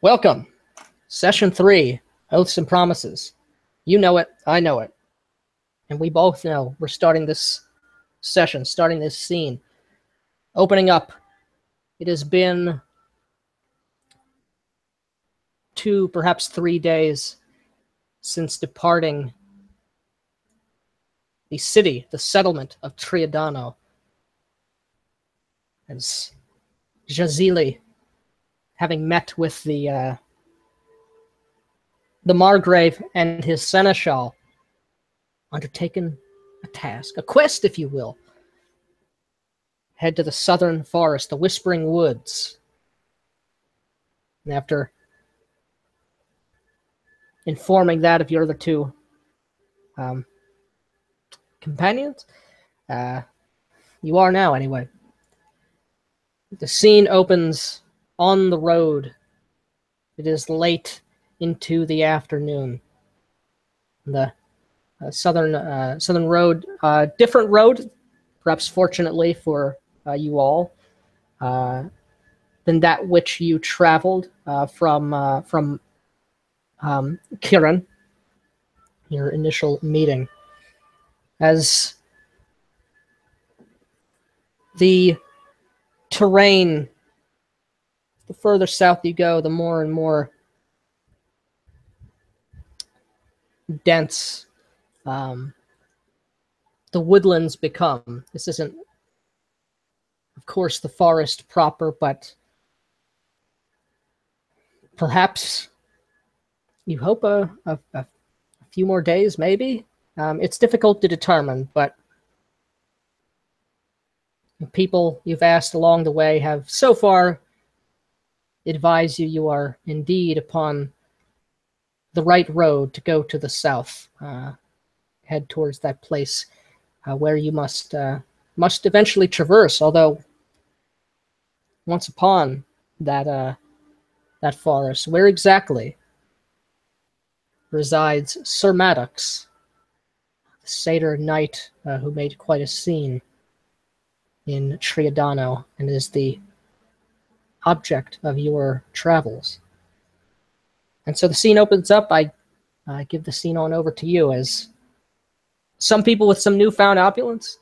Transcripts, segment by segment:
Welcome. Session 3, Oaths and Promises. You know it, I know it. And we both know we're starting this session, starting this scene. Opening up. It has been 2, perhaps 3 days since departing the city, the settlement of Triadano. As Jazili, having met with the Margrave and his seneschal, undertaken a task, a quest, if you will. Head to the southern forest, the Whispering Woods. And after informing that of your other two companions, you are now anyway. The scene opens on the road. It is late into the afternoon. The southern road, different road, perhaps fortunately for you all, than that which you traveled from Kiran, your initial meeting. As the terrain, the further south you go, the more and more dense the woodlands become. This isn't, of course, the forest proper, but perhaps you hope a few more days, maybe. It's difficult to determine, but people you've asked along the way have so far advised you are indeed upon the right road to go to the south, head towards that place where you must eventually traverse. Although once upon that forest, where exactly resides Sir Maddox, the satyr knight who made quite a scene in Triadano and is the object of your travels. And so the scene opens up. I give the scene on over to you as some people with some newfound opulence,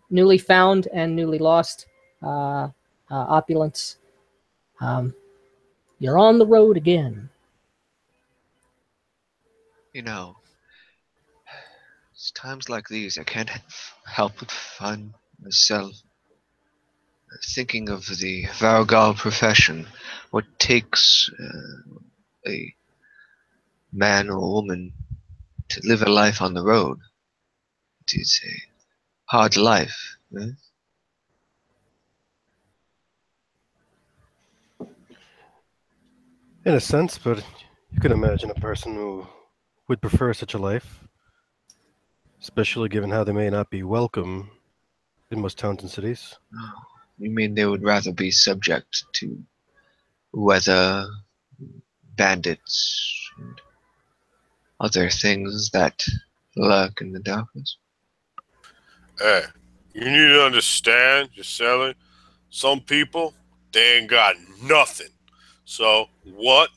newly found and newly lost opulence. You're on the road again. You know, it's times like these I can't help but find myself thinking of the Vargal profession. What takes a man or woman to live a life on the road? It is a hard life. Eh? In a sense, but you can imagine a person who would prefer such a life, especially given how they may not be welcome in most towns and cities. Oh, you mean they would rather be subject to weather, bandits, and other things that lurk in the darkness? Hey, you need to understand, Giselle, some people, they ain't got nothing. So what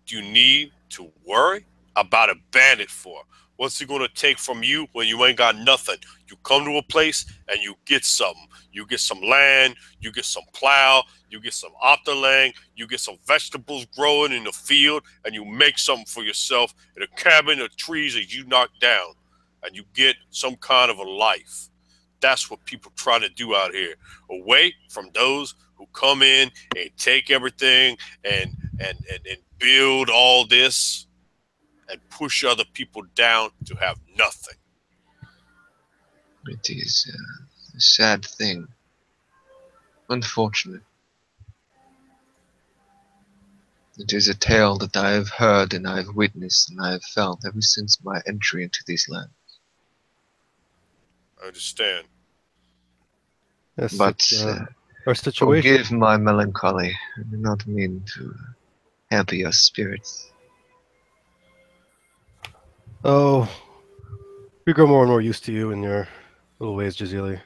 do you need to worry about a bandit for? What's he gonna take from you when you ain't got nothing? You come to a place and you get something. You get some land, you get some plow, you get some opterland, you get some vegetables growing in the field, and you make something for yourself in a cabin of trees that you knock down, and you get some kind of a life. That's what people try to do out here, away from those who come in and take everything and build all this and push other people down to have nothing. It is a sad thing. Unfortunate. It is a tale that I have heard and I have witnessed and I have felt ever since my entry into these lands. I understand. Yes, But our situation. forgive my melancholy. I do not mean to hamper your spirits. Oh, we grow more and more used to you and your little ways, Jazili.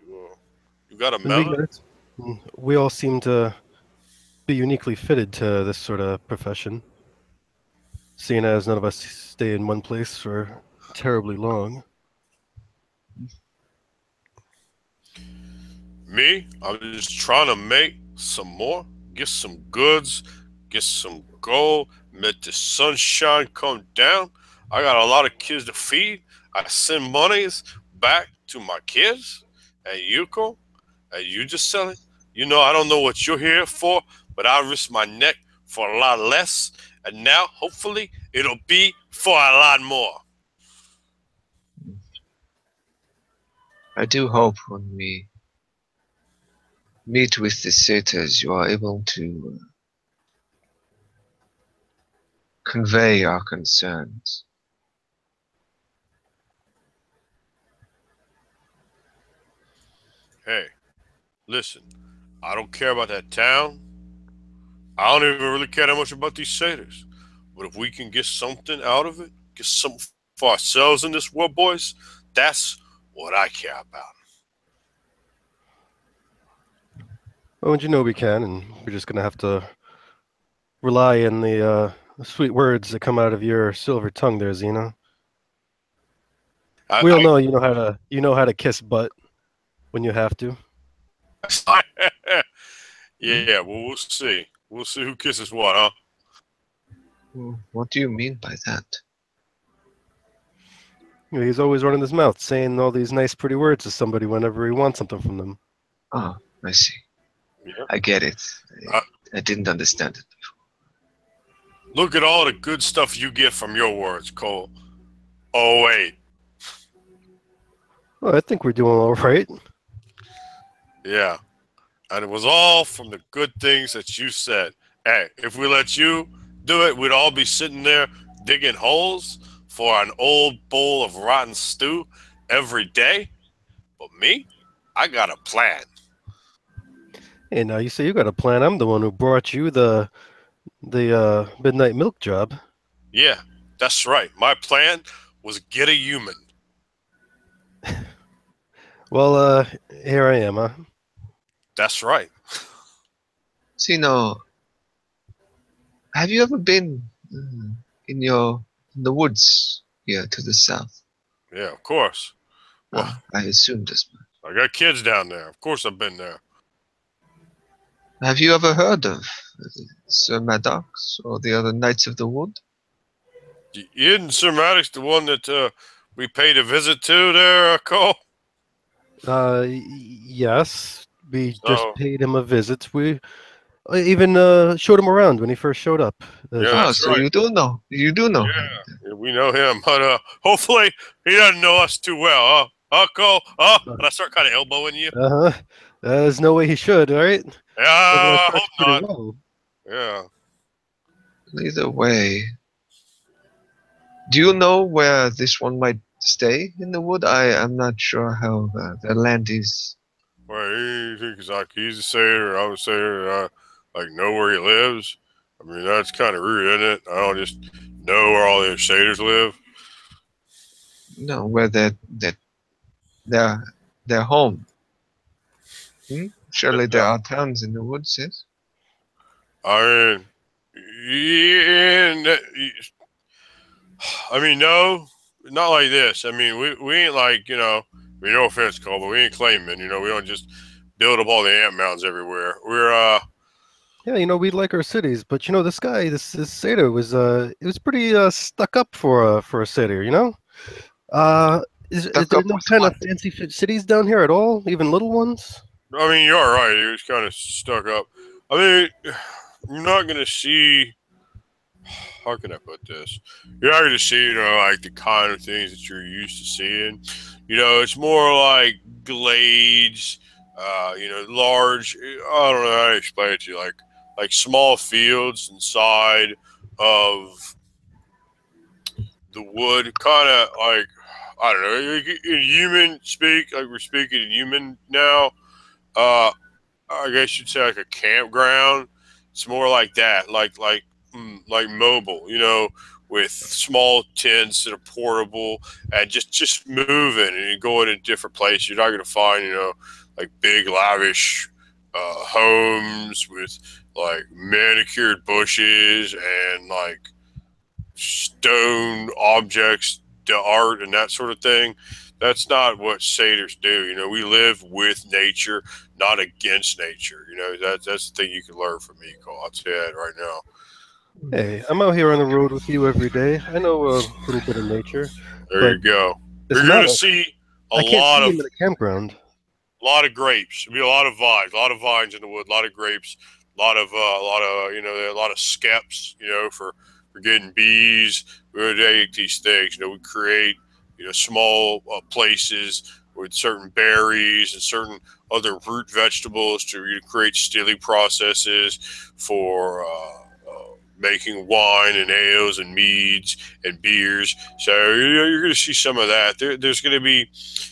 You got a melon? We all seem to be uniquely fitted to this sort of profession, seeing as none of us stay in one place for terribly long. Me, I'm just trying to make some more, get some goods, get some gold, let the sunshine come down. I got a lot of kids to feed. I send monies back to my kids and Yuko, and you just selling. You know, I don't know what you're here for, but I risk my neck for a lot less. And now, hopefully, it'll be for a lot more. I do hope when we meet with the satyrs, you are able to convey our concerns. Hey, listen, I don't care about that town. I don't even really care that much about these satyrs. But if we can get something out of it, get something for ourselves in this world, boys, that's what I care about. Oh, and you know we can, and we're just gonna have to rely on the sweet words that come out of your silver tongue, there, Xena. We all know you know how to kiss butt when you have to. Yeah, well, we'll see. We'll see who kisses what, huh? What do you mean by that? You know, he's always running his mouth, saying all these nice, pretty words to somebody whenever he wants something from them. Oh, I see. Yeah. I get it. I didn't understand it before. Look at all the good stuff you get from your words, Cole. Oh, wait. Well, I think we're doing all right. Yeah. And it was all from the good things that you said. Hey, if we let you do it, we'd all be sitting there digging holes for an old bowl of rotten stew every day. But me, I got a plan. Hey, now you say you got a plan. I'm the one who brought you the midnight milk job. Yeah, that's right. My plan was get a human. Well, here I am, huh? That's right. Sino, have you ever been in the woods here to the south? Yeah, of course. Well, I assumed as much. I got kids down there. Of course I've been there. Have you ever heard of Sir Maddox or the other Knights of the Wood? Isn't Sir Maddox the one that we paid a visit to there, Cole? Yes. We So- just paid him a visit. We even showed him around when he first showed up. Yeah, Oh, that's so right. you do know. You do know. Yeah, we know him, but hopefully he doesn't know us too well, huh? Cole? But I start kind of elbowing you. Uh-huh. There's no way he should, all right? Yeah, I hope Pretty not. well. Yeah. Either way, do you know where this one might stay in the wood? I am not sure how the land is. Well, he thinks like he's a satyr, I'm a satyr, and I like know where he lives. I mean, that's kind of rude, isn't it? I don't just know where all the other satyrs live. No, where their home. Surely there are towns in the woods, yes? I mean, no, not like this. I mean, we ain't like, no offense, Cole, but we ain't claiming, we don't just build up all the ant mounds everywhere. We're, Yeah, we like our cities, but this guy, this satyr was it was pretty stuck up for a satyr, Is Stuck there up no with kind of what? fancy cities down here at all, even little ones? I mean, you're right. He was kind of stuck up. I mean, you're not going to see, how can I put this? You're not going to see, like the kind of things that you're used to seeing. It's more like glades, large, I don't know how to explain it to you, like small fields inside of the wood, kind of like, I don't know, in human speak, like we're speaking in human now. I guess you'd say like a campground. It's more like that, like mobile, with small tents that are portable and just moving and going to different places. You're not going to find, like big lavish homes with like manicured bushes and like stone objects, the art and that sort of thing. That's not what satyrs do. You know, we live with nature, not against nature. You know, that's the thing you can learn from me, Cole. I'll tell you that right now. Hey, I'm out here on the road with you every day. I know a little bit of nature. There But you go. it's You're going to not see I can't see him in a campground. lot of grapes. There'll be a lot of vines in the wood, a lot of grapes, a lot of you know, a lot of skeps, you know, for getting bees. We would make these things. You know, we create, you know, small places with certain berries and certain other root vegetables to create stilling processes for making wine and ales and meads and beers. So you're going to see some of that. There's going to be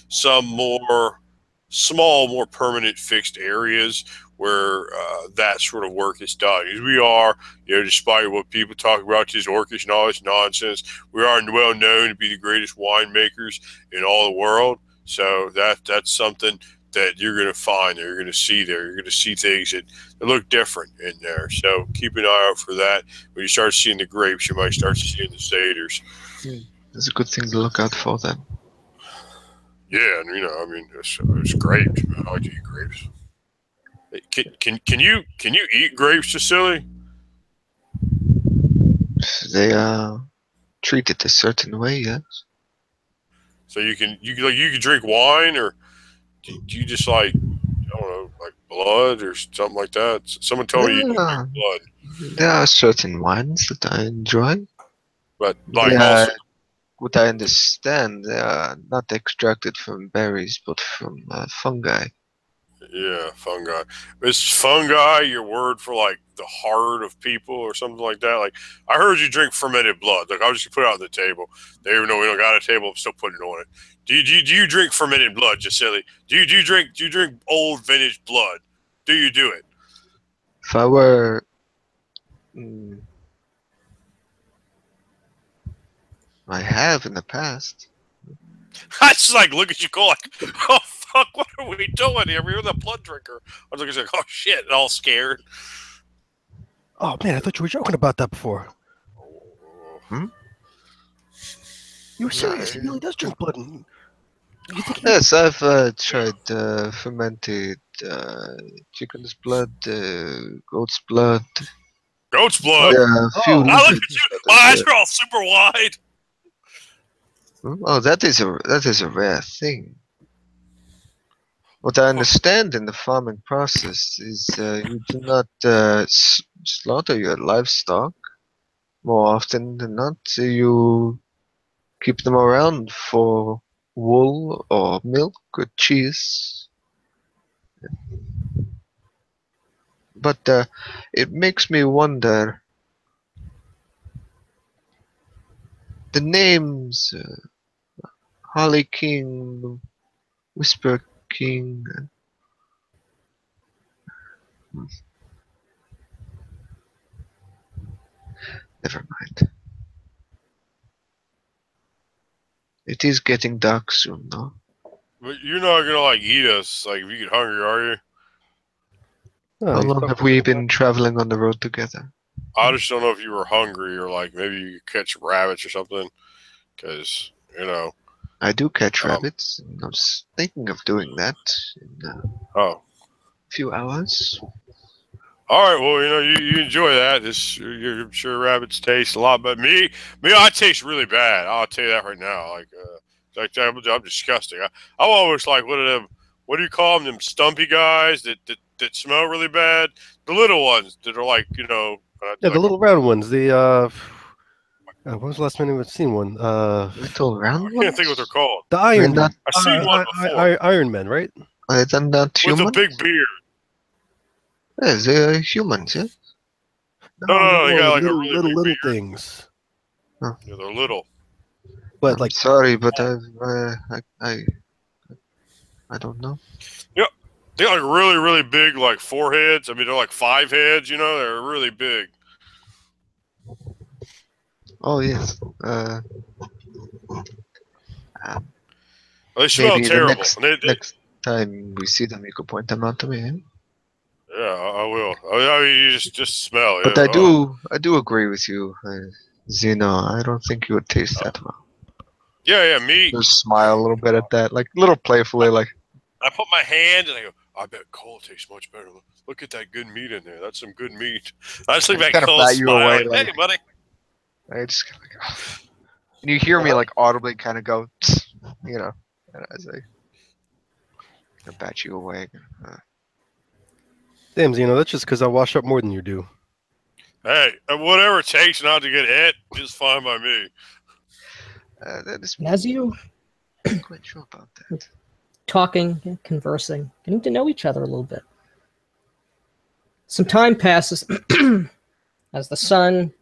some more small, more permanent fixed areas where that sort of work is done. As we are, you know, despite what people talk about, this orcish and all this nonsense, we are well known to be the greatest winemakers in all the world. So that's something that you're going to find there. You're going to see there. You're going to see things that look different in there. So keep an eye out for that. When you start seeing the grapes, you might start seeing the satyrs. That's a good thing to look out for then. Yeah, and you know, I mean, it's grapes. I like to eat grapes. Can you eat grapes, Cecily? They are treated a certain way, yes. So you can drink wine, or do you just like, I don't know, like blood or something like that? Someone told me you don't drink blood, There are certain wines that I enjoy. but like also. What I understand, they are not extracted from berries, but from fungi. Yeah, fungi. Is fungi your word for like the heart of people or something like that? Like I heard you drink fermented blood. Like I'll just put it on the table. They even know we don't got a table, I'm still putting it on it. Do you drink fermented blood, just silly? Do you drink old vintage blood? Do you do it? If I were I have in the past. I just like look at you, go like, oh fuck, what are we doing here? We're the blood drinker. I was looking like, oh shit, and all scared. Oh man, I thought you were joking about that before. You were serious. He really does drink blood. Yes, I've tried fermented chicken's blood, goat's blood. Goat's blood. Yeah, a few. I look at you. My eyes are all super wide. Oh, that is a rare thing. What I understand in the farming process is you do not slaughter your livestock. More often than not, you keep them around for wool or milk or cheese. But it makes me wonder. The names Holly King, Whisper King. Never mind. It is getting dark soon, though. But you're not gonna like eat us like if you get hungry, are you? How long have we been traveling on the road together? I just don't know if you were hungry or like maybe you could catch rabbits or something. Because you know, I do catch rabbits. I was thinking of doing that in a few hours. All right, well, you know, you enjoy that. I'm sure rabbits taste a lot, but me, I taste really bad. I'll tell you that right now. Like I'm disgusting. I'm always like one of them. What do you call them? Them stumpy guys that smell really bad. The little ones that are like, you know. Yeah, the little round ones. The when was the last time I've seen one? Little round ones? I can't think what they're called. The Iron Man. I've seen one before. Iron Man, right? They're not humans? With a big beard. Yeah, they're humans, yeah? No, they got like little, a really little big beard. things. Huh. Yeah, they're little. But like, sorry, but I don't know. Yeah, they got like really, really big like foreheads. I mean, they're like 5 heads. You know, they're really big. Oh yes. They smell maybe terrible. Next time we see them, you could point them out to me. Eh? Yeah, I will. I mean, you just smell. But Yeah. I do agree with you, Zeno. I don't think you would taste that well. Yeah, meat. Just smile a little bit at that, like a little playfully, like. I put my hand and I go, I bet Cole tastes much better. Look at that good meat in there. That's some good meat. I just look back Kind of Cole bat you away, smiling. like- Hey, buddy. I just kind of like, oh. And you hear me like audibly kind of go, you know, as I bat you away. Damn, Zeno, that's just because I wash up more than you do. Hey, whatever it takes not to get hit is fine by me. That is And as you I'm quite sure about that. talking, conversing, getting to know each other a little bit. Some time passes as the sun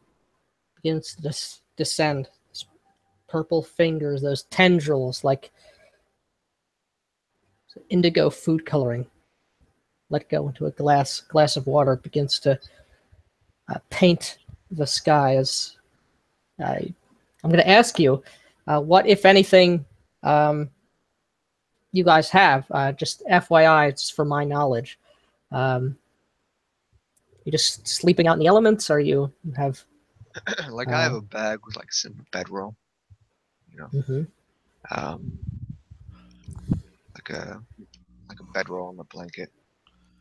begins to descend. Those purple fingers, those tendrils like indigo food coloring. Let go into a glass of water. It begins to paint the sky. As I'm going to ask you, what, if anything, you guys have? Just FYI, it's for my knowledge. You just sleeping out in the elements, or you have? Like I have a bag with like some bedroll, you know, Mhm. like a bedroll and a blanket,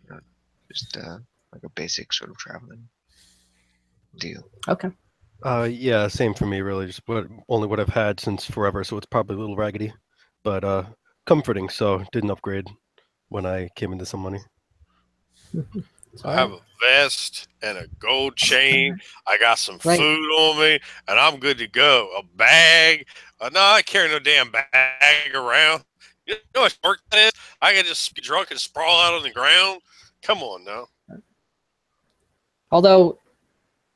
you know, just like a basic sort of traveling deal. Okay. Yeah, same for me, really. Just only what I've had since forever, so it's probably a little raggedy, but comforting. So didn't upgrade when I came into some money. I have a vest and a gold chain. I got some Right. food on me, and I'm good to go. A bag. No, I carry no damn bag around. You know how much work that is? I can just get drunk and sprawl out on the ground. Come on now. Although,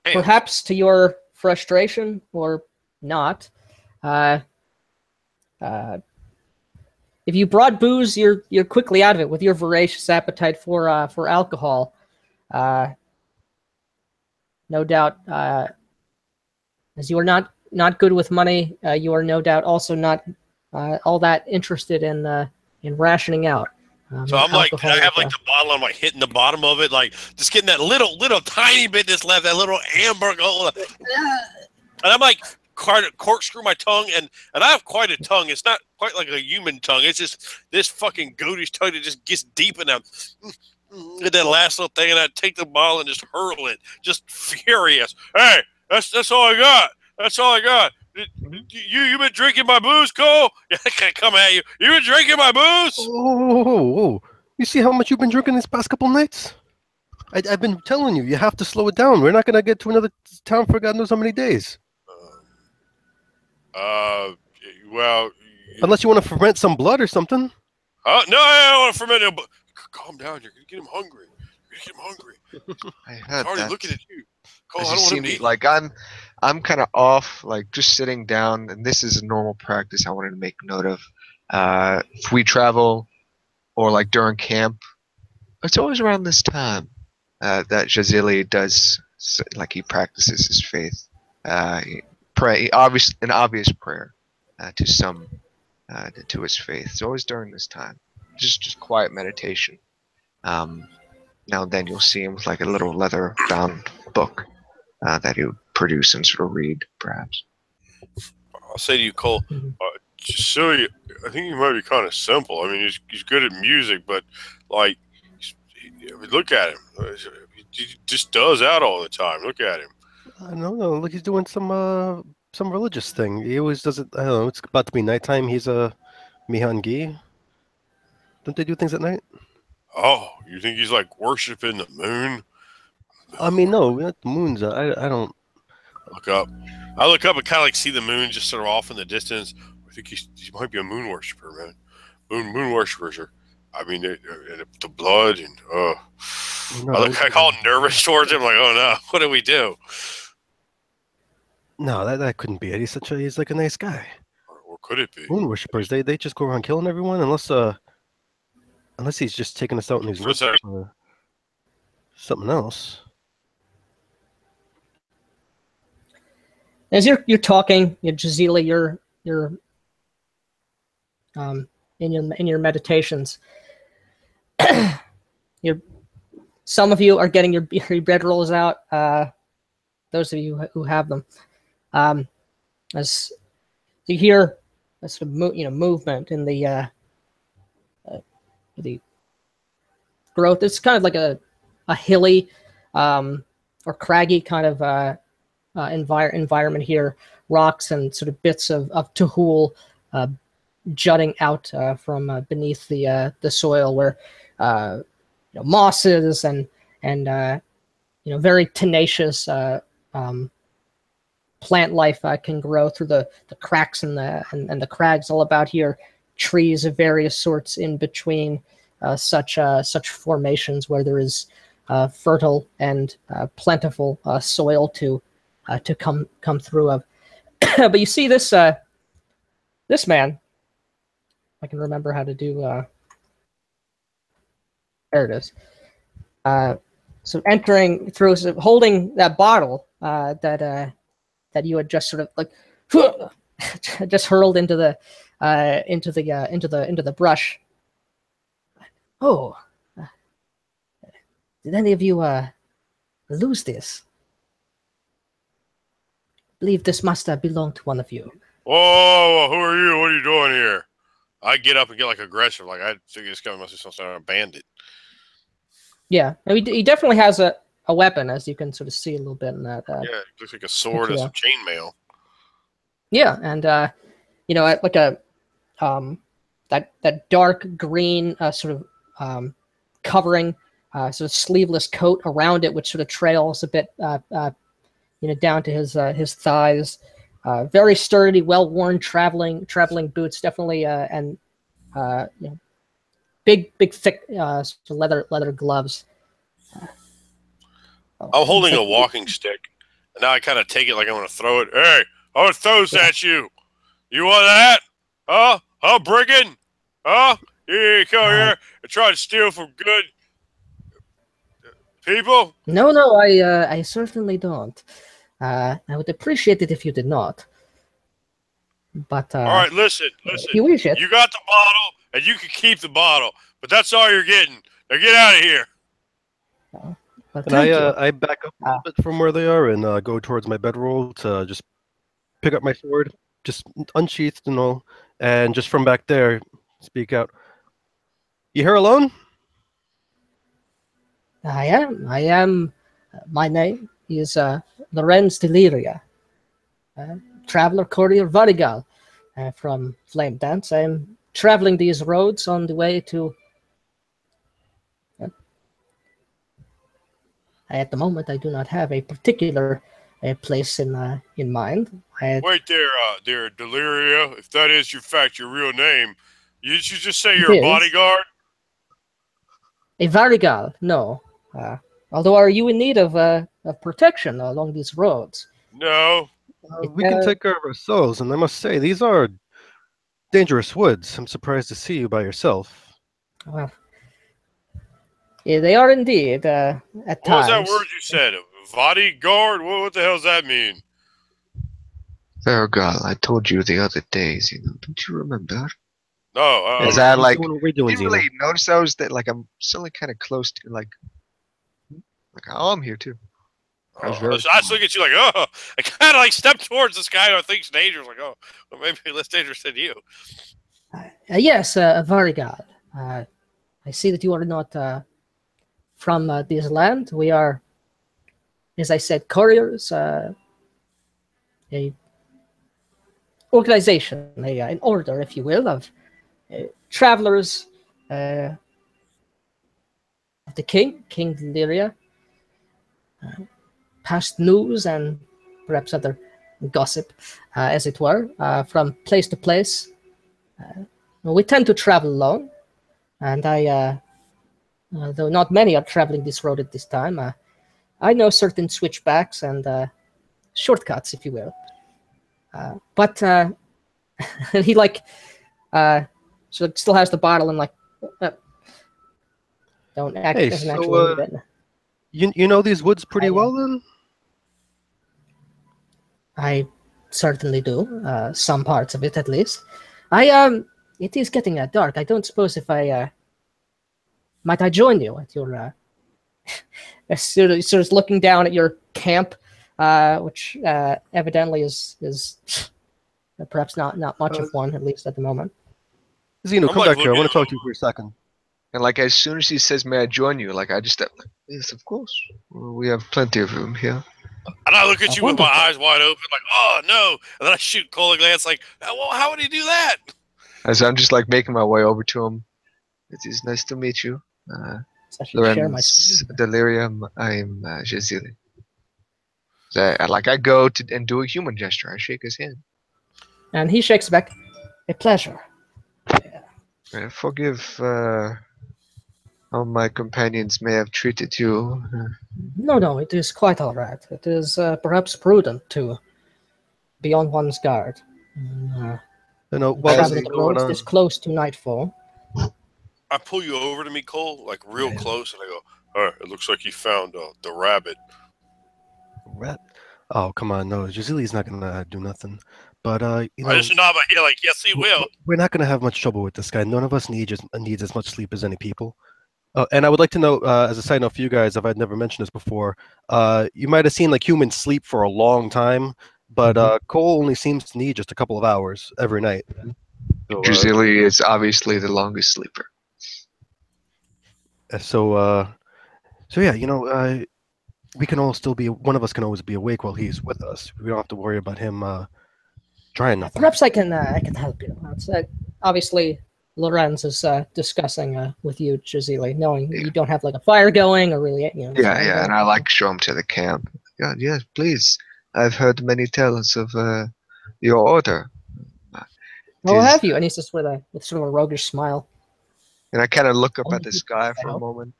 Damn. perhaps to your frustration or not, if you brought booze, you're quickly out of it with your voracious appetite for alcohol. No doubt, as you are not good with money, you are no doubt also not all that interested in rationing out. So I'm like, alcohol I have with, like the bottle. I'm like hitting the bottom of it, like just getting that little tiny bit that's left, that little amber gold. And I'm like, corkscrew my tongue, and I have quite a tongue. It's not quite like a human tongue. It's just this fucking goatish tongue that just gets deep in them. Get that last little thing, and I take the bottle and just hurl it, just furious. Hey, that's all I got. That's all I got. You been drinking my booze, Cole? Yeah, I can't come at you. You been drinking my booze? Oh! You see how much you've been drinking these past couple nights? I've been telling you, you have to slow it down. We're not gonna get to another town for God knows how many days. Well, Unless you want to ferment some blood or something. no, I don't want to ferment it. But calm down. You're gonna get him hungry. You're gonna get him hungry. I He's heard already that. looking at you. Cole, As I you don't want see him to me, eat. like I'm kind of off, like just sitting down, and this is a normal practice I wanted to make note of. If we travel, or like during camp, it's always around this time that Jazili does, like he practices his faith. He pray, an obvious prayer to his faith. It's always during this time, just quiet meditation. Now and then you'll see him with like a little leather-bound book that he would produce and sort of read, perhaps. I'll say to you, Cole, Jacili, I think he might be kind of simple. I mean, he's good at music, but like, look at him. He just does that all the time. Look at him. No, look, he's doing some religious thing. He always does it. I don't know. It's about to be nighttime. He's a Mihangi. Don't they do things at night? Oh, you think he's like worshiping the moon? I mean, no, not the moons. I don't. Look up. I look up and kind of like see the moon just sort of off in the distance. I think he might be a moon worshiper, man. Moon worshippers are. I mean, the blood and No, I call nervous towards him. Like, oh no, what do we do? No, that couldn't be it. He's like a nice guy. Or could it be? Moon worshippers, they just go around killing everyone unless he's just taking us out in his For a second. or something else. As you're talking, Jazili, you're in your meditations. You're some of you are getting your bedrolls out. Those of you who have them, as you hear a sort of movement in the growth. It's kind of like a hilly or craggy kind of environment here. Rocks and sort of bits of Tahul jutting out from beneath the soil, where mosses and very tenacious plant life can grow through the cracks and the crags all about here. Trees of various sorts in between such formations where there is fertile and plentiful soil to come through of. But you see this man. I can remember how to do. There it is. So entering through, holding that bottle that you had just sort of like just hurled into the brush. Oh, did any of you lose this? I believe this must have belonged to one of you. Whoa, who are you? What are you doing here? I get up and get like aggressive, like I think this guy must be some sort of bandit. Yeah, he definitely has a weapon, as you can sort of see a little bit in that. Yeah, it looks like a sword and some chainmail. Yeah, and like a that dark green sort of covering, sort of sleeveless coat around it, which sort of trails a bit down to his thighs. Very sturdy, well worn traveling boots, definitely, and big thick leather gloves. I'm holding a walking stick, and now I kind of take it like I want to throw it. Hey, I want to throw this at you. You want that? Huh? Huh, brigand? Huh? You come here and try to steal from good people? No, I certainly don't. I would appreciate it if you did not. But all right, listen. You wish it. You got the bottle, and you can keep the bottle, but that's all you're getting. Now get out of here. And I back up a little bit from where they are and go towards my bedroll to just pick up my sword, just unsheathed and all, and just from back there speak out. You here alone? I am. My name is Lorenz Deliria, traveler courier Varigal from Flame Dance. I am traveling these roads on the way to. At the moment, I do not have a particular place in mind. Wait there, dear Deliria. If that is, in fact, your real name, you should just say you're a bodyguard. A Varigal, no. Although, are you in need of protection along these roads? No. We can take care of ourselves, and I must say, these are dangerous woods. I'm surprised to see you by yourself. Well, yeah, they are indeed, at times. What was that word you said? Bodyguard? What the hell does that mean? Varigal, I told you the other days, don't you remember? No. Is that like, what we doing, you really notice those that like I'm suddenly kind of close to like oh, I'm here too. I just look at you like, oh, I kind of like step towards this guy who thinks dangerous. Like, oh, well, maybe less dangerous than you. Yes, Varigal. I see that you are not from this land. We are, as I said, couriers, a organization, an order, if you will, of travelers of the King Deliria. Past news and perhaps other gossip, as it were, from place to place. We tend to travel alone, and I, though not many are traveling this road at this time, I know certain switchbacks and shortcuts, if you will. But he so still has the bottle and don't act as an actual. You know these woods pretty well, then? I certainly do. Some parts of it, at least. It is getting dark. I don't suppose if might I join you at sort of looking down at your camp, which evidently is perhaps not much of one, at least at the moment. Zeno, come back here. I want to talk to you for a second. And like as soon as he says, "May I join you?" like I just step, like, yes, of course. We have plenty of room here. And I look at you with my eyes wide open, like, oh no! And then I shoot Cole a glance, like, well, how would he do that? As I'm just like making my way over to him. It is nice to meet you, Lorenz Delirium. I'm Jazili. So I go to and do a human gesture. I shake his hand, and he shakes back. A pleasure. Yeah. Forgive how my companions may have treated you. No, it is quite all right. It is perhaps prudent to be on one's guard. Traveling the roads this close to nightfall. I pull you over to me, Cole, like real close, and I go, all right, it looks like you found the rabbit. Rat? Oh, come on, no, Jazili's not going to do nothing. But, you know... I just nod my head like, yes, he will. We're not going to have much trouble with this guy. None of us needs as much sleep as any people. And I would like to know, as a side note for you guys, if I'd never mentioned this before, you might have seen, like, humans sleep for a long time, but Cole only seems to need just a couple of hours every night. So, Jazili is obviously the longest sleeper. So yeah, you know, we can all still be, one of us can always be awake while he's with us. We don't have to worry about him trying nothing. Perhaps I can help you. Obviously, Lorenz is discussing with you, Jazili, knowing you don't have like a fire going or really, you know. Yeah, and I like show him to the camp. God, yes, please. I've heard many tales of your order. Well, have you? And he's just with sort of a roguish smile. And I kind of look up at the sky for a moment,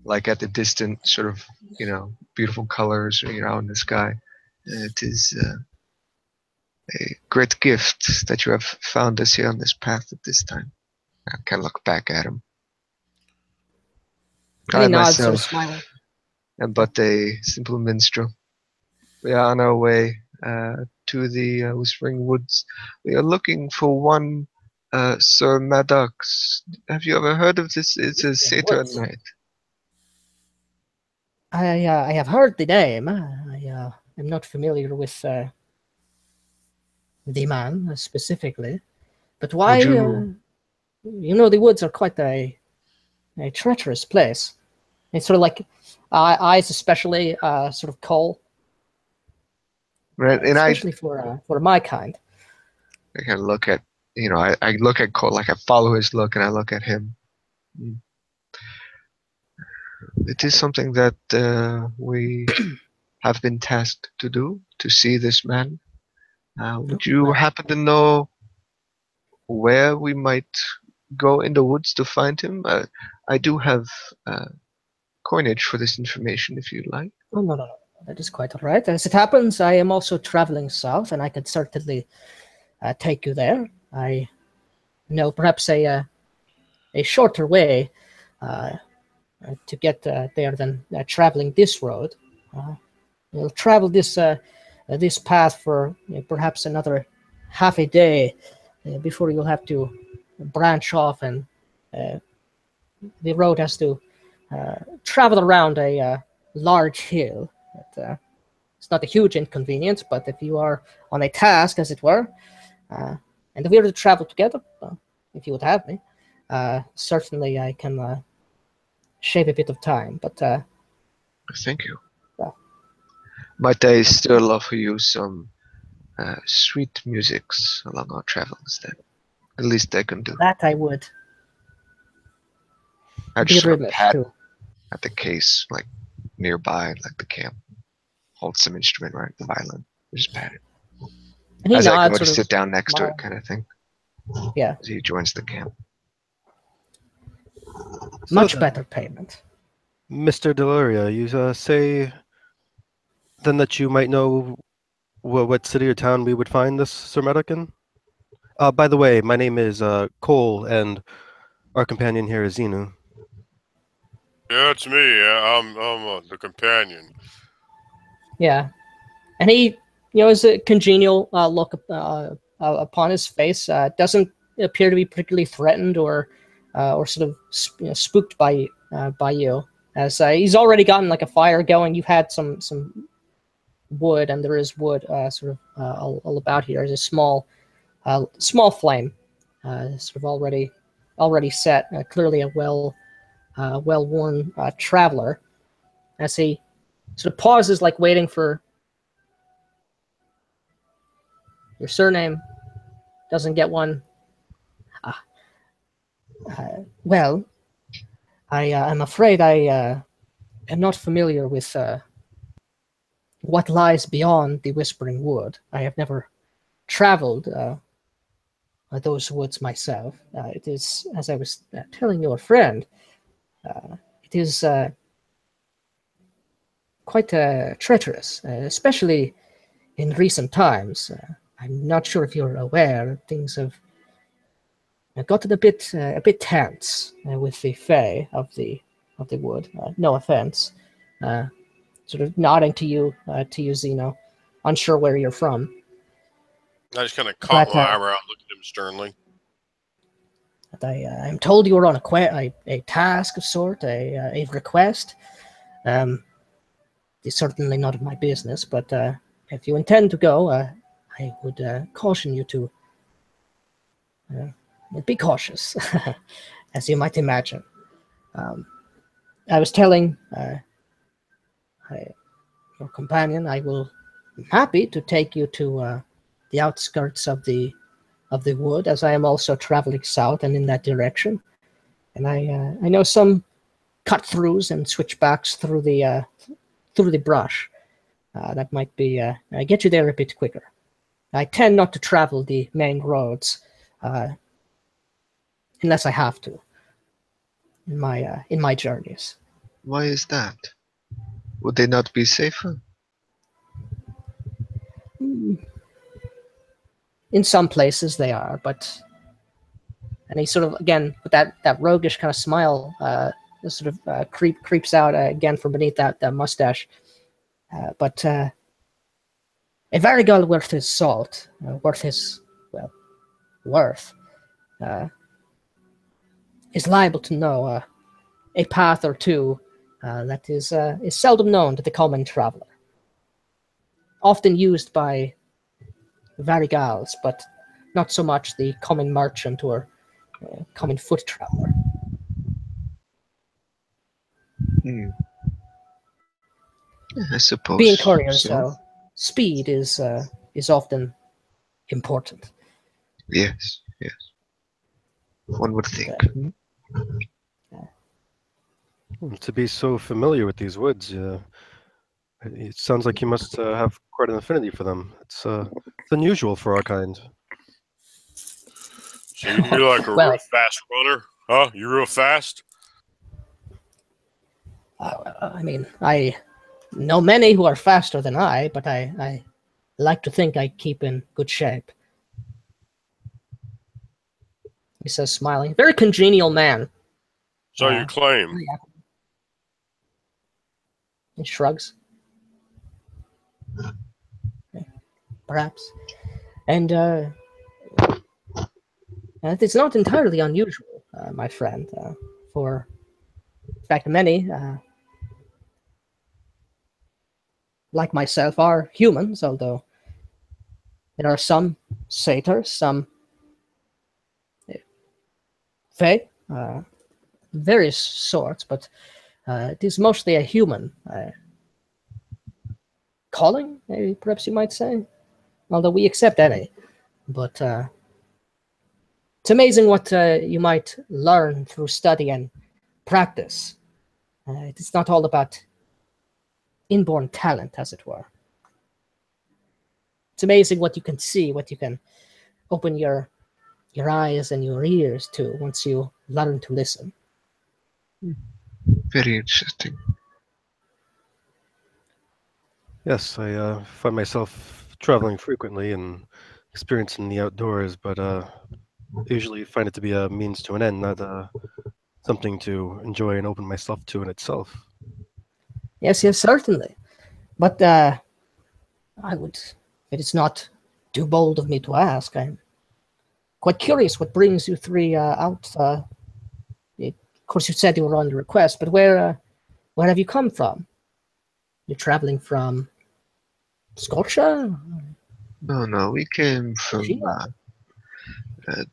like at the distant sort of, you know, beautiful colors, you know, in the sky. It is a great gift that you have found us here on this path at this time. I kind of look back at him. And he nods, sort of smiling. am but a simple minstrel. We are on our way to the Whispering Woods. We are looking for one Sir Maddox. Have you ever heard of this? It's a satyr knight. I have heard the name. I am not familiar with the man specifically, but why? You know, the woods are quite a treacherous place. It's sort of like eyes, especially sort of Cole. Right, and especially for my kind. I kind of look at, you know, I look at Cole, like I follow his look, and I look at him. It is something that we have been tasked to do, to see this man. Would you happen to know where we might go in the woods to find him? I do have coinage for this information, if you'd like. Oh, no. That is quite all right. As it happens, I am also traveling south, and I could certainly take you there. I know perhaps a shorter way to get there than traveling this road. You'll travel this path for perhaps another half a day before you'll have to branch off, and the road has to travel around a large hill. It's not a huge inconvenience, but if you are on a task, as it were, and if we were to travel together, if you would have me, certainly I can shave a bit of time. But thank you. Might I still offer you some sweet musics along our travels then? At least I can do. That I would. I just sort of pat at the case, like nearby, like the camp. Hold some instrument, right? The violin. Just pat it. And he as nods, I go to sit down next to it, kind of thing. Yeah. As he joins the camp. Much better payment. Mr. Deloria, you say then that you might know what city or town we would find this Sir Maddox in? By the way, my name is Cole, and our companion here is Xenu. Yeah, it's me. I'm the companion. Yeah, and he, has a congenial look upon his face. Doesn't appear to be particularly threatened or sort of spooked by you. as he's already gotten like a fire going. You've had some wood, and there is wood sort of all about here. There's a small flame, sort of already set. Clearly a well-worn traveler. As he sort of pauses, like waiting for your surname. Doesn't get one. Well, I'm afraid I am not familiar with what lies beyond the Whispering Wood. I have never traveled those woods myself. It is, as I was telling your friend, it is quite treacherous, especially in recent times. I'm not sure if you're aware, things have gotten a bit tense with the Fae of the wood. No offense. Sort of nodding to you, Zeno, unsure where you're from. I just kind of caught my eyebrow, looked at him sternly. I'm told you were on a task of sort, a request. It's certainly none of my business, but if you intend to go, I would caution you to be cautious, as you might imagine. I was telling your companion I'm happy to take you to the outskirts of the wood, as I am also traveling south and in that direction, and I know some cut-throughs and switchbacks through the brush that might be get you there a bit quicker. I tend not to travel the main roads unless I have to in my journeys. Why is that? Would they not be safer? In some places they are, but... And he sort of, again, with that roguish kind of smile, sort of creeps out again from beneath that mustache. But a Varigal worth his salt, worth his, worth, is liable to know a path or two that is seldom known to the common traveler. Often used by Varigals, but not so much the common merchant or common foot traveler. I suppose. Being couriers, so speed is often important. Yes. One would think. To be so familiar with these woods, it sounds like you must have quite an affinity for them. It's unusual for our kind. So you're like a real fast runner, huh? You're real fast? I mean, I know many who are faster than I, but I like to think I keep in good shape. He says, smiling. Very congenial man. So you claim. He shrugs. Perhaps. And it's not entirely unusual, my friend, for, in fact, many, like myself, are humans, although there are some satyrs, some fae, various sorts, but it is mostly a human calling, maybe, perhaps you might say, although we accept any. But it's amazing what you might learn through study and practice. It's not all about inborn talent, as it were. It's amazing what you can see, what you can open your eyes and your ears to once you learn to listen. Very interesting. Yes, I find myself traveling frequently and experiencing the outdoors, but usually find it to be a means to an end, not something to enjoy and open myself to in itself. Yes, certainly. But it is not too bold of me to ask. I'm quite curious what brings you three out. Of course, you said you were on the request, but where where have you come from? You're traveling from Scotia? No, we came from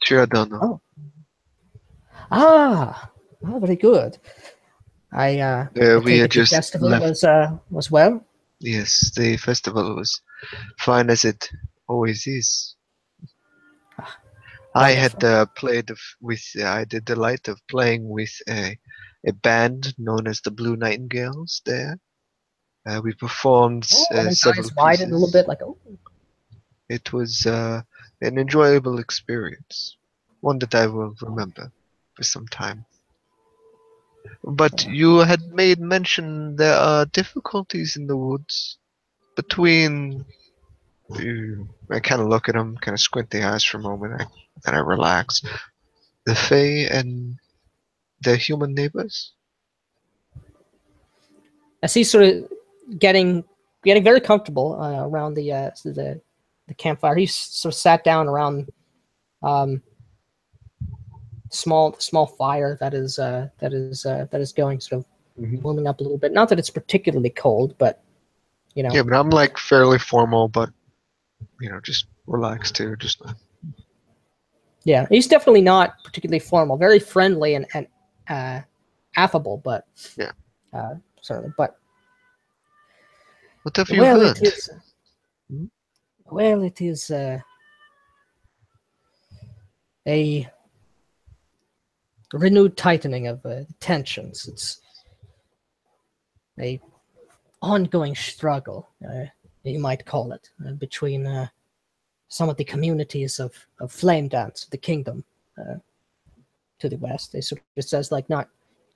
Triadano. Very good. I we had take it the just festival left. was well. Yes, the festival was fine as it always is. I had played with. I had the delight of playing with a band known as the Blue Nightingales. There, we performed several pieces. A little bit, like It was an enjoyable experience, one that I will remember for some time. But you had made mention there are difficulties in the woods between. I kind of look at him, kind of squint the eyes for a moment, and I relax. The Fae and their human neighbors. As he's sort of getting very comfortable around the campfire, he sort of sat down around small fire that is going, sort of warming up a little bit. Not that it's particularly cold, but you know. Yeah, but I'm like fairly formal, but just relaxed too. Just. Yeah, he's definitely not particularly formal. Very friendly and affable, but yeah, certainly. But what have you heard? It is a renewed tightening of tensions. It's a ongoing struggle, you might call it, between some of the communities of Flame Dance, the kingdom to the west. It sort of says, like,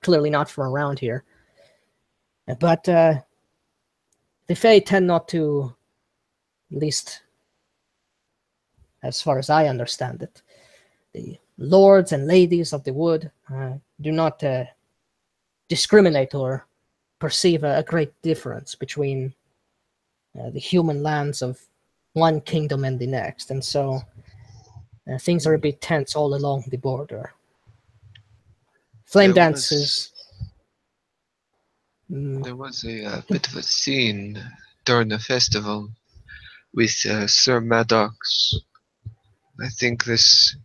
clearly not from around here. But the Fae tend not to, at least as far as I understand it, the lords and ladies of the wood do not discriminate or perceive a great difference between the human lands of one kingdom and the next, and so things are a bit tense all along the border. Flame dances. There was a bit of a scene during the festival with Sir Maddox. I think this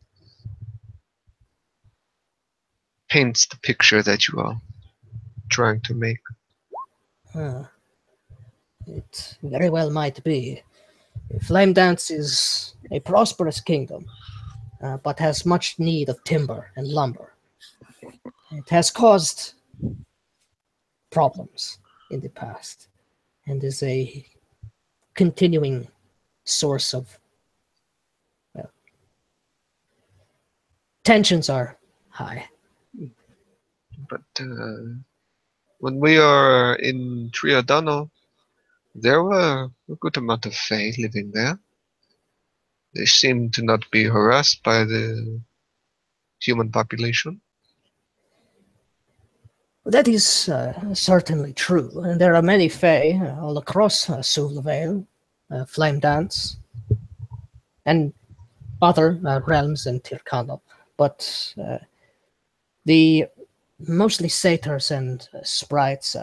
paints the picture that you are trying to make. It very well might be. Flame Dance is a prosperous kingdom, but has much need of timber and lumber. It has caused problems in the past and is a continuing source of tensions are high. But when we are in Triadano, there were a good amount of Fae living there. They seem to not be harassed by the human population. That is certainly true, and there are many Fae all across Sulvale, Flame Dance, and other realms in Tirkano. But the mostly satyrs and sprites,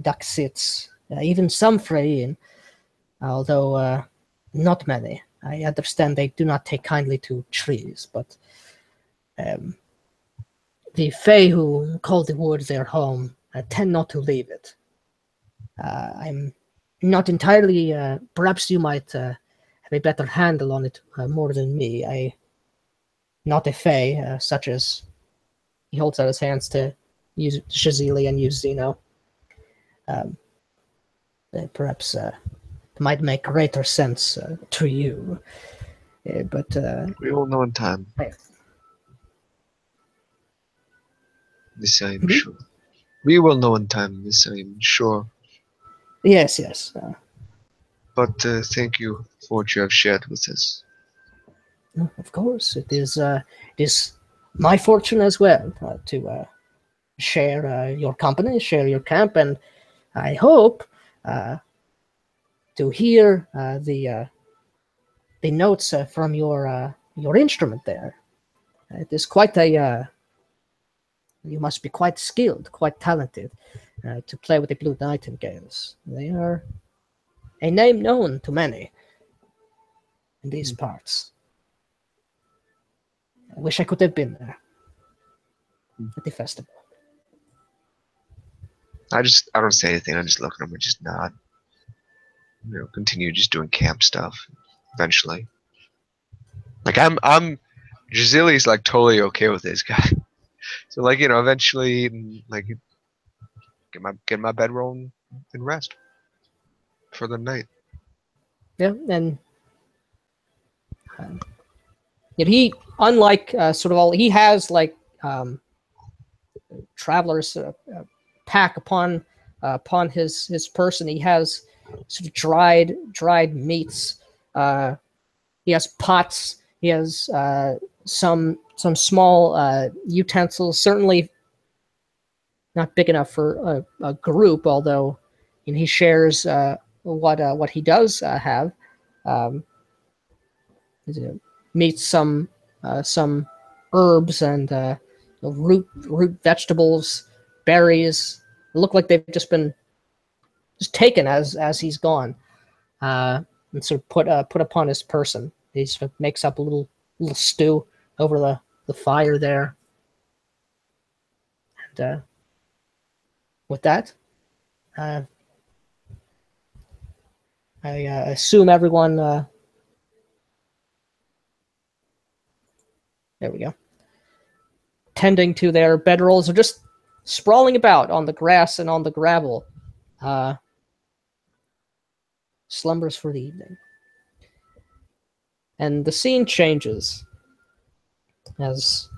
Daxits, even some Freyin, although not many. I understand they do not take kindly to trees, but the Fae who call the wood their home tend not to leave it. I'm not entirely. Perhaps you might have a better handle on it more than me. I'm not a Fae, such as he holds out his hands to Shazili and Zeno. Perhaps it might make greater sense to you. But we all know in time. This I am sure. We will know in time, this I am sure. Yes. But thank you for what you have shared with us. Of course, it is my fortune as well to share your company, share your camp, and I hope to hear the notes from your instrument there. It is quite a You must be quite skilled, quite talented to play with the Blue Nightingales. They are a name known to many in these parts. I wish I could have been there at the festival. I don't say anything. I just look at him and just nod. Continue just doing camp stuff. Eventually, like I'm Giseli's like totally okay with this guy. So like eventually like get my bedroll and rest for the night. Yeah, and he, unlike he has like travelers pack upon his person. He has sort of dried meats. He has pots. He has some small utensils. Certainly not big enough for a group, although he shares what he does have. Meats, some herbs and root vegetables, berries. It look like they've just been taken as he's gone, and sort of put upon his person. He sort of makes up a little stew over the fire there, and with that, I assume everyone. There we go. Tending to their bedrolls, or just sprawling about on the grass and on the gravel. Slumbers for the evening. And the scene changes as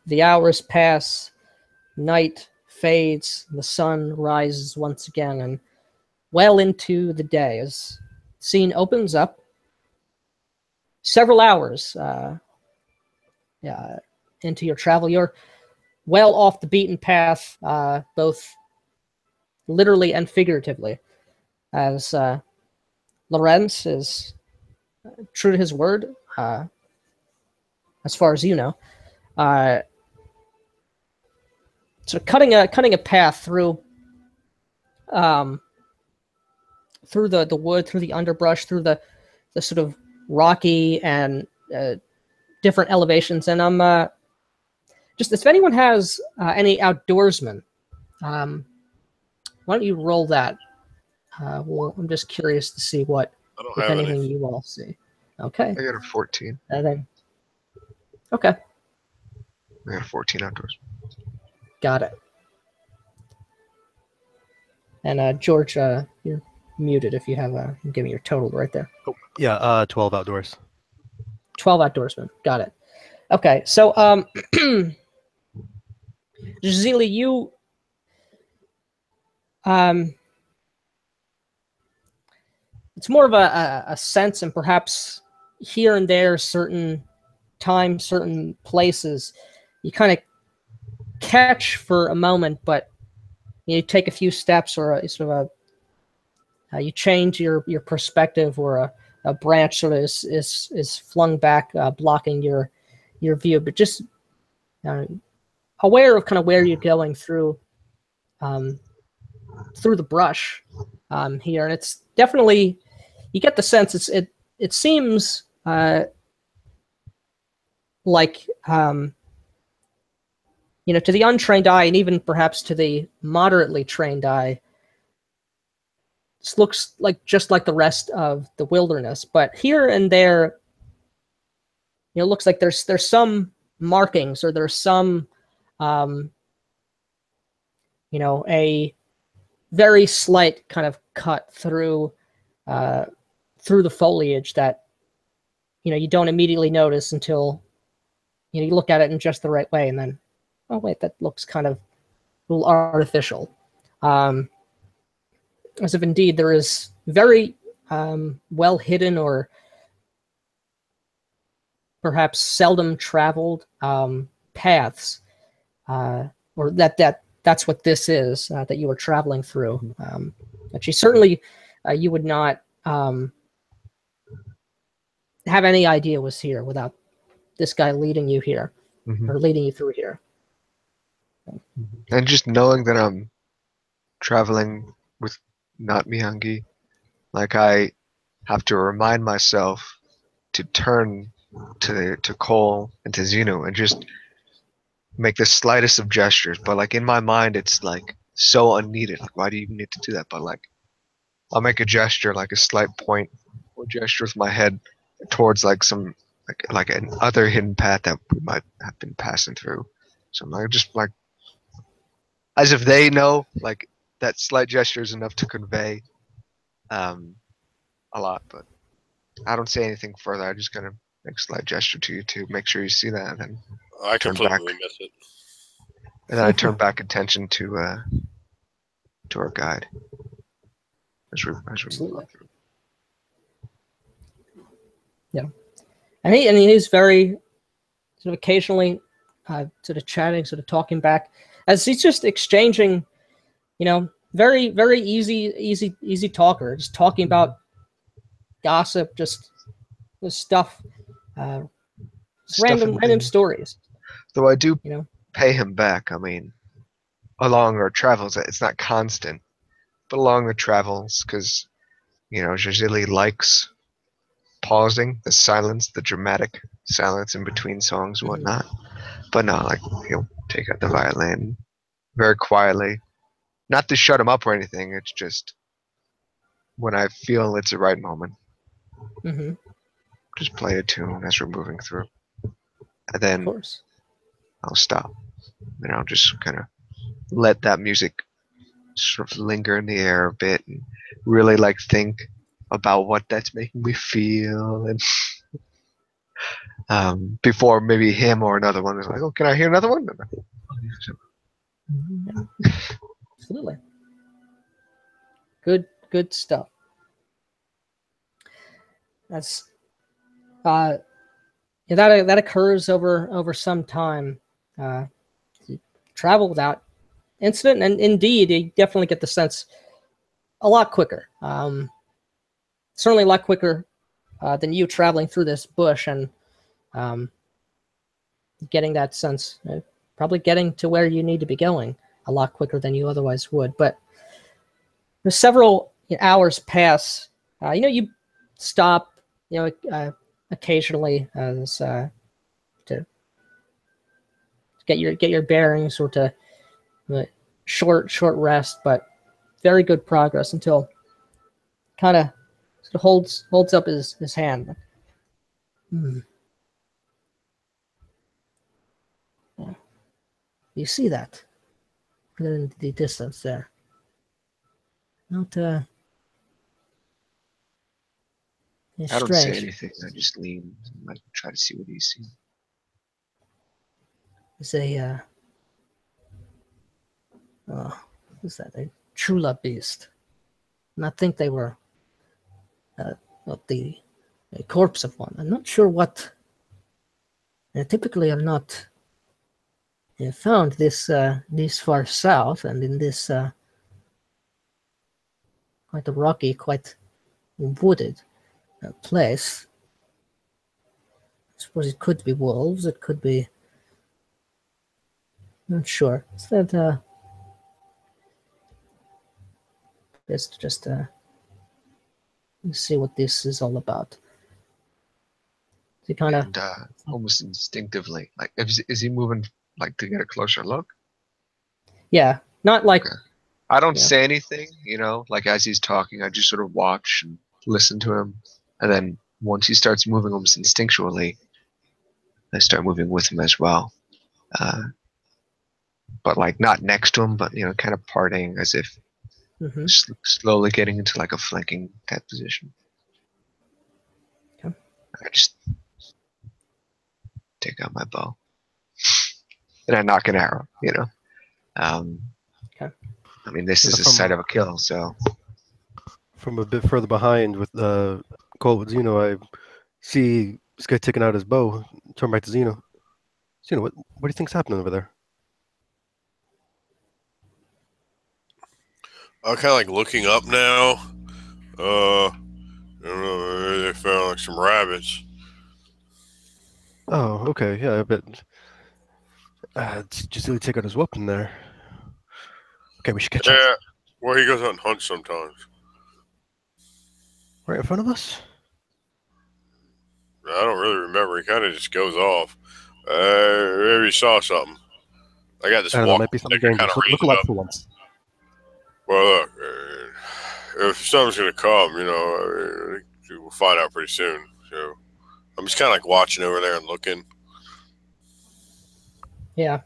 the hours pass, night fades, the sun rises once again, and well into the day as the scene opens up. Several hours into your travel, you're well off the beaten path, both literally and figuratively, as Lorenz is true to his word, as far as you know. So cutting a path through the wood, through the underbrush, through the sort of rocky and different elevations, and I'm just, if anyone has any outdoorsmen, why don't you roll that? Well, I'm just curious to see what, if anything, you all see. Okay. I got a 14. Okay. I got a 14 outdoors. Got it. And George, you're muted if you have give me your total right there. Oh, yeah, 12 outdoors. 12 outdoorsmen. Got it. Okay, so Giseli, you it's more of a sense, and perhaps here and there, certain times, certain places, you kind of catch for a moment, but you take a few steps, or you change your perspective, or a branch sort of is flung back, blocking your view, but just aware of kind of where you're going through the brush here, and it's definitely, you get the sense it seems like to the untrained eye, and even perhaps to the moderately trained eye, this looks like just like the rest of the wilderness, but here and there, it looks like there's some markings, or there's some a very slight kind of cut through the foliage that you don't immediately notice until you look at it in just the right way, and then, oh wait, that looks kind of a little artificial. As if indeed there is very well hidden, or perhaps seldom traveled paths, or that's what this is that you were traveling through. Actually, certainly you would not have any idea was here without this guy leading you here, or leading you through here. And just knowing that I'm traveling with not Miyangi, like I have to remind myself to turn to Cole and to Zeno and just make the slightest of gestures. But like in my mind, it's like so unneeded. Like why do you even need to do that? But like I'll make a gesture, like a slight point or gesture with my head towards like some like an other hidden path that we might have been passing through. So I'm like just like as if they know, like that slight gesture is enough to convey a lot. But I don't say anything further. I just kind of make a slight gesture to you to make sure you see that, and then I turn back. completely miss it. And then I turn back attention to our guide as we move on through. Yeah, and he is very sort of occasionally sort of chatting, sort of talking back as he's just exchanging, very very easy talker, just talking about gossip, just stuff, random stories. Though I do pay him back. I mean, along our travels, it's not constant, but along the travels, because Jazili likes pausing, the silence, the dramatic silence in between songs and whatnot. But no, like he'll take out the violin very quietly, not to shut him up or anything. It's just when I feel it's the right moment, just play a tune as we're moving through, and then I'll stop, and I'll just kind of let that music sort of linger in the air a bit and really like think about what that's making me feel, and before maybe him or another one is like, oh, can I hear another one? Absolutely. Good stuff. That's that occurs over some time. Travel without incident, and indeed, you definitely get the sense a lot quicker. Certainly a lot quicker than you traveling through this bush and getting that sense, probably getting to where you need to be going a lot quicker than you otherwise would. But there's several hours pass. You stop, occasionally to get your bearings or to short rest, but very good progress until kind of holds up his hand. Yeah. You see that in the distance there? Not I don't say anything. I just lean and like try to see what he's seeing. It's a what's that? A Chula beast. And I think they were the corpse of one. I'm not sure what. Typically, I'm not found this far south and in this quite a rocky, quite wooded place. I suppose it could be wolves. It could be. Not sure. Is that just let's see what this is all about. He kind of almost instinctively, like is he moving like to get a closer look? Yeah, not like. Okay. I don't say anything, like as he's talking, I just sort of watch and listen to him, and then once he starts moving almost instinctually, I start moving with him as well. But like not next to him, but kind of parting as if slowly getting into like a flanking type position. Okay. I just take out my bow and I knock an arrow. Okay. I mean, this is a sight of a kill, so. From a bit further behind with Cole with Zeno, I see this guy taking out his bow. Turn back to Zeno. Zeno, what do you think's happening over there? I'm kind of like looking up now. I don't know. They found like some rabbits. Oh, okay. Yeah, I bet. Just really take out his weapon there. Okay, we should catch up. Yeah, well, he goes out and hunts sometimes. Right in front of us? I don't really remember. He kind of just goes off. Maybe he saw something. I got this I don't know, might be something dangerous. Look alive for once. Well, look, if something's going to come, we'll find out pretty soon. So I'm just kind of like watching over there and looking. Yeah.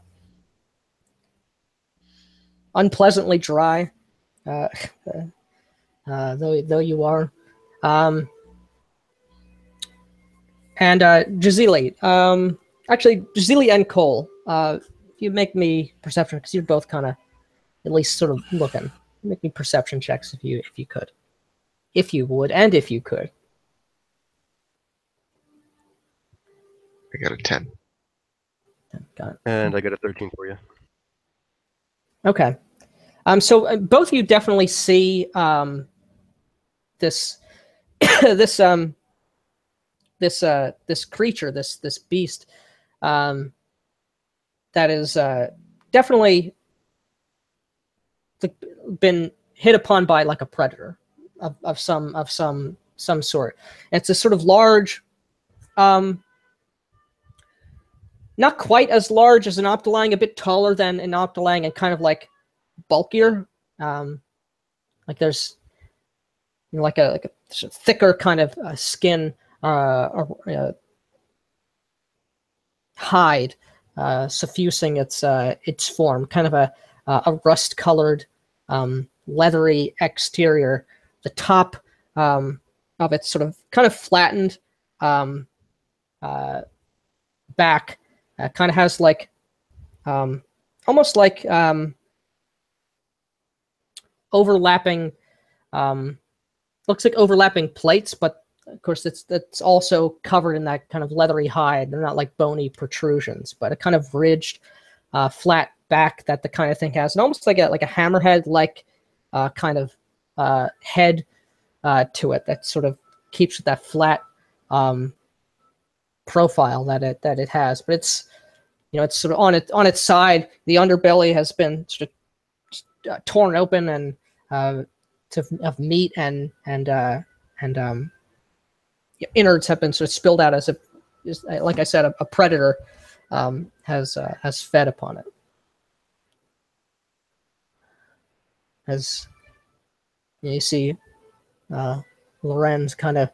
Unpleasantly dry, though you are. And Jazili, actually, Jazili and Cole, you make me perception, because you're both kind of at least sort of looking. Make me perception checks if you could. If you would, and if you could. I got a 10. Got it. And I got a 13 for you. Okay. So both of you definitely see this this creature, this beast, that is definitely been hit upon by like a predator of some sort. It's a sort of large, not quite as large as an Optalang, a bit taller than an Optalang, and kind of like bulkier. Like there's like a thicker kind of skin, hide suffusing its form, kind of a rust-colored, leathery exterior. The top of its sort of kind of flattened back kind of has like almost like overlapping, looks like overlapping plates, but of course it's also covered in that kind of leathery hide. They're not like bony protrusions, but a kind of ridged, flat back that the kind of thing has, and almost like a hammerhead like kind of head to it that sort of keeps that flat profile that it has. But it's it's sort of on its side. The underbelly has been sort of torn open and of meat and innards have been sort of spilled out as like I said, a predator has fed upon it. As you see, Lorenz kind of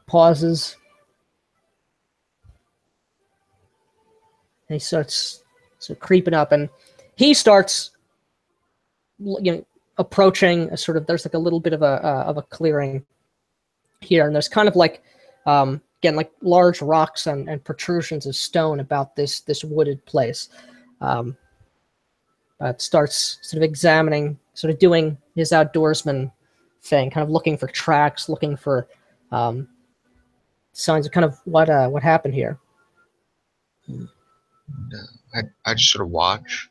pauses. And he starts sort of creeping up, and he starts, approaching a sort of. There's like a little bit of a clearing here, and there's kind of like, again, like large rocks and protrusions of stone about this wooded place. Starts sort of examining, sort of doing his outdoorsman thing, kind of looking for tracks, looking for signs of kind of what happened here. I just sort of watch.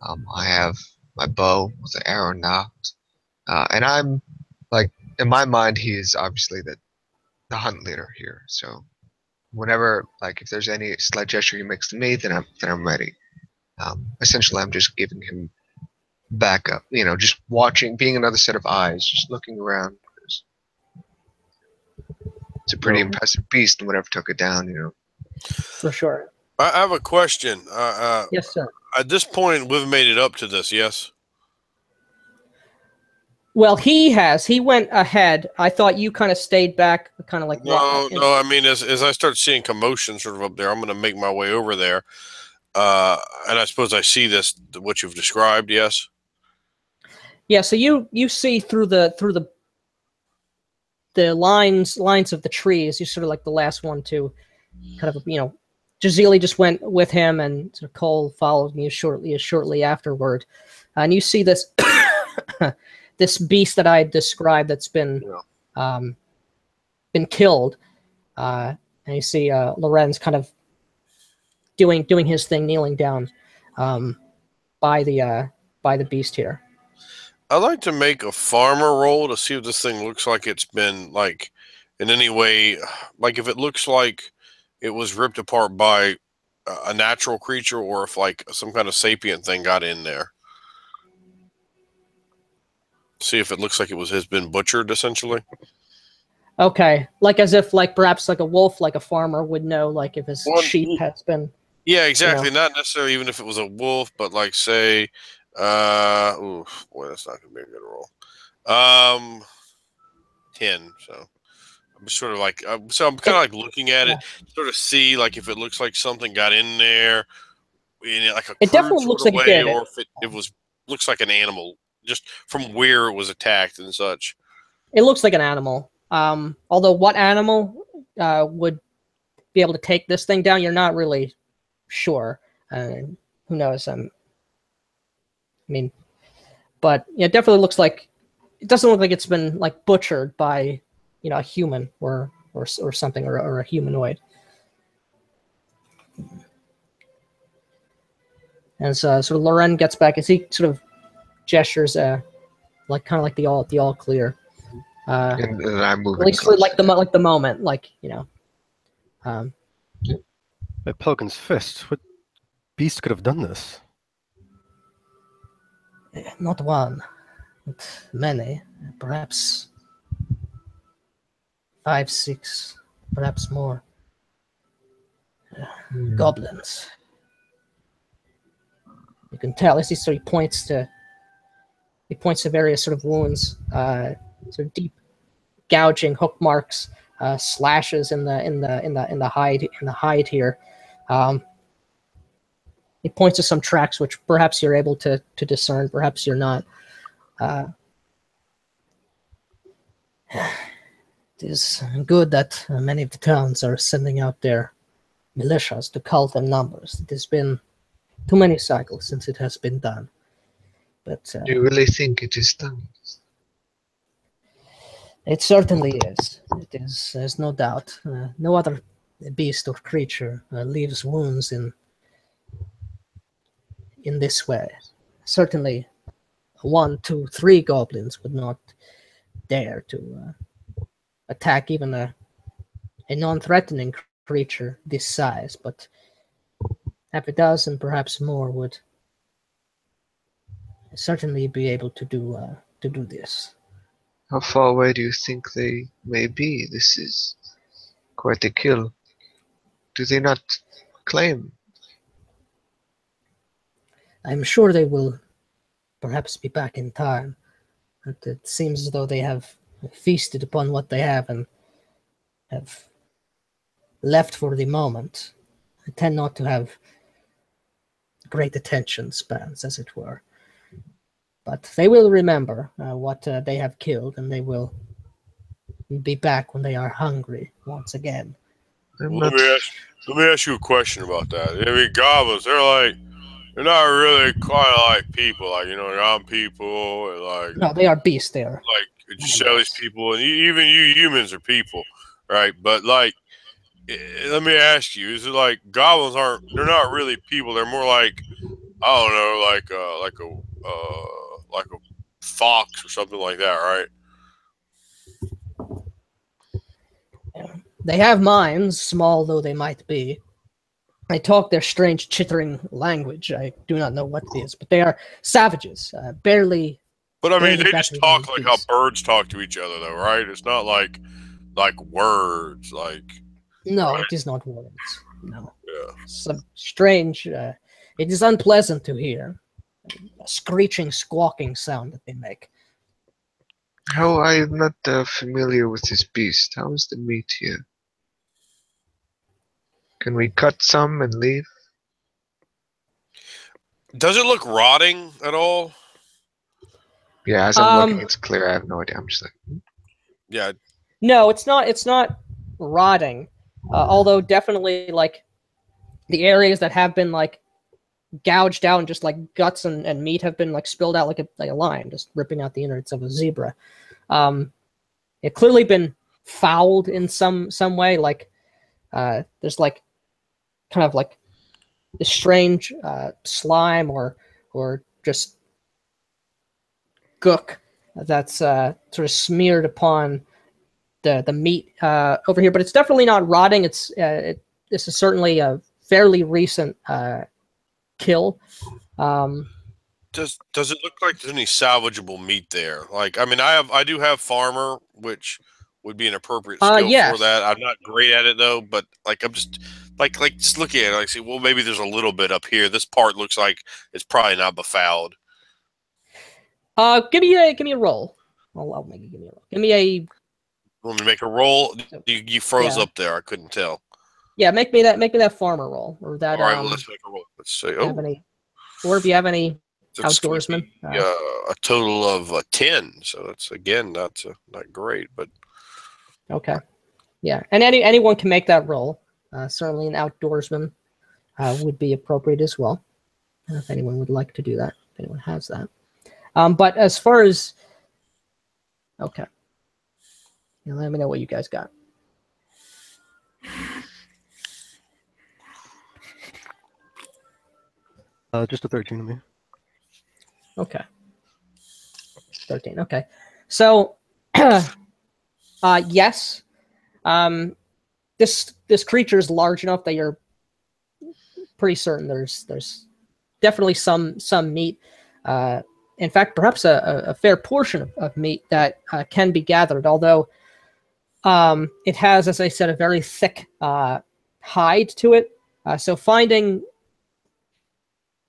I have my bow with the arrow knocked, and I'm like, in my mind, he is obviously the hunt leader here. So whenever, like, if there's any slight gesture he makes to me, then I'm ready. Essentially, I'm just giving him backup. Just watching, being another set of eyes, just looking around. It's a pretty impressive beast, and whatever took it down. For sure. I have a question. Yes, sir. At this point, we've made it up to this, yes? Well, he has. He went ahead. I thought you kind of stayed back, kind of like... No. I mean, as I start seeing commotion sort of up there, I'm going to make my way over there. And I suppose I see what you've described, yes? Yeah, so you see through the lines of the trees. You're sort of like the last one to kind of, Jazili just went with him, and sort of Cole followed you shortly afterward. And you see this this beast that I described that's been killed. And you see Lorenz kind of doing his thing, kneeling down by the beast here. I'd like to make a farmer roll to see if this thing looks like it's been, like, in any way, like if it looks like it was ripped apart by a natural creature or if like some kind of sapient thing got in there. See if it looks like it has been butchered, essentially. Okay, like as if like perhaps like a wolf, like a farmer would know, like if his sheep has been. Yeah, exactly. You know. Not necessarily even if it was a wolf, but like say, oof, boy, that's not gonna be a good roll. 10. So I'm sort of like, so I'm kind of like looking at it, sort of see like if it looks like something got in there, in like a it definitely looks like way, it did. or if it was looks like an animal, just from where it was attacked and such. It looks like an animal. Although what animal would be able to take this thing down, you're not really sure. Who knows? I mean, but yeah, it definitely looks like it doesn't look like it's been like butchered by, you know, a human or something or a humanoid. And so sort of Loren gets back as he sort of gestures, like kind of like the all clear. And I'm moving. At least for like the moment, like, you know. By Pelican's fist, what beast could have done this? Not one, but many. Perhaps 5, 6, perhaps more. Goblins. You can tell as he points to various sort of wounds, sort of deep gouging hook marks, slashes in the hide here. He points to some tracks which perhaps you're able to discern, perhaps you're not. It is good that many of the towns are sending out their militias to cull them numbers. It has been too many cycles since it has been done. But do you really think it is done? It certainly is. It is. There's no doubt. No other beast or creature leaves wounds in this way. Certainly, 1, 2, 3 goblins would not dare to attack even a non-threatening creature this size, but half a dozen, perhaps more, would certainly be able to do this. How far away do you think they may be? This is quite a kill. Do they not claim? I'm sure they will perhaps be back in time. But it seems as though they have feasted upon what they have and have left for the moment. I tend not to have great attention spans, as it were. But they will remember what they have killed, and they will be back when they are hungry once again. Let me ask you a question about that. I mean, goblins, they're not really kind of like people, like, you know, young people, and like. No, they are beasts. They are like Shelley's people, and even you humans are people, right? But like, let me ask you: is it like goblins they're not really people? They're more like, I don't know, like a fox or something like that, right? They have minds, small though they might be. They talk their strange chittering language. I do not know what it is, but they are savages, barely. But I mean, they just talk like how birds talk to each other, though, right? It's not like words, like. No, right? It is not words. No. Yeah. Some strange. It is unpleasant to hear. A screeching, squawking sound that they make. How I am not familiar with this beast. How is the meat here? Can we cut some and leave? Does it look rotting at all? Yeah, as I'm looking, it's clear. I have no idea. I'm just like, yeah. No, it's not. It's not rotting. Although definitely, like, the areas that have been like gouged out and just like guts and meat have been like spilled out like a lion, just ripping out the innards of a zebra. It clearly been fouled in some way. Like there's like kind of like this strange slime or just gook that's sort of smeared upon the meat over here. But it's definitely not rotting. This is certainly fairly recent kill. Does it look like there's any salvageable meat there? Like, I mean, I do have farmer, which would be an appropriate skill yes. for that. I'm not great at it though, but like I'm just like just looking at it, like see, well, maybe there's a little bit up here. This part looks like it's probably not befouled. Give me a roll. I'll make you give me a roll. Give me a. Want me to make a roll? You froze up there. I couldn't tell. Yeah, make me that farmer roll or that. All right, well, let's make a roll. Let's say, oh, or if you have any outdoorsman. A total of 10. So that's again not great, but okay. Yeah, and anyone can make that roll. Certainly, an outdoorsman would be appropriate as well. If anyone would like to do that, if anyone has that. But as far as okay, let me know what you guys got. Just a 13 to me. Okay. 13. Okay. So, yes, this creature is large enough that you're pretty certain there's definitely some meat. In fact, perhaps a fair portion of meat that can be gathered. Although it has, as I said, a very thick hide to it. So finding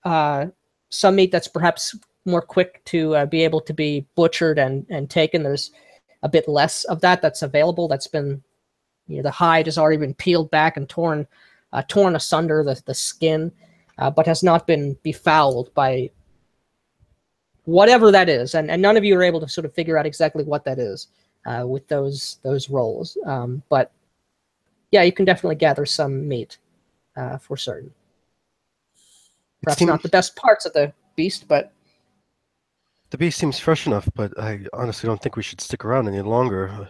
some meat that's perhaps more quick to be able to be butchered and taken. There's a bit less of that's available. That's been, the hide has already been peeled back and torn asunder, the skin, but has not been befouled by whatever that is. And none of you are able to sort of figure out exactly what that is with those rolls. But yeah, you can definitely gather some meat for certain. Perhaps not the best parts of the beast, but the beast seems fresh enough, but I honestly don't think we should stick around any longer.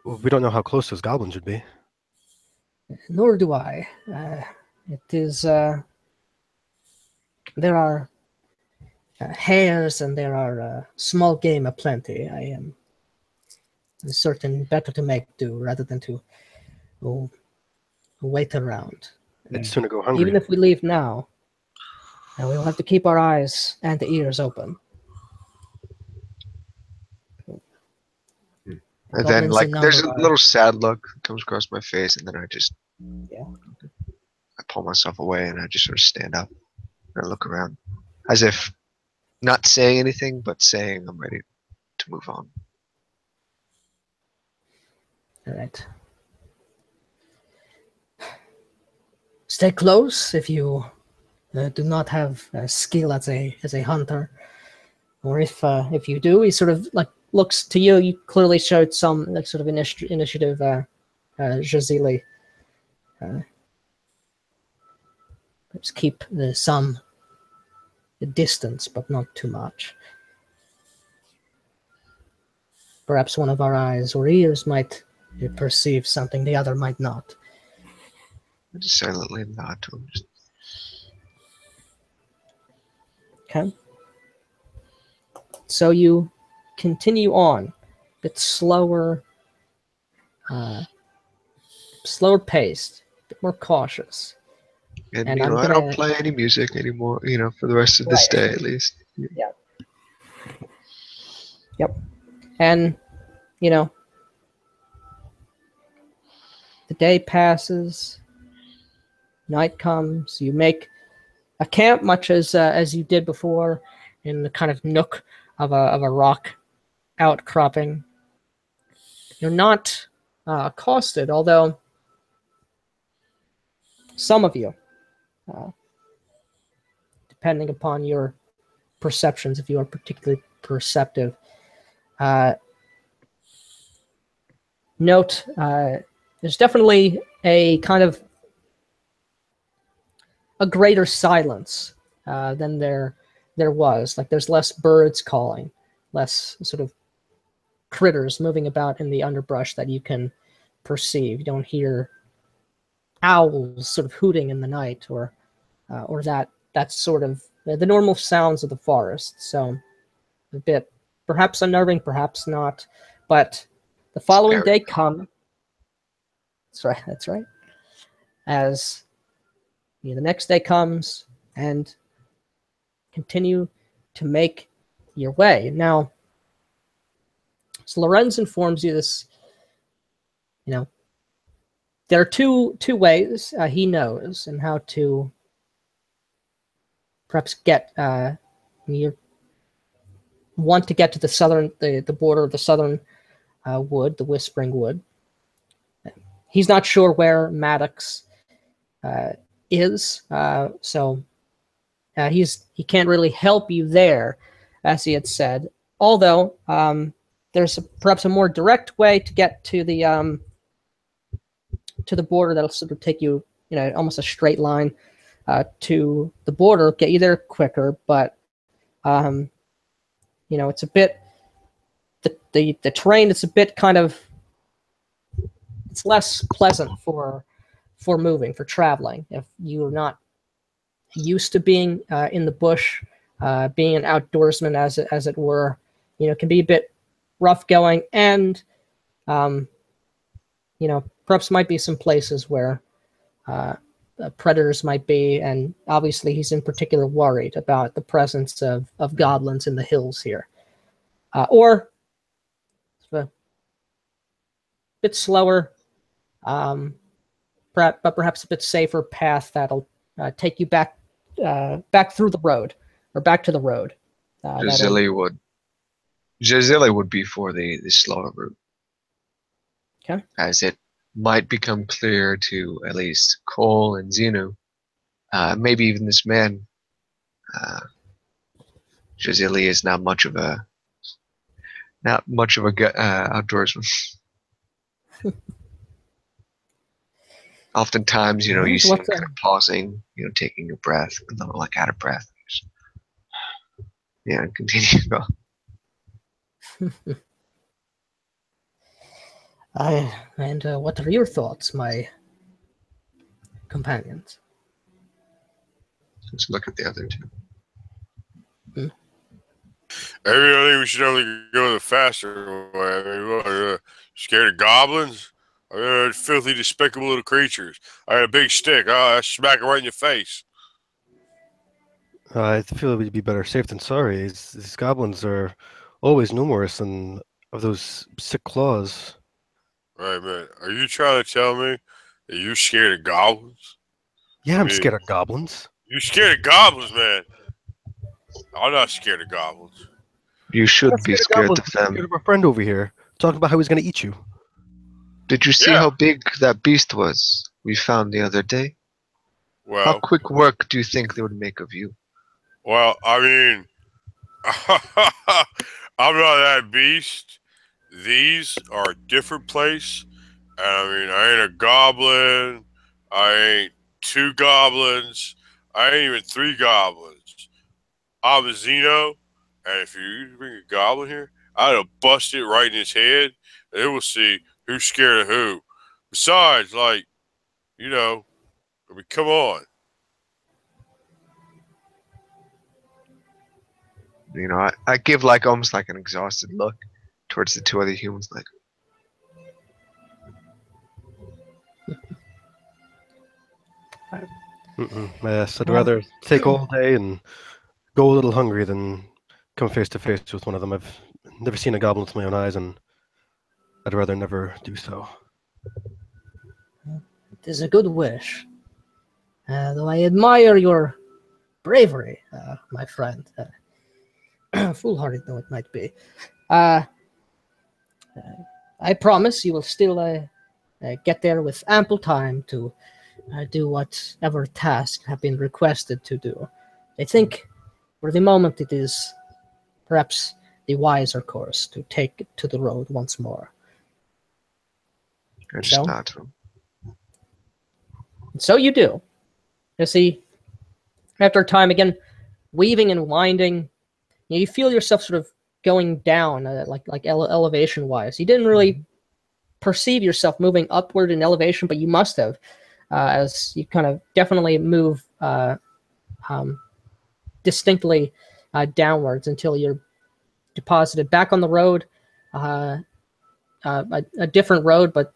We don't know how close those goblins would be. Nor do I. It is. There are hares and there are small game aplenty. I am certain better to make do rather than to wait around. I'd sooner go hungry. Even if we leave now, we'll have to keep our eyes and the ears open. And then, like, there's a little sad look that comes across my face, and then I just, I pull myself away, and I just sort of stand up and I look around, as if not saying anything, but saying I'm ready to move on. All right. Stay close if you do not have skill as a hunter, or if you do, he sort of like looks to you. You clearly showed some like sort of initiative, Jazili. Just keep some distance, but not too much. Perhaps one of our eyes or ears might perceive something the other might not. I just silently nod to him. Okay. So you continue on, a bit slower, slower paced, a bit more cautious. And I don't play any music anymore, for the rest of this day at least. Yeah. Yep. And, the day passes, night comes, you make a camp much as you did before in the kind of nook of a rock outcropping. You're not accosted, although some of you, depending upon your perceptions, if you are particularly perceptive, note there's definitely a kind of a greater silence than there was. Like there's less birds calling, less sort of critters moving about in the underbrush that you can perceive. You don't hear owls sort of hooting in the night or that's sort of the normal sounds of the forest. So a bit perhaps unnerving, perhaps not. But the following day comes. That's right. As the next day comes, and continue to make your way. Now, so Lorenz informs you this, there are two ways he knows and how to perhaps get, you want to get to the border of the southern wood, the Whispering Wood. He's not sure where Maddox is, so he can't really help you there, as he had said. Although there's perhaps a more direct way to get to the border that'll sort of take you, almost a straight line to the border, get you there quicker. But it's a bit the terrain. It's a bit kind of, it's less pleasant for moving, for traveling. If you're not used to being in the bush, being an outdoorsman, as it were, can be a bit rough going, and perhaps might be some places where predators might be, and obviously he's in particular worried about the presence of goblins in the hills here, or a bit slower, but perhaps a bit safer path that'll take you back through the road, or back to the road. Jazili would be for the slower route. Okay. As it might become clear to at least Cole and Zeno, maybe even this man, Jazili is not much of a outdoorsman. Oftentimes, you see him kind of pausing, taking a breath, and then like out of breath. Yeah, continue. And what are your thoughts, my companions? Let's look at the other two. I think we should only go the faster way. I mean, what, scared of goblins? Filthy, despicable little creatures. I had a big stick. I smack it right in your face. I feel it would be better safe than sorry. These goblins are always numerous, and of those sick claws. Right, man. Are you trying to tell me that you're scared of goblins? Yeah, I'm scared of goblins. You're scared of goblins, man. I'm not scared of goblins. You should be scared of them. I'm scared of our friend over here, talking about how he's going to eat you. Did you see how big that beast was we found the other day? Well, how quick work do you think they would make of you? Well, I mean, I'm not that beast. These are a different place. And I mean, I ain't a goblin. I ain't 2 goblins. I ain't even 3 goblins. I'm a Zeno. And if you bring a goblin here, I'd have busted it right in his head. And it will see who's scared of who. Besides, I mean, come on. I give almost like an exhausted look towards the 2 other humans, like. Yes, I'd rather take all day and go a little hungry than come face to face with one of them. I've never seen a goblin with my own eyes, and I'd rather never do so. It is a good wish, though I admire your bravery, my friend. Foolhardy though it might be. I promise you will still get there with ample time to do whatever tasks have been requested to do. I think for the moment it is perhaps the wiser course to take it to the road once more. So you do. You see, after a time, again, weaving and winding, you feel yourself sort of going down, elevation-wise. You didn't really perceive yourself moving upward in elevation, but you must have, as you kind of definitely move distinctly downwards until you're deposited back on the road, a different road, but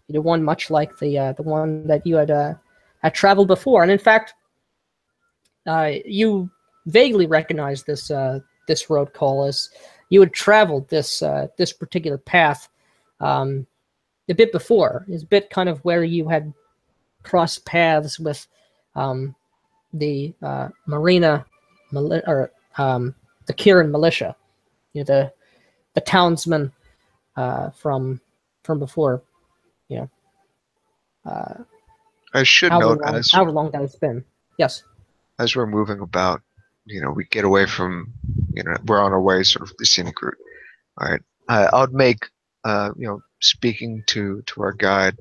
one much like the one that you had had traveled before, and in fact, you vaguely recognize this this road, Cole, as you had traveled this this particular path a bit before. It's a bit kind of where you had crossed paths with the Marina or the Kieran militia, you know, the townsmen from before, you know. I should note, however long that has been. Yes. As we're moving about, you know, we get away from, you know, we're on our way, sort of the scenic route. All right, I would make, you know, speaking to our guide.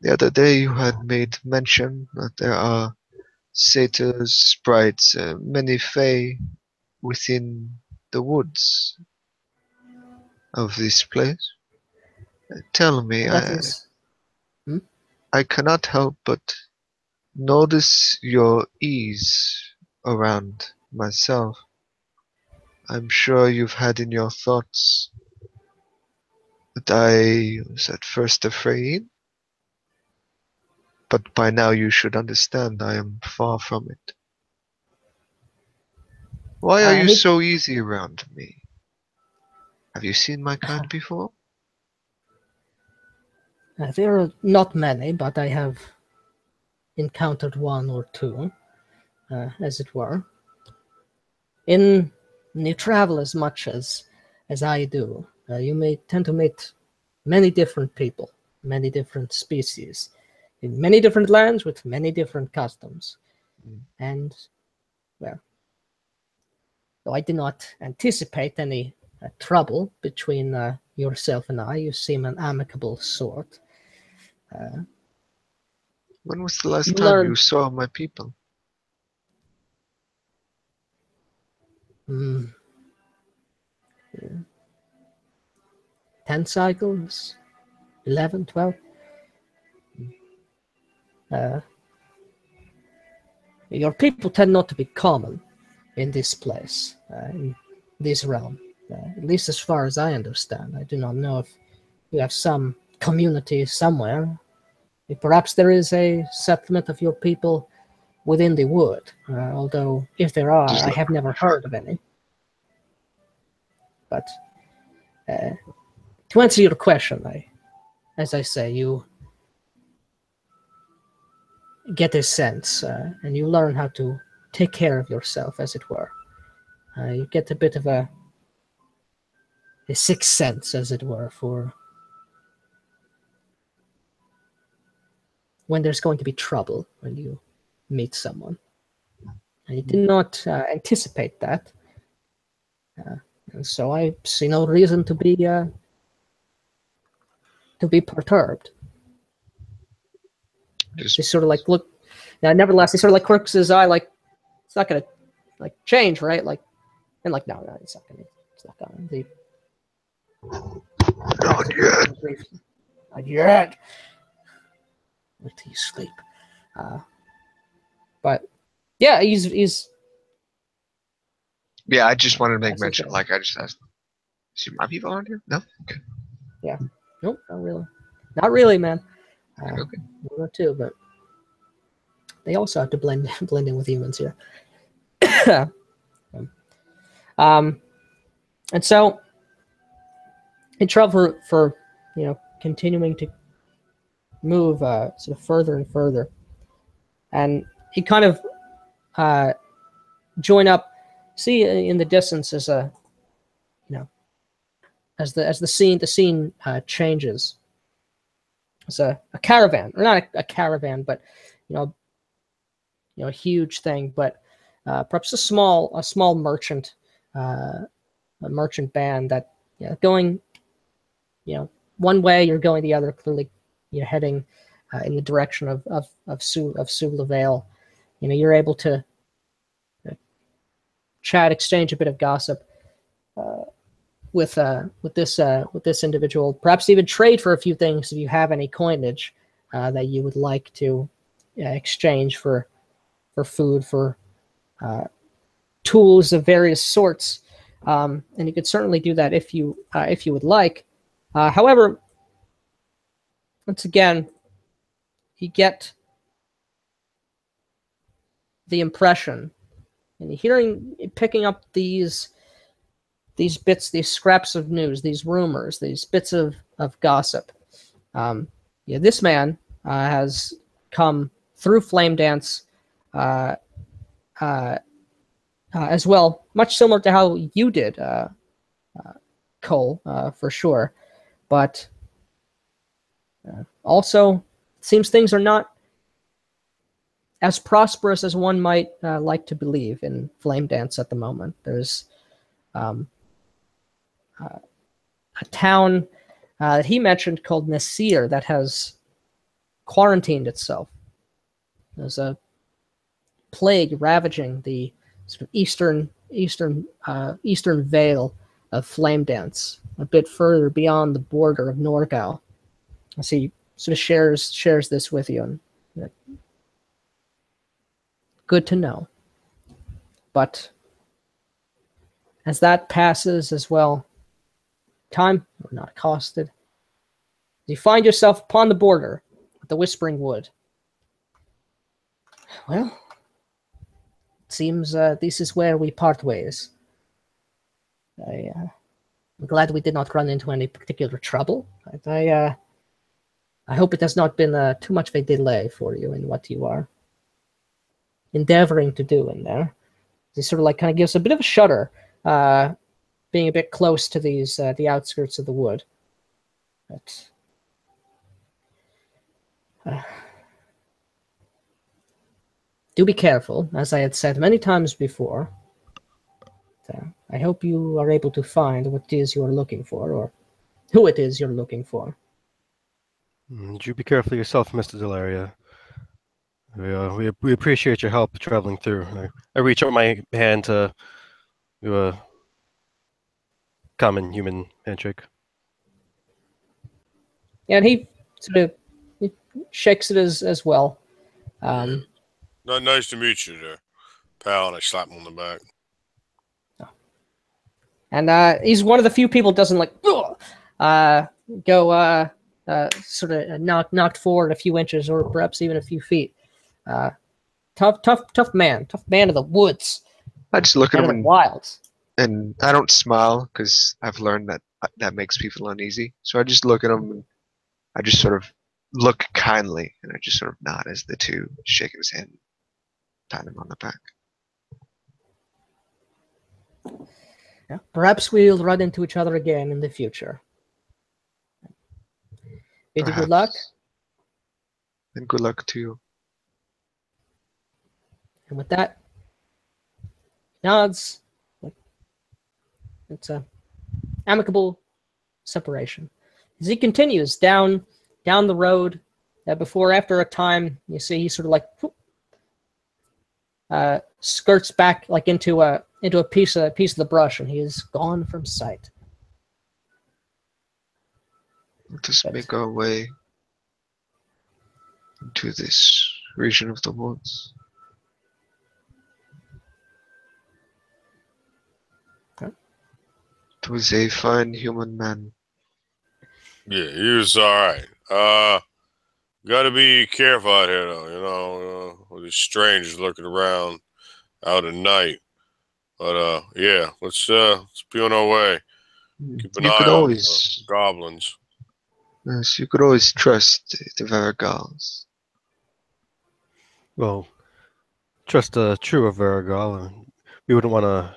The other day, you had made mention that there are satyrs, sprites, many fae within the woods of this place. Tell me, I cannot help but notice your ease around myself. I'm sure you've had in your thoughts that I was at first afraid, but by now you should understand I am far from it. Why are you so easy around me? Have you seen my kind before? There are not many, but I have encountered one or two, as it were. In you travel as much as I do, you may tend to meet many different people, many different species, in many different lands with many different customs. And, well, though I did not anticipate any trouble between yourself and I, you seem an amicable sort. When was the last time you saw my people? 10 cycles, 11, 12. Your people tend not to be common in this place, in this realm, at least as far as I understand. I do not know if you have some community somewhere. Perhaps there is a settlement of your people within the wood, although if there are, I have never heard of any. But to answer your question, as I say, you get a sense and you learn how to take care of yourself, as it were. You get a bit of a sixth sense, as it were, for when there's going to be trouble when you meet someone. I did not anticipate that, and so I see no reason to be perturbed. They sort of like look. Now, nevertheless, he sort of like quirks his eye, like it's not gonna like change, right? Like, and like no, it's not gonna. It's not gonna. Not yet. Not yet. Wait till you sleep. But yeah, he's. Yeah, I just wanted to make mention. Like, I just asked. See my people around here? No. Okay. Yeah. Nope. Not really. Not really, man. Okay. One or two, but they also have to blend in with humans here. And so in travel for you know, continuing to move sort of further and further, and he kind of join up. See in the distance as a, you know, as the scene changes. It's a caravan, or not a caravan, but you know, a huge thing, but perhaps a small merchant, a merchant band that going, you know, one way, you're going the other. Clearly, you're heading in the direction of Suvla Vale. You know, you're able to chat, exchange a bit of gossip with this individual. Perhaps even trade for a few things if you have any coinage that you would like to exchange for food, for tools of various sorts, and you could certainly do that if you would like. However, once again, you get the impression, and picking up these bits, these scraps of news, these rumors, these bits of gossip. This man has come through Flame Dance as well, much similar to how you did, Cole, for sure. But also, it seems things are not as prosperous as one might like to believe in Flame Dance at the moment. There's a town that he mentioned called Nasir that has quarantined itself. There's a plague ravaging the sort of eastern veil of Flame Dance, a bit further beyond the border of Norgau. So he sort of shares this with you, and good to know. But as that passes as well, time, we're not accosted. You find yourself upon the border with the Whispering Wood. Well, it seems this is where we part ways. I'm glad we did not run into any particular trouble. I hope it has not been too much of a delay for you in what you are endeavoring to do in there. He sort of like kind of gives a bit of a shudder, being a bit close to these the outskirts of the wood. But do be careful, as I had said many times before. I hope you are able to find what it is you are looking for, or who it is you're looking for. You be careful yourself, Mr. Delaria. We appreciate your help traveling through. I reach out my hand to do a common human handshake. And he sort of shakes it as well. Nice to meet you there, pal. And I slap him on the back. And he's one of the few people who doesn't like go sort of knocked forward a few inches or perhaps even a few feet. Tough man of the woods. I just look at him and wilds. And I don't smile because I've learned that makes people uneasy. So I just look at him and I just sort of look kindly, and I just sort of nod as the two shake his hand, pat him on the back. Yeah, perhaps we'll run into each other again in the future. Bid you good luck. And good luck to you. And with that, nods. It's a amicable separation. As he continues down the road, after a time, you see he sort of like skirts back like into a piece of the brush, and he is gone from sight. Let us make our way into this region of the woods. It was a fine human man. Yeah, he was alright. Gotta be careful out here, though, you know, with these strangers looking around out at night. But, yeah, let's be on our way. Keep an eye on the goblins. Yes, you could always trust the Varagals. Well, trust a true Varagal. We wouldn't want to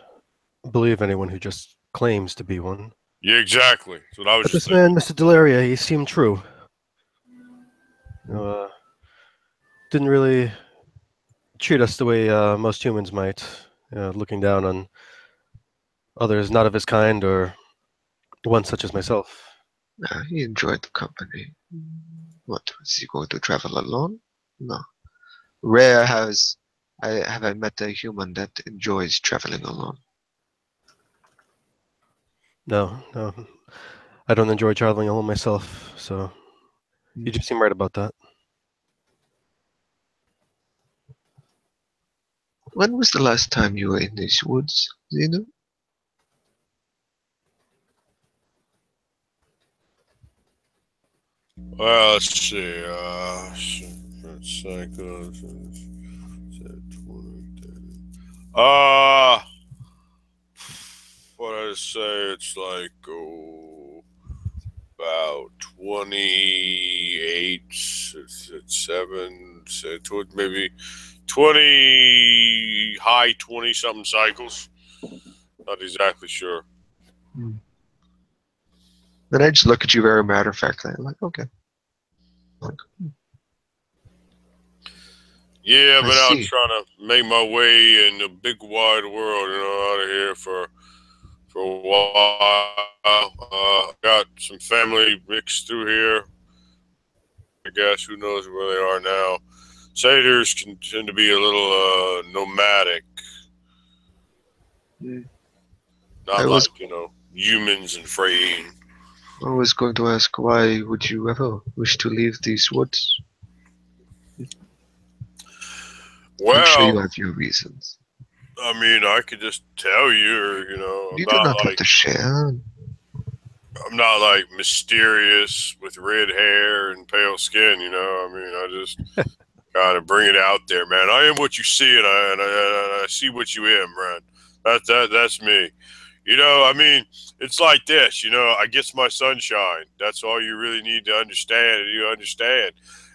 believe anyone who just claims to be one. Yeah, exactly. That's what I was but just this man, Mr. Delaria, he seemed true. Didn't really treat us the way most humans might, looking down on others not of his kind or one such as myself. He enjoyed the company. What, was he going to travel alone? No. Rare have I met a human that enjoys traveling alone. No. I don't enjoy traveling alone myself, so you just seem right about that. When was the last time you were in these woods, Zeno? Well, let's see. Cycles. What did I say? It's like about 28. It's 7. Maybe 20, high 20 something cycles. Not exactly sure. Then I just look at you very matter of factly. I'm like, okay. Yeah, but I'm trying to make my way in the big wide world, out of here for a while. Got some family mixed through here. I guess who knows where they are now. Satyrs can tend to be a little nomadic. Not like, humans and fraying. I was going to ask, why would you ever wish to leave these woods? Well, I'm sure you have your reasons. I mean, I could just tell you, You do not have to share. I'm not like mysterious with red hair and pale skin, I mean, I just kind of bring it out there, man. I am what you see, and I see what you am, man. That's me. I mean, it's like this, I get my sunshine. That's all you really need to understand, and you understand.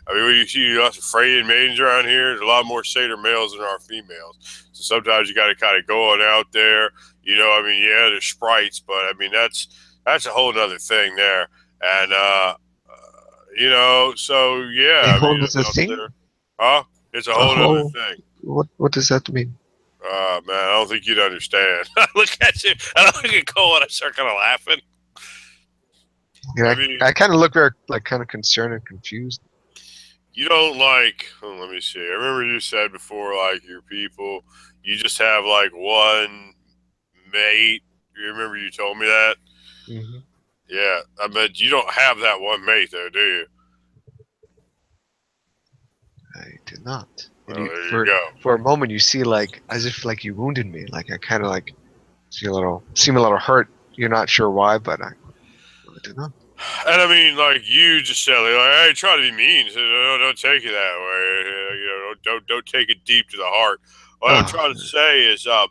I mean, when you see lots of fraying maidens around here, there's a lot more satyr males than there are females. So sometimes you got to kind of go on out there. I mean, yeah, there's sprites, but I mean, that's a whole other thing there. And, so yeah. A whole other thing? Huh? It's a whole other thing. What does that mean? Man, I don't think you'd understand. I look at you, and I look at Cole, and I start kind of laughing. Yeah, I kind of look very, kind of concerned and confused. You don't let me see. I remember you said before, your people, you just have, one mate. You remember you told me that? Mm-hmm. Yeah, I bet you don't have that one mate, though, do you? I do not. Well, there you go. For a moment, you see, as if, you wounded me. I kind of, seem a little hurt. You're not sure why, but I do not. And I mean, you just said, hey, try to be mean. So don't take it that way. Don't take it deep to the heart. What I'm trying to say is, I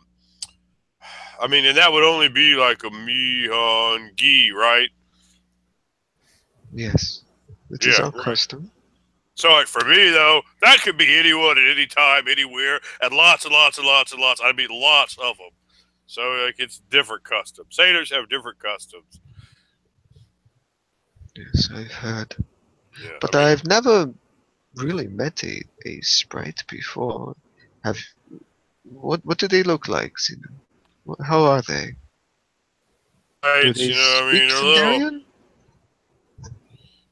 mean, and that would only be a Mihon Gi, right? Yes. It is our custom. So, for me, though, that could be anyone at any time, anywhere, and lots and lots and lots and lots. I mean, lots of them. So, it's different customs. Satyrs have different customs. Yes, I've heard. Yeah, but I've never really met a sprite before. What do they look like, Zeno? How are they? Right, do they speak Sundarian?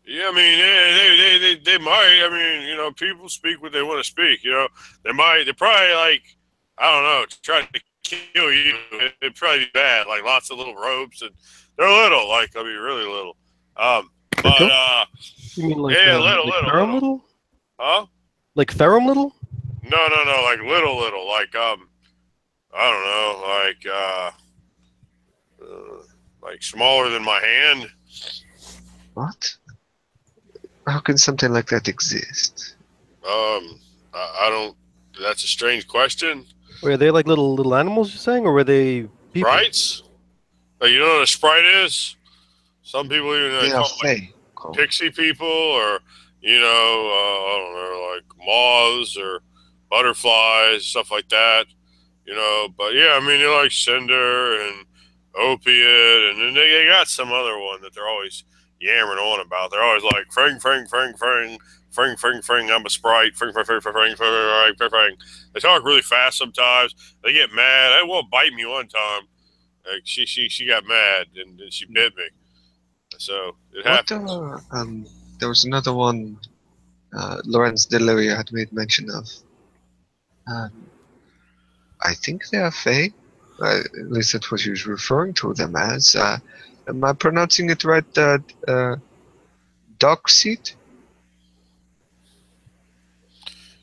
Yeah, I mean, they might. I mean, people speak what they want to speak. They're probably I don't know, trying to kill you. It'd probably be bad. Lots of little ropes, and they're little. Really little. But you mean little. Little? Huh? Like Therum Little? No, little. I don't know, smaller than my hand. What? How can something like that exist? I don't. That's a strange question. Were they little animals you're saying, or were they people? Sprites? You know what a sprite is? Some people even call them pixie people, or I don't know, moths or butterflies, stuff like that. But yeah, I mean, they're Cinder and Opiate, and then they got some other one that they're always yammering on about. They're always like, fring, fring, fring, fring, fring, fring, fring, I'm a sprite, fring, fring, fring, fring, fring, fring, fring. They talk really fast sometimes. They get mad. They won't bite me one time. She got mad and she bit me. So it happens. There was another one Lorenz Deliria had made mention of. I think they are Fae. At least that's what he was referring to them as. Am I pronouncing it right? Dog seat?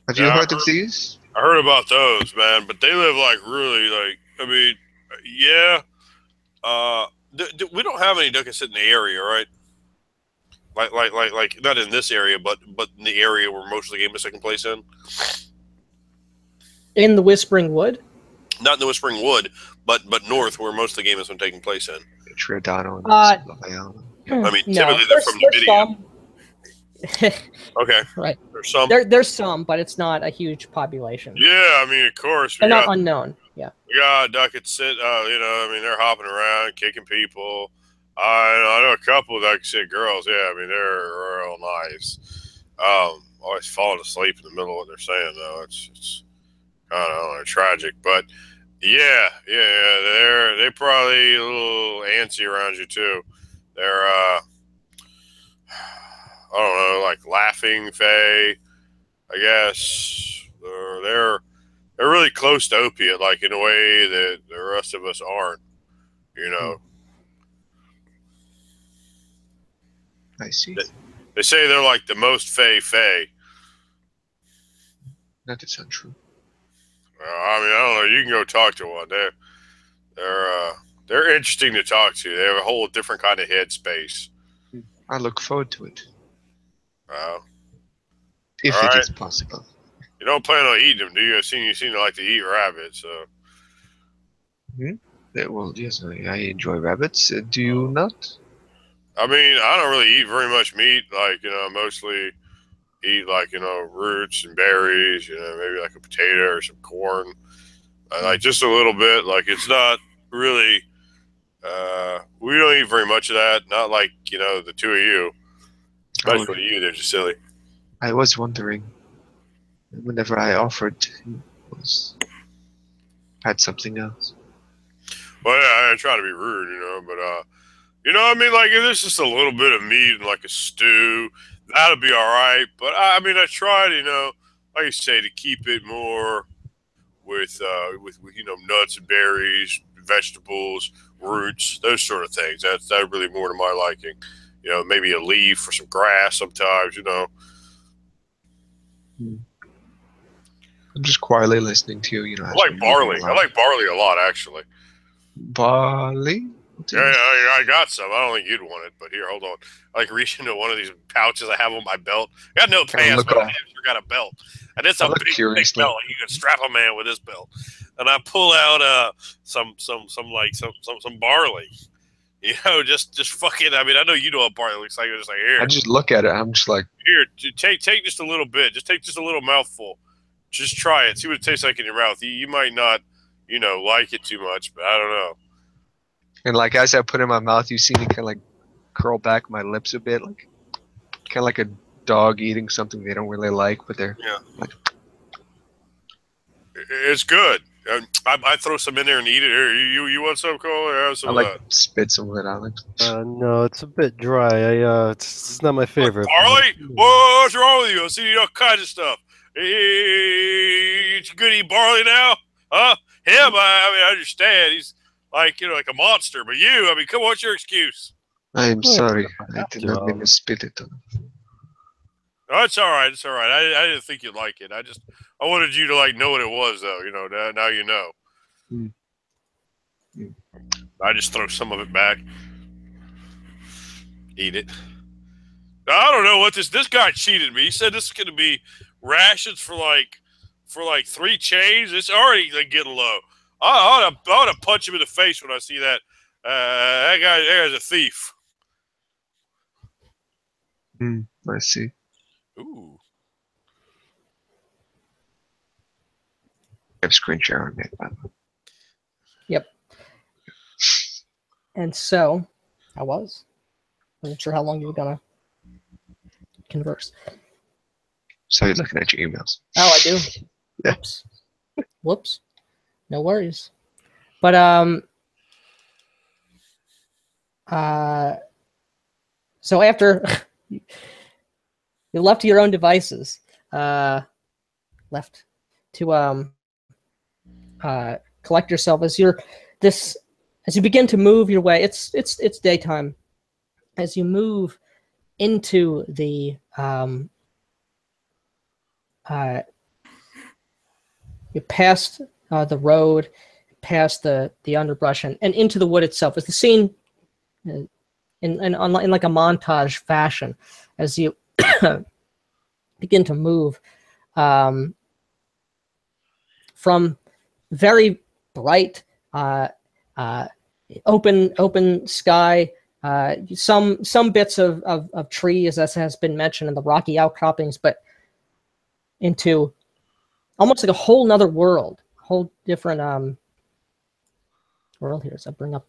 Have you heard of these? I heard about those, man, but they live really I mean, yeah. We don't have any ducks in the area, right? Like not in this area, but in the area where most of the game is taking place in. In the Whispering Wood? Not in the Whispering Wood, but north where most of the game has been taking place in. Triodano and Layala. I mean, typically they're from Numidia. Okay. Right. There's some. There's some, but it's not a huge population. Yeah, I mean, of course. They're not unknown. Yeah. We got Duckett Sit. I mean, they're hopping around, kicking people. I know a couple of Duckett Sit girls. Yeah, I mean, they're real nice. Always falling asleep in the middle of what they're saying, though. It's kind of tragic, but yeah, they're probably a little antsy around you too. They're I don't know, like laughing Fae, I guess. They're really close to opiate, like in a way that the rest of us aren't, you know. I see. They say they're like the most Fae. That is untrue. I mean, I don't know. You can go talk to one. They're interesting to talk to. They have a whole different kind of headspace. I look forward to it. Wow. If it is possible. You don't plan on eating them, do you? You seem to like to eat rabbits, so. Yeah, well, yes, I enjoy rabbits. Do you not? I mean, I don't really eat very much meat. Like, mostly eat like, roots and berries, maybe like a potato or some corn. Like just a little bit. Like it's not really, we don't eat very much of that. Not like, the two of you. Especially you, they're just silly. I was wondering, whenever I offered, had something else. Well, yeah, I try to be rude, but, I mean, like, if there's just a little bit of meat and like a stew, that'll be all right. But I mean, I tried, like I say, to keep it more with nuts and berries, vegetables, roots, those sort of things. That's really more to my liking. Maybe a leaf or some grass sometimes. I'm just quietly listening to you. I like barley. I like barley a lot, actually. Barley? Yeah, I got some. I don't think you'd want it, but here, hold on. I like reach into one of these pouches I have on my belt. I got no pants, but I sure got a belt. And it's a big belt. You can strap a man with this belt. And I pull out some barley. Just fucking. I mean, I know you know what barley looks like. It's just like here. I just look at it. I'm just like, here. Take just a little bit. Just take just a little mouthful. Just try it. See what it tastes like in your mouth. You might not, like it too much, but I don't know. And like as I put it in my mouth, you see me kind of like curl back my lips a bit, like kind of like a dog eating something they don't really like, but they're like. It's good. I throw some in there and eat it. Here, you want some, Cole? Have some I like spit some of it out. No, it's a bit dry. It's not my favorite. Barley? What's wrong with you? I see all kinds of stuff. It's good to eat barley now, huh? Him, I understand. He's like a monster, but you, I mean, come on, what's your excuse? I am sorry. I did not mean to spit it on him. No, it's all right. It's all right. I didn't think you'd like it. I wanted you to know what it was, though. Now you know. I just throw some of it back. Eat it. I don't know what this guy cheated me. He said this is going to be rations for 3 chains. It's already getting low. I ought to punch him in the face when I see that. That guy's a thief. I see. Ooh. I have screen share on it, by the way. Yep. And so, I wasn't sure how long you were gonna converse. So you're looking at your emails. Oh, I do. Yeah. Whoops. No worries. But so after you left to your own devices, left to collect yourself as you begin to move your way. It's daytime. As you move into the you passed the road, past the underbrush, and into the wood itself. As the scene in like a montage fashion as you begin to move from very bright open sky, some bits of trees, as has been mentioned, in the rocky outcroppings, but into almost like a whole nother world, a whole different world here. So I'll bring up.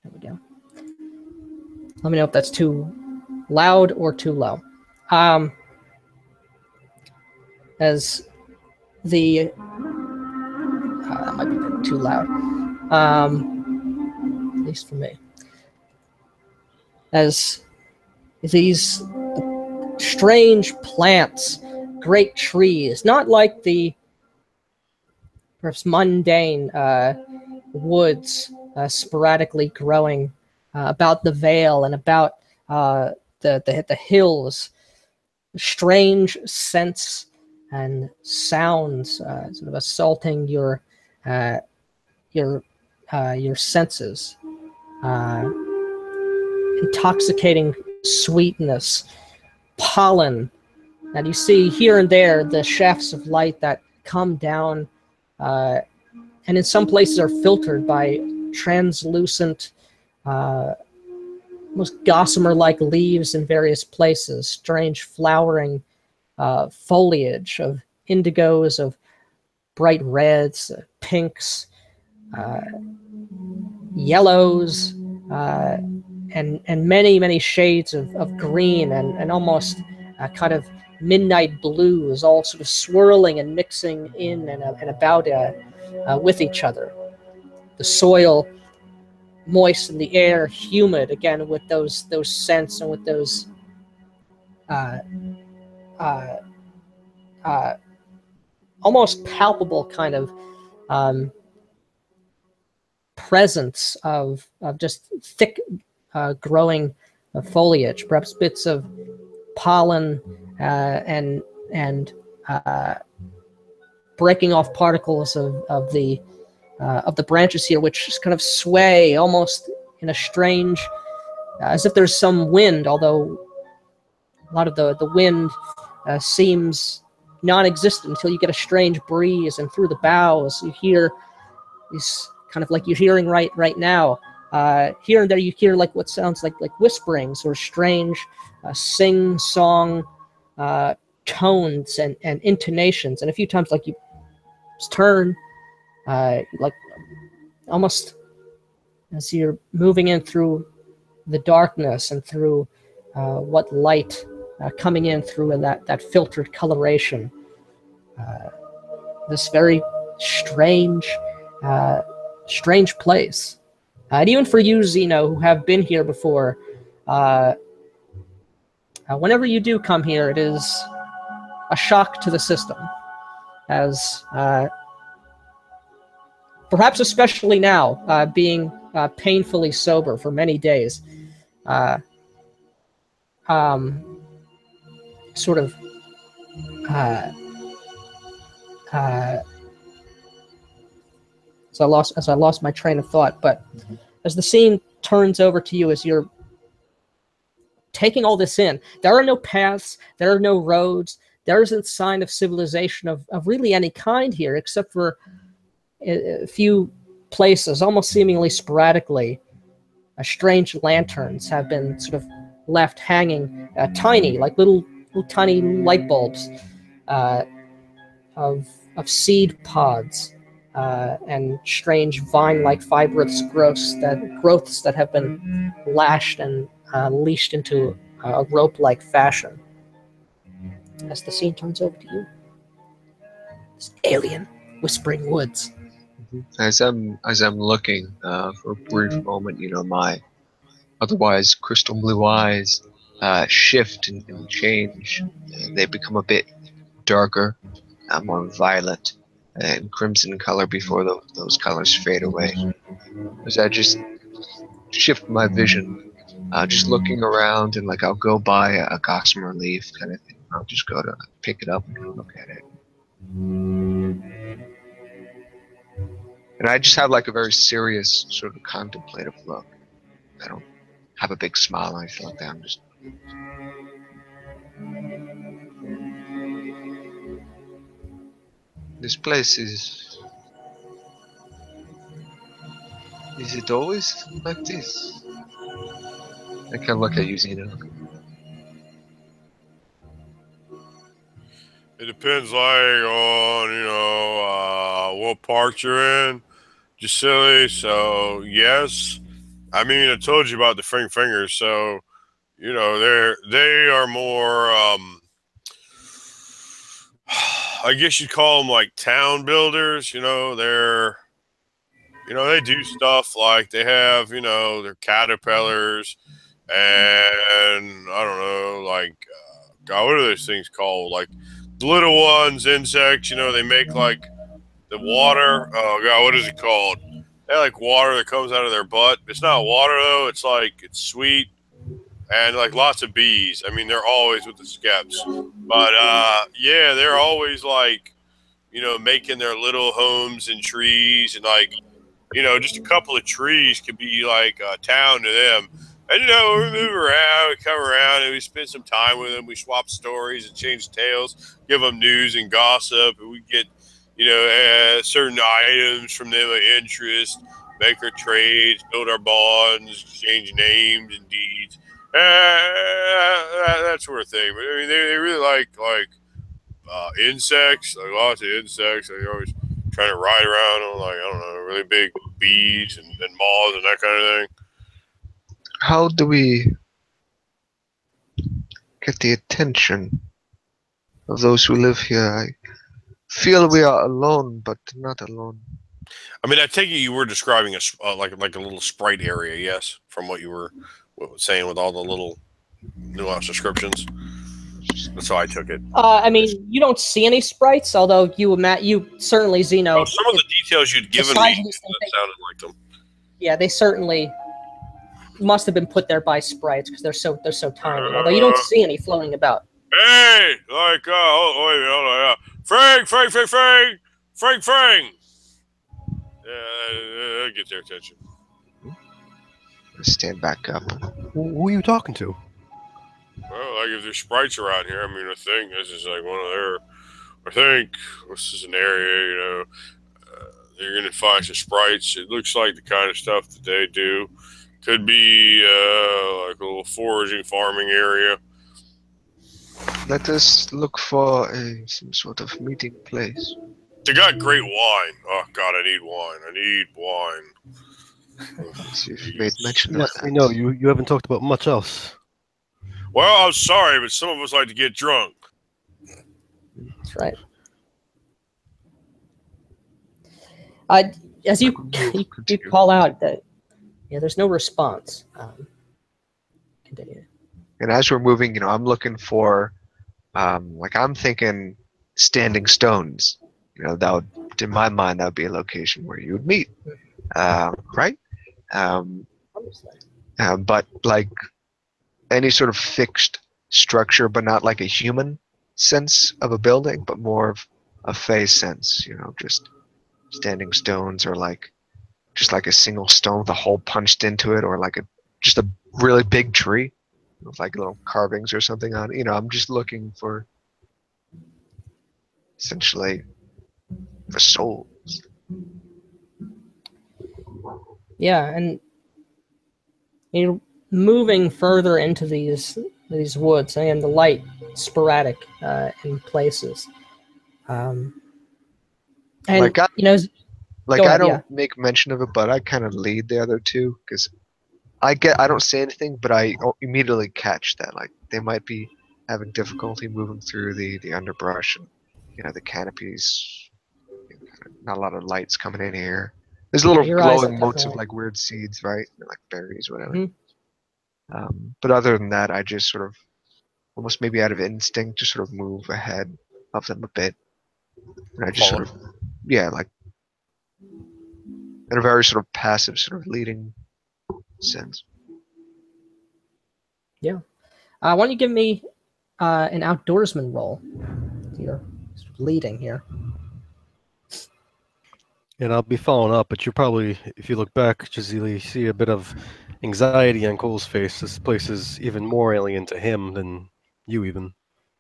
There we go. Let me know if that's too loud or too low. As the that might be too loud, at least for me. As these strange plants, great trees, not like the perhaps mundane woods sporadically growing about the Vale and about the hills. Strange scents and sounds sort of assaulting your senses. Intoxicating sweetness, pollen, and you see here and there the shafts of light that come down, and in some places are filtered by translucent, almost gossamer-like leaves in various places, strange flowering foliage of indigos, of bright reds, pinks, yellows, and many shades of green and almost kind of midnight blues, all sort of swirling and mixing in and about with each other. The soil moist and the air humid, again with those scents and with those almost palpable kind of presence of just thick growing foliage, perhaps bits of pollen and breaking off particles of the branches here, which just kind of sway almost in a strange, as if there's some wind, although a lot of the wind seems non-existent until you get a strange breeze, and through the boughs you hear these kind of like you're hearing right now. Here and there you hear like what sounds like whisperings or strange sing-song tones and intonations, and a few times like you just turn like almost as you're moving in through the darkness and through what light coming in through that filtered coloration. This very strange place. And even for you, Zeno, who have been here before, whenever you do come here, it is a shock to the system, as perhaps especially now, being painfully sober for many days, sort of as I lost my train of thought, but as the scene turns over to you, as you're taking all this in, there are no paths, there are no roads, there isn't sign of civilization of really any kind here, except for a few places, almost seemingly sporadically. Strange lanterns have been sort of left hanging, tiny, like little tiny light bulbs of seed pods. And strange vine-like fibrous growths that have been lashed and leashed into a rope-like fashion. As the scene turns over to you, this alien whispering woods. As I'm looking for a brief moment, my otherwise crystal blue eyes shift and change. They become a bit darker, more violet and crimson color before those colors fade away. As I just shift my vision, just looking around, and like I'll go by a gossamer leaf kind of thing. I'll just go to pick it up and look at it. And I just have like a very serious, sort of contemplative look. I don't have a big smile or anything like that. I'm just. This place is. Is it always like this? I can look at you, Zeno. It depends, like, on, what part you're in. Just silly. So, yes. I mean, I told you about the Fingers. So, they are more, I guess you'd call them like town builders. They do stuff like they have, their caterpillars and I don't know, like, God, what are those things called? Like the little ones, insects, they make like the water. Oh, God, what is it called? They like water that comes out of their butt. It's not water, though. It's sweet and like lots of bees. I mean, they're always with the skeps. But, yeah, they're always like, making their little homes in trees and like, just a couple of trees could be like a town to them. And, we move around, we come around, and we spend some time with them. We swap stories and change tales, give them news and gossip, and we get, certain items from them of interest, make our trades, build our bonds, exchange names and deeds, that sort of thing. But, I mean, they really like insects, like lots of insects. They always trying to ride around on, like, I don't know, really big bees and moths and that kind of thing. How do we get the attention of those who live here? I feel we are alone, but not alone. I mean, I take it you were describing like a little sprite area, yes, from what you were saying with all the little nuanced descriptions. That's how I took it. I mean, you don't see any sprites, although you certainly, Zeno. Some of the details you'd given me sounded like them. Yeah, they certainly must have been put there by sprites because they're so tiny. Although you don't see any floating about. Hey, like, wait a minute, Frank. Yeah, get their attention. Stand back up. Who are you talking to? Well, like if there's sprites around here, I mean, I think this is like one of their. I think this is an area, you're gonna find some sprites. It looks like the kind of stuff that they do. Could be like a little foraging, farming area. Let us look for some sort of meeting place. They got great wine. Oh God, I need wine. You've made mention of that. I know you haven't talked about much else. Well, I'm sorry, but some of us like to get drunk. That's right. As you call out that, there's no response. Continue. And as we're moving, I'm looking for, I'm thinking standing stones. That would, in my mind, that would be a location where you would meet, right? But like any sort of fixed structure, but not like a human sense of a building, but more of a phase sense. Just standing stones, or just like a single stone with a hole punched into it, or like just a really big tree with like little carvings or something on it. I'm just looking for essentially the souls. Yeah, and moving further into these woods, and the light sporadic in places. And I don't make mention of it, but I kind of lead the other two because I don't say anything, but I immediately catch that they might be having difficulty moving through the underbrush and the canopies. Not a lot of lights coming in here. There's little glowing motes of weird seeds, right? Like berries, whatever. Mm-hmm. But other than that, I just sort of almost maybe out of instinct just sort of move ahead of them a bit, and I just sort of in a very sort of passive sort of leading sense. Yeah. Why don't you give me an outdoorsman roll? You're sort of leading here. And I'll be following up, but you probably, if you look back, Jazili, see a bit of anxiety on Cole's face. This place is even more alien to him than you even.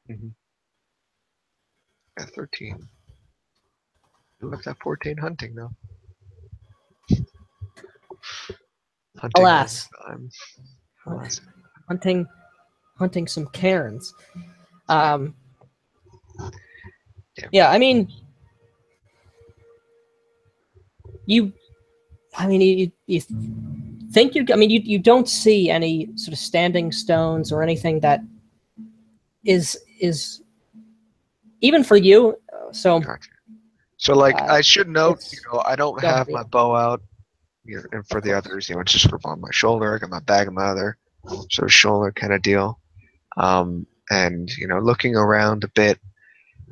Mm-hmm. Yeah, 13. You left that 14 hunting, though. Hunting Alas. Alas. Hunting some cairns. Yeah, I mean, you think you don't see any sort of standing stones or anything that is even for you. So, gotcha. So like I should note, I don't have my bow out, and for the others, it's just sort of on my shoulder. I got my bag on my other sort of shoulder kind of deal. And looking around a bit,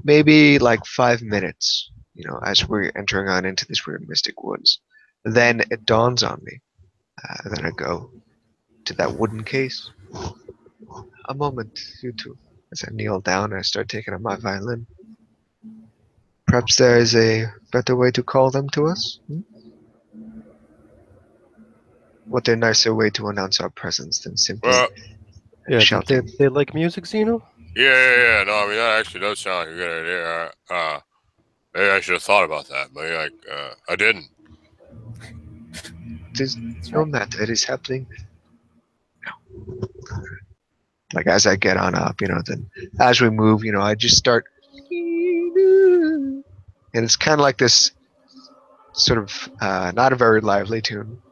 maybe like 5 minutes, as we're entering on into this weird mystic woods. Then it dawns on me. Then I go to that wooden case. A moment, you two, as I kneel down and I start taking up my violin. Perhaps there is a better way to call them to us? What a nicer way to announce our presence than simply shouting. They like music, Xeno? Yeah. No, I mean, that actually does sound like a good idea. Maybe I should have thought about that, but I didn't. There's no matter. It is happening. No. Like as I get on up, then as we move, I just start, and it's kind of like this sort of not a very lively tune.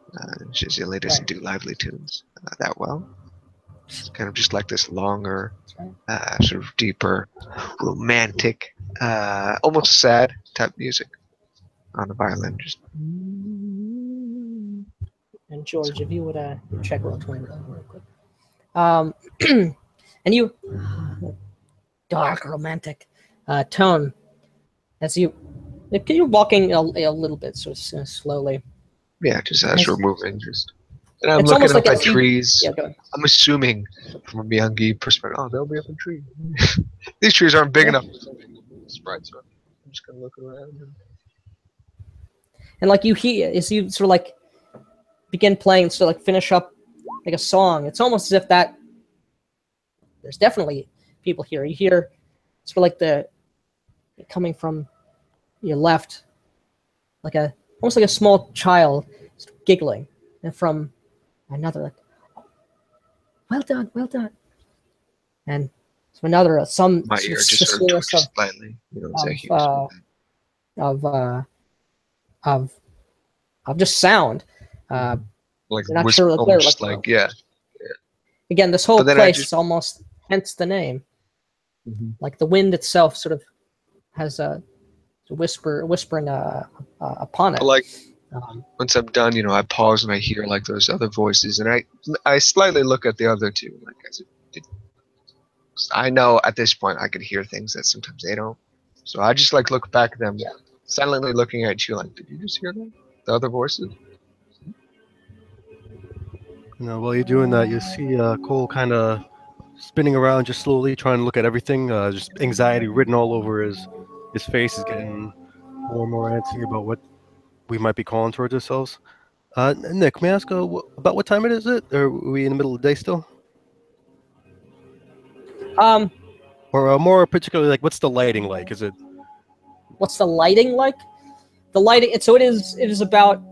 Jazili doesn't do lively tunes that well. It's kind of just like this longer, sort of deeper, romantic, almost sad type music on the violin. Just. And George, if you would check roll 20 real quick. And you, dark, romantic tone, as you're walking a little bit, sort of slowly. Yeah, just as we're moving, and I'm looking up at trees. Yeah, go ahead. I'm assuming from a Miyagi perspective, they'll be up in trees. These trees aren't big enough. Sprites, so I'm just gonna look around. And like you hear, as you sort of like begin playing, sort of like finish up like a song, it's almost as if that there's definitely people here. You hear sort of like coming from your left, almost like a small child giggling, and from another, like, well done, and so another some my ear just sort of twitches slightly, of just sound. Like not sure what they're like yeah. Again, this whole place is almost, hence the name. Mm-hmm. Like the wind itself sort of has a whispering upon it. Like once I'm done, I pause and I hear like those other voices, and I slightly look at the other two, like as I know at this point I could hear things that sometimes they don't. So I just like look back at them, silently looking at you, like, did you just hear that? The other voices? While you're doing that, you see Cole kind of spinning around, just slowly trying to look at everything. Just anxiety written all over his face is getting more and more antsy about what we might be calling towards ourselves. Nick, may I ask about what time it is? Or are we in the middle of the day still? Or more particularly, like, what's the lighting like? Is it? What's the lighting like? The lighting. So it is about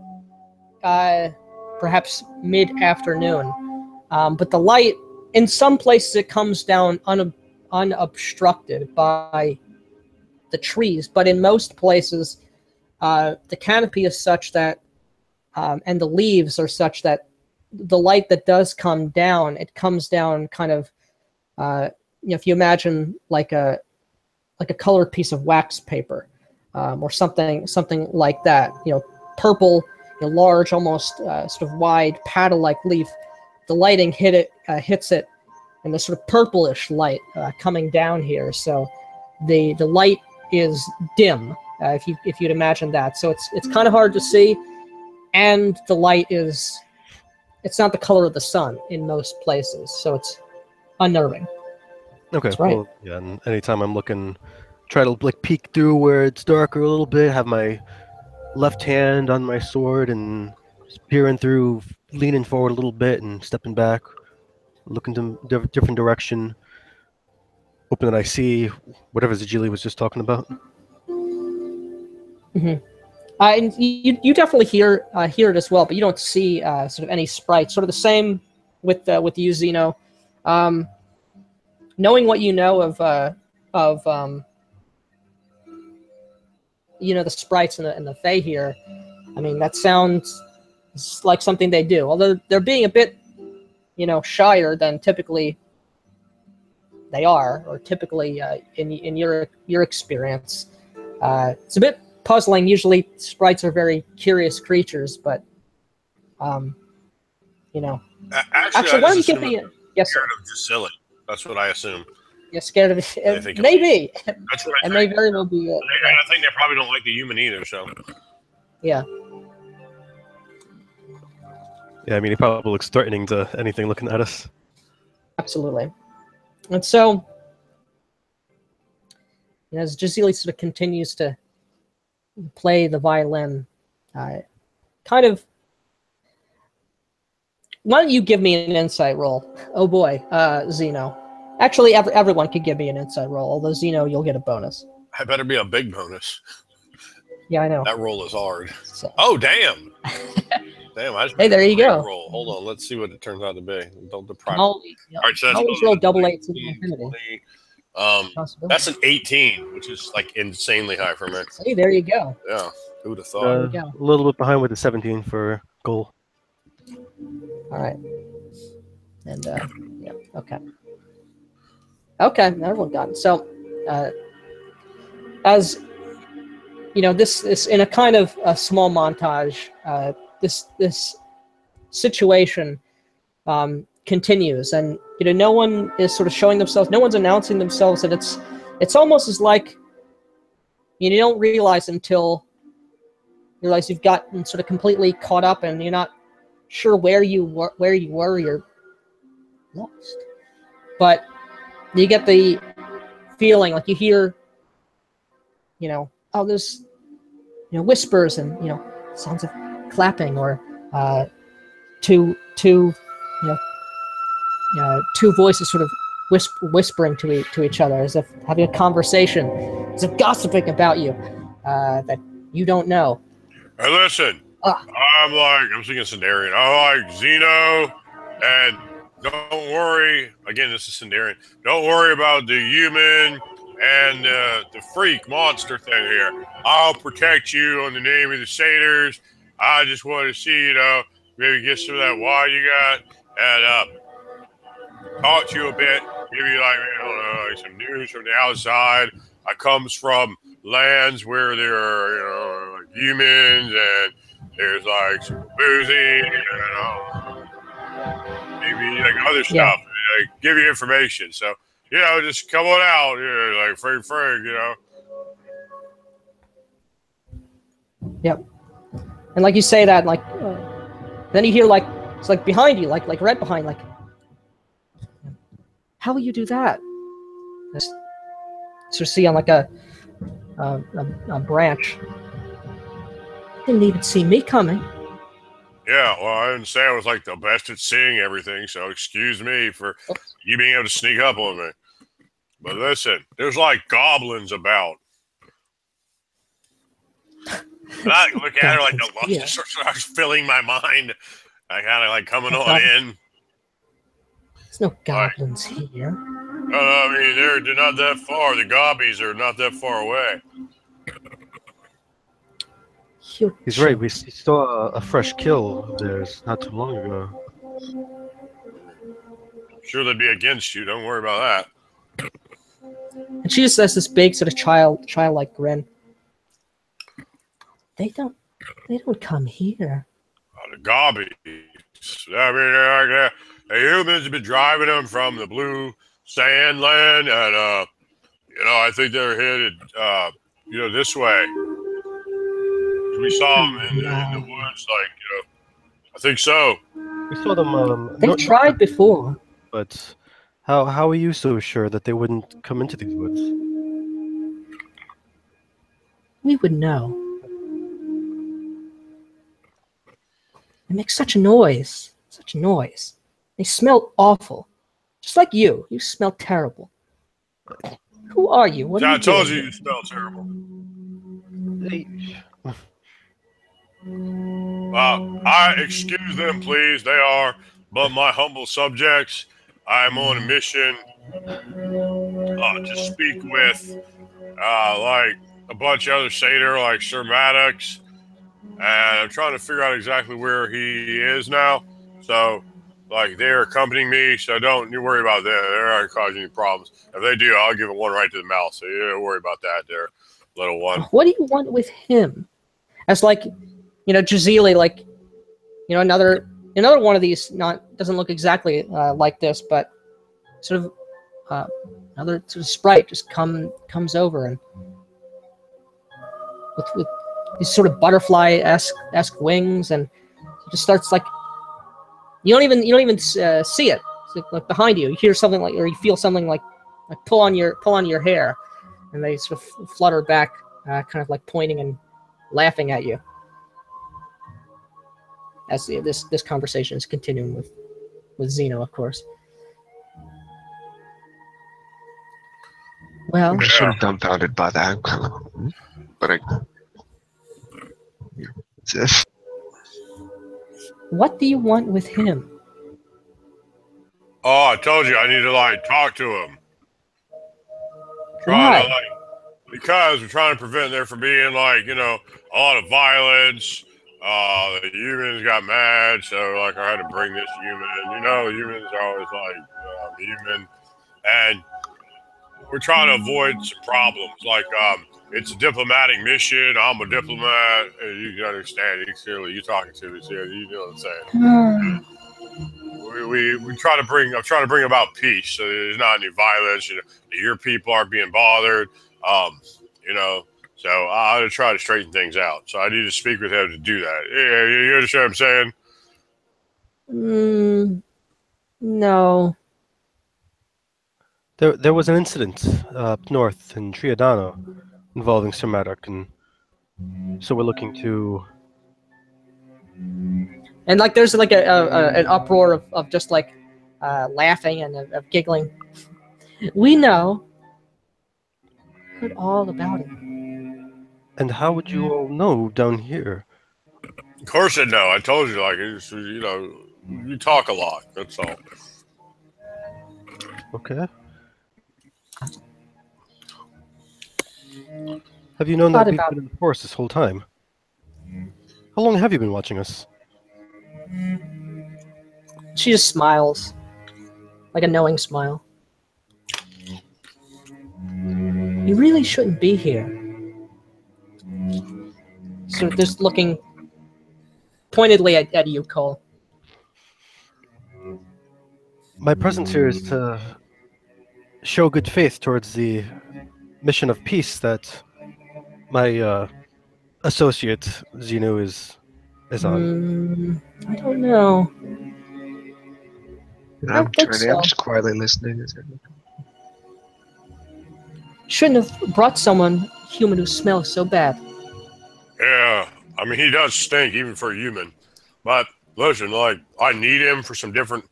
perhaps mid-afternoon, but the light in some places it comes down unobstructed by the trees, but in most places the canopy is such that and the leaves are such that the light that does come down, it comes down kind of if you imagine like a colored piece of wax paper or something like that, purple, large, almost sort of wide paddle-like leaf. The lighting hits it, and the sort of purplish light coming down here. So the light is dim, if you'd imagine that. So it's kind of hard to see, and the light it's not the color of the sun in most places, so it's unnerving. Okay, that's right. Well, yeah. And anytime I'm looking, try to like peek through where it's darker a little bit, have my left hand on my sword and just peering through, leaning forward a little bit and stepping back, looking to different direction, hoping that I see whatever Zajili was just talking about. Mm-hmm. And you definitely hear it as well, but you don't see sort of any sprites. Sort of the same with you, Zeno. Knowing what you know of the sprites and the Fae here, I mean, that sounds like something they do. Although they're being a bit, shyer than typically they are, or typically in your experience. It's a bit puzzling. Usually, sprites are very curious creatures, but Actually, why don't you give me? Yes, sir. Scared of Giselle. That's what I assume. You're scared of it? Maybe. That's what I think. May very well be it. And I think they probably don't like the human either. So. Yeah. Yeah, I mean, he probably looks threatening to anything looking at us. Absolutely. And so, as Giselle sort of continues to play the violin, kind of. Why don't you give me an insight roll? Oh boy, Zeno. Actually, everyone could give me an insight roll. Although Zeno, you'll get a bonus. I better be a big bonus. Yeah, I know. That roll is hard. So. Oh, damn. Damn, I just hey, there you go. Roll. Hold on, let's see what it turns out to be. Don't deprive. All right, so that's always roll double 8s in infinity. That's an 18, which is like insanely high for me. Hey, there you go. Yeah, who would have thought? A little bit behind with the 17 for goal. All right. And yeah, okay. Okay, everyone got it. So, as this in a kind of a small montage, this situation continues, and no one is sort of showing themselves. No one's announcing themselves, and it's almost as like you don't realize until you realize you've gotten sort of completely caught up, and you're not sure where you were. You're lost, but you get the feeling like you hear, oh, there's, whispers and sounds of clapping, or two voices sort of whispering to each other, as if having a conversation, as if gossiping about you that you don't know. Hey, listen. I'm thinking Sindarian. I'm like Zeno, and don't worry. Again, this is Sindarian. Don't worry about the human and the freak monster thing here. I'll protect you on the name of the satyrs. I just want to see, maybe get some of that wine you got, and talk to you a bit. Maybe like some news from the outside. I comes from lands where there are humans, and there's like some boozy, maybe like other stuff. Yeah. Like give you information. So just come on out, like Frank. Yep. And like you say that, like then you hear like it's like behind you, like right behind, like how will you do that? Just sort of see on like a branch. Didn't even see me coming. Yeah, well, I didn't say I was like the best at seeing everything, so excuse me for you being able to sneak up on me. But listen, there's like goblins about. And I look at her like the lust just starts filling my mind. I kind of like coming on in. There's no goblins here. No, I mean, they're not that far. The gobbies are not that far away. He's right. We saw a fresh kill of theirs not too long ago. I'm sure they'd be against you. Don't worry about that. And she just has this big sort of childlike grin. They don't come here. The gobbies. I mean, the humans have been driving them from the blue sand land, and I think they're headed this way. We saw them in the woods, I think so. We saw them. They tried before. But how are you so sure that they wouldn't come into these woods? We would know. They make such a noise. Such a noise. They smell awful. Just like you. You smell terrible. Who are you? What are you doing? I told you smell terrible. Excuse them, please. They are but my humble subjects. I am on a mission to speak with like a bunch of other satyr, like Sir Maddox, and I'm trying to figure out exactly where he is now. So, like, they're accompanying me, so don't you worry about that. They're not causing any problems. If they do, I'll give it one right to the mouth. So you don't worry about that, there, little one. What do you want with him? As like, Jazili, like, another one of these doesn't look exactly like this, but sort of another sort of sprite just comes over and with these sort of butterfly-esque wings, and it just starts like you don't even see it. It's like behind you. You hear something like, or you feel something like pull on your hair, and they sort of flutter back, kind of like pointing and laughing at you. As this conversation is continuing with Zeno, of course. Well, I'm just sort of dumbfounded by that. But what do you want with him? Oh, I told you I need to talk to him. Why? Because we're trying to prevent there from being a lot of violence. The humans got mad, so I had to bring this human. Humans are always human, and we're trying to avoid some problems. It's a diplomatic mission. I'm a diplomat. And you can understand it clearly. You talking to me, so you know what I'm saying. We try to bring. I'm trying to bring about peace, so there's not any violence. Your people aren't being bothered. So I ought to try to straighten things out. So I need to speak with him to do that. Yeah, you understand what I'm saying? No. There was an incident up north in Triadano involving Sir Maddox, and so we're looking to. And there's an uproar of just laughing and of giggling. We know. Heard all about it. And how would you all know down here? Of course I know. I told you, you talk a lot. That's all. Okay. Have you known that we've been in the forest this whole time? How long have you been watching us? She just smiles. Like a knowing smile. You really shouldn't be here. So just looking pointedly at you, Cole. My presence here is to show good faith towards the mission of peace that my associate Zeno is on. I don't know. I'm just quietly listening. Shouldn't have brought someone human who smells so bad. Yeah, I mean, he does stink even for a human. But listen, I need him for some different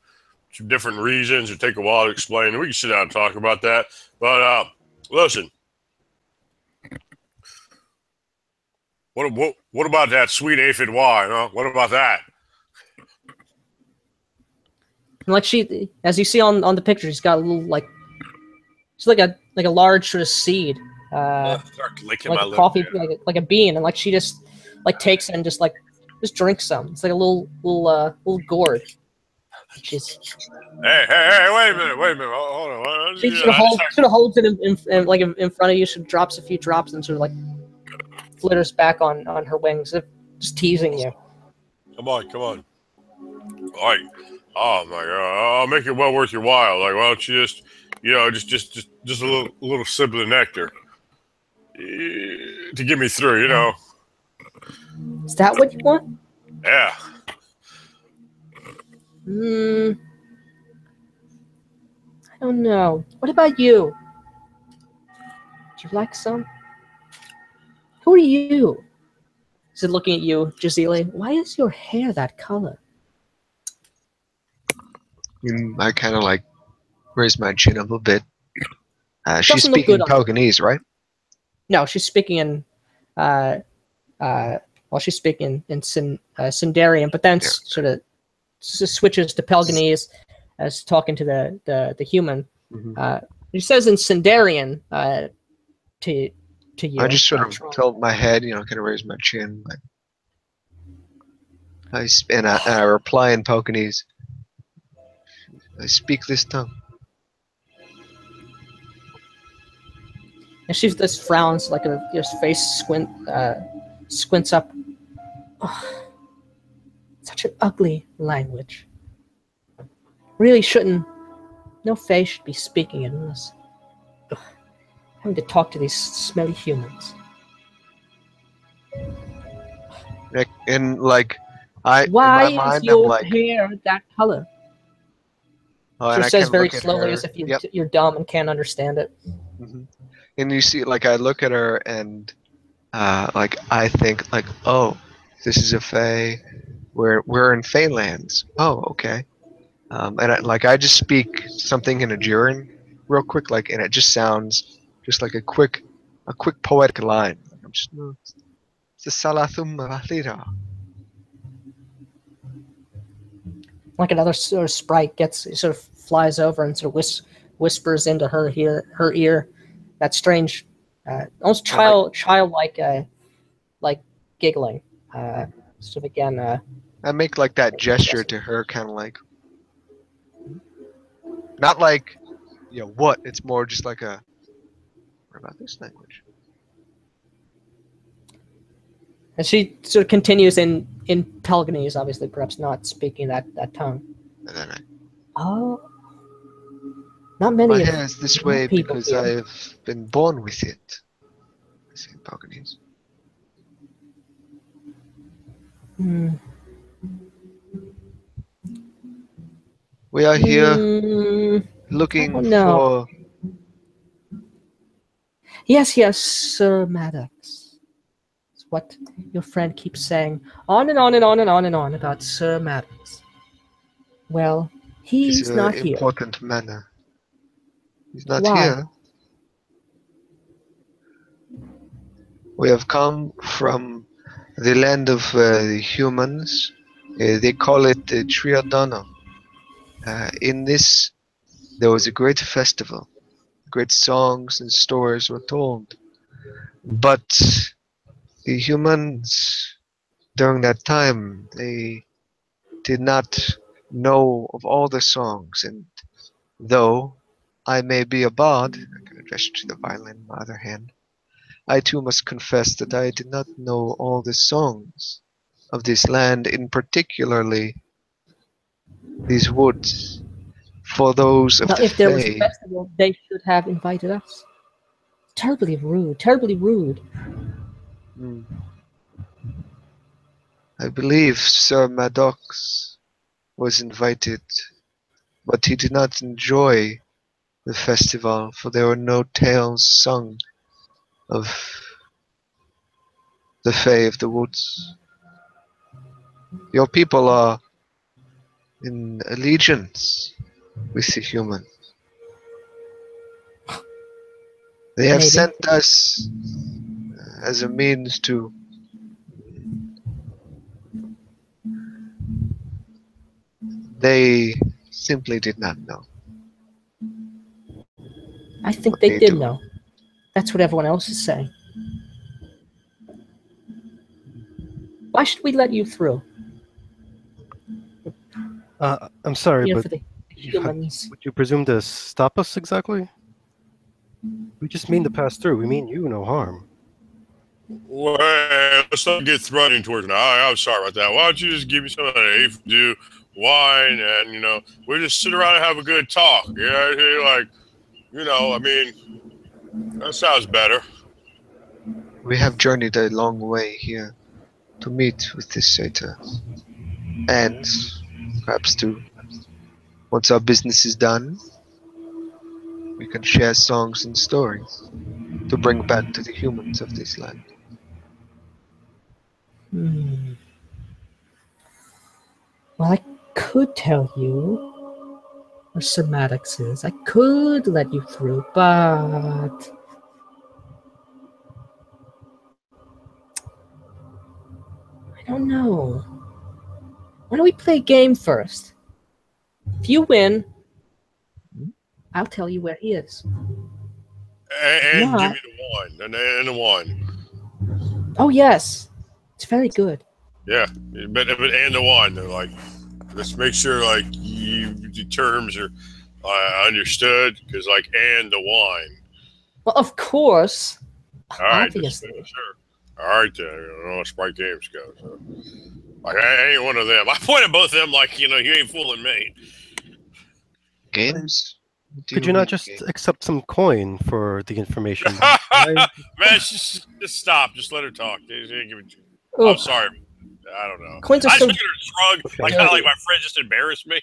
reasons. It'd take a while to explain. We can sit down and talk about that. But listen, what about that sweet aphid wine? Huh? What about that? And she, as you see on the picture, she's got a little it's like a large sort of seed. Start licking like my a lip, coffee, yeah. like a bean, and she just takes it and just drinks some. It's like a little gourd. She's Hey, wait a minute, hold on. She sort of holds it in front of you. She drops a few drops and sort of flitters back on her wings, just teasing you. Come on. Oh my God, I'll make it well worth your while. Why don't you just a little sip of the nectar to get me through, Is that what you want? Yeah. I don't know. What about you? Would you like some? Who are you? She's looking at you, Jazili. Why is your hair that color? I kind of like raise my chin up a bit. She's Doesn't look good speaking on- Pekingese, right? No, she's speaking in she's speaking in Sindarian, but then sort of switches to Pelganese as talking to the human. She says in Sindarian to you. I just sort of tilt my head, kind of raise my chin. And I reply in Pekingese. I speak this tongue. And she just frowns, like her face squints up. Oh, such an ugly language. Really shouldn't. No face should be speaking it unless having to talk to these smelly humans. And like, Why in my mind, is your hair that color? She says very slowly, as if you're dumb and can't understand it. And you see, like, I look at her and, like, I think, like, oh, this is a Fae. We're in Fae lands. Oh, okay. And I just speak something in Ajuran real quick, like, and it just sounds just like a quick poetic line. I'm just, it's a Salathum Mathira. Like another sort of sprite sort of flies over and sort of whispers into her ear. That strange, almost childlike, like giggling. Sort of again. I make like that gesture to her, kind of like, not like, what? It's more just like a. What about this language? And she sort of continues in Pelganese, obviously, perhaps not speaking that tongue. And then not many. My hair is this way because I've been born with it. I say in Pelganese. We are here looking for. Yes, Sir Maddox. It's what your friend keeps saying on and on and on and on and on about Sir Maddox. Well, he's not here. Important manner. He's not Why? here. We have come from the land of the humans. They call it Triadana. In this, there was a great festival. Great songs and stories were told. But the humans, during that time, they did not know of all the songs. And though I may be a bard, I can gesture to the violin in my other hand, I too must confess that I did not know all the songs of this land, in particularly these woods. For those of the if there was Fae, a festival, they should have invited us. Terribly rude. Terribly rude. I believe Sir Maddox was invited, but he did not enjoy the festival, for there were no tales sung of the Fae of the woods. Your people are in allegiance with the human. They have sent us as a means to they simply did not know. I think they did know. That's what everyone else is saying. Why should we let you through? I'm sorry, but for the humans. would you presume to stop us exactly? We just mean to pass through. We mean you no harm. Well, let's not get threatening towards now. I'm sorry about that. Why don't you just give me some of that do wine and, we'll just sit around and have a good talk. I mean, that sounds better. We have journeyed a long way here to meet with this satyr. And perhaps once our business is done, we can share songs and stories to bring back to the humans of this land. Well, I could tell you what somatics is. I could let you through, but I don't know. Why don't we play a game first? If you win, I'll tell you where he is. And give me the wine. And the wine. Oh, yes. It's very good. Yeah. But and the wine. They're like, let's make sure, like, the terms are understood. Because, like, and the wine. Well, of course. All right. Obviously. Sure. All right, then. I don't know how Sprite Games go. So. Like, I ain't one of them. I pointed both of them like, you ain't fooling me. Games? Could you not just accept some coin for the information? Man, just stop. Just let her talk. I'm sorry. I don't know. Coins are I just so... look at her shrug, like how like my friend just embarrassed me.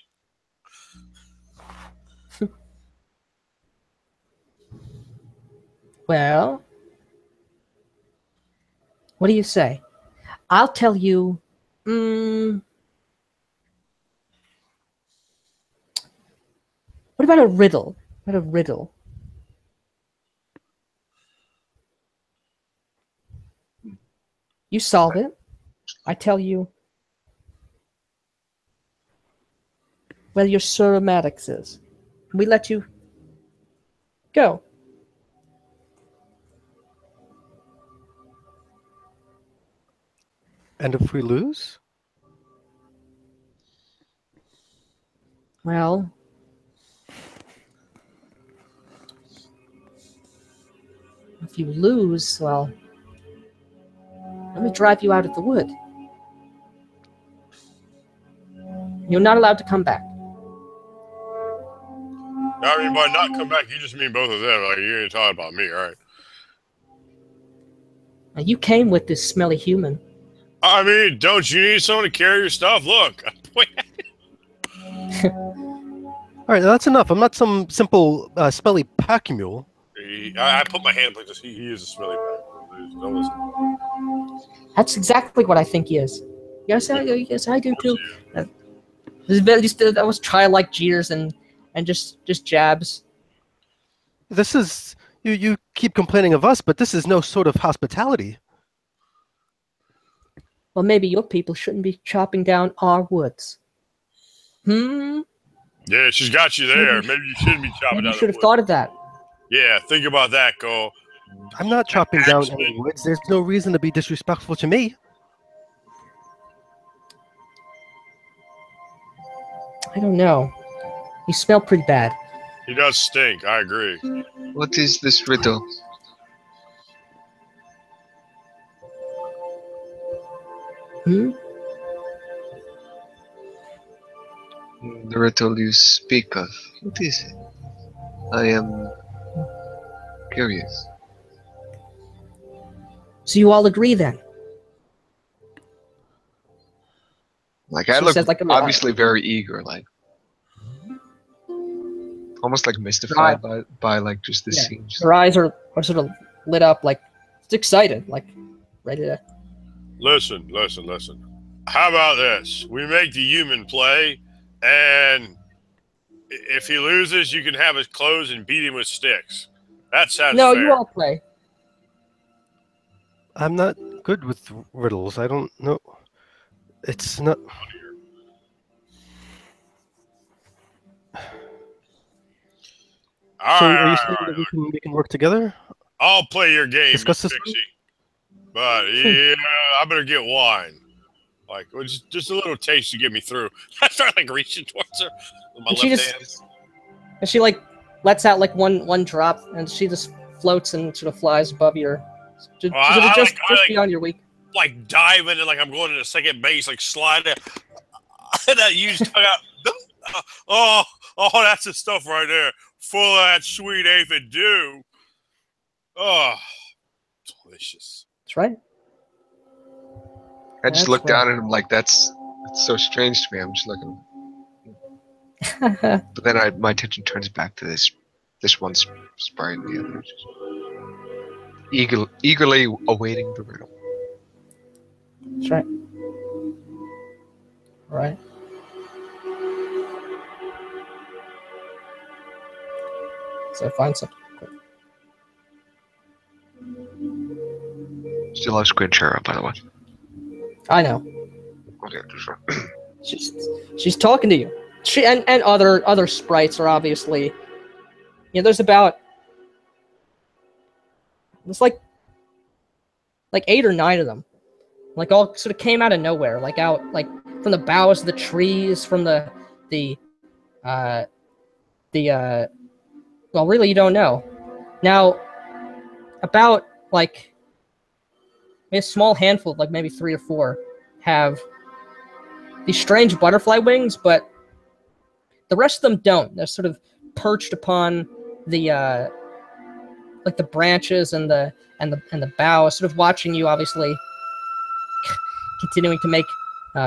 Well, what do you say? I'll tell you. What about a riddle? What about a riddle? You solve it. I tell you where your ceromatics is. We let you go. And if we lose? Well, if you lose, well, let me drive you out of the wood. You're not allowed to come back. I mean, by not come back, you just mean both of them. Like, you ain't talking about me, all right? Now, you came with this smelly human. I mean, don't you need someone to carry your stuff? Look. All right, that's enough. I'm not some simple smelly pack mule. I put my hand like this. He is a smelly pack. Don't listen. That's exactly what I think he is. Yes, I do too. That was childlike jeers and just jabs. This is you keep complaining of us, but this is no sort of hospitality. Well, maybe your people shouldn't be chopping down our woods. Yeah, she's got you there. Maybe you shouldn't be chopping down. You should have thought of that. Yeah, think about that, Cole. I'm not chopping down any woods. There's no reason to be disrespectful to me. I don't know. You smell pretty bad. He does stink. I agree. What is this riddle? The riddle you speak of. What is it? I am curious. So you all agree then? Like, I look obviously very eager, like almost like mystified by like just this scene. Her eyes are sort of lit up, like it's excited, like ready to. Listen. How about this? We make the human play, and if he loses, you can have his clothes and beat him with sticks. That sounds fair. You all play. I'm not good with riddles. I don't know. It's not. So are you saying that we can work together? I'll play your game, Discuss this Pixie. But yeah, I better get wine. Like, just a little taste to get me through. I start like reaching towards her with my left hand. And she like lets out like one drop, and she just floats and sort of flies above your. Just beyond your week. Like diving and like I'm going to the second base, like sliding. That huge tongue out. Oh, that's the stuff right there. Full of that sweet aphid dew. Oh, delicious. That's right. I just look down at him like that's so strange to me. I'm just looking. But then my attention turns back to this one sprite and the other. Just eagerly awaiting the riddle. That's right. Right. So find something. Still have Squidchara, by the way. I know. Okay, just right. She's talking to you. She and other sprites are obviously. There's like 8 or 9 of them, like all sort of came out of nowhere, like from the boughs of the trees, from the well, really you don't know. Now, about like a small handful, like maybe 3 or 4, have these strange butterfly wings, but the rest of them don't. They're sort of perched upon the like the branches and the boughs, sort of watching you, obviously continuing to make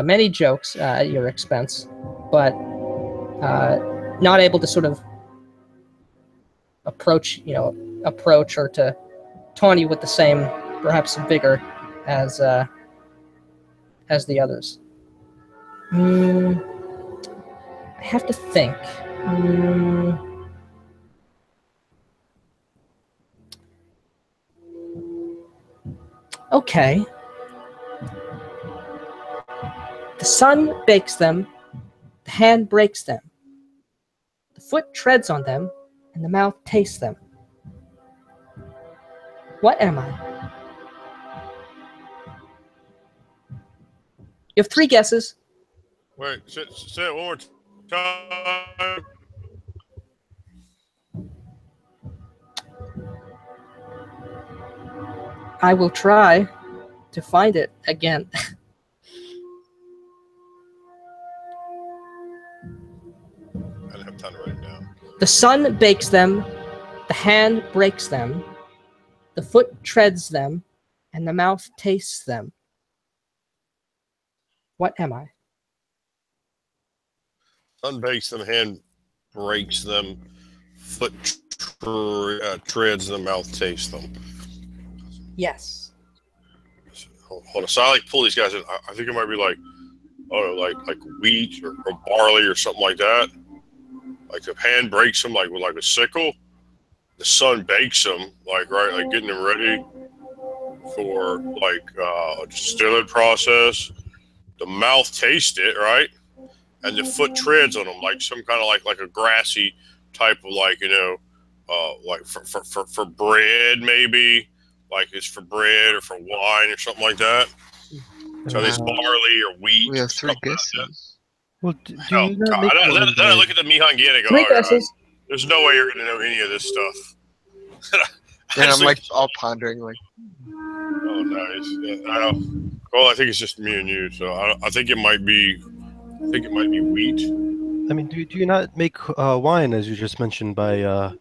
many jokes at your expense, but not able to sort of approach or to taunt you with the same, perhaps vigor as the others. I have to think. Okay. The sun bakes them, the hand breaks them, the foot treads on them, and the mouth tastes them. What am I? You have 3 guesses. Wait, say it one more time. I will try to find it again. I don't have time to write it down. The sun bakes them, the hand breaks them, the foot treads them, and the mouth tastes them. What am I? Sun bakes them, hand breaks them, foot treads them, mouth tastes them. Yes. Hold on. So I like pull these guys in. I think it might be like, like wheat or barley or something like that. Like the hand breaks them, like with like a sickle. The sun bakes them, like getting them ready for like a distilling process. The mouth tastes it, right? And the foot treads on them, like some kind of like a grassy type of like like for bread maybe, like it's for bread or for wine or something like that. So it's barley or wheat. We have 3 guesses. Well, do you not make then I look at the Mihan Gien and go, 3 guesses. there's no way you're going to know any of this stuff. And I'm like all pondering, like. Oh, nice. Yeah, well, I think it's just me and you, so I think it might be. I think it might be wheat. I mean, do you not make wine, as you just mentioned, by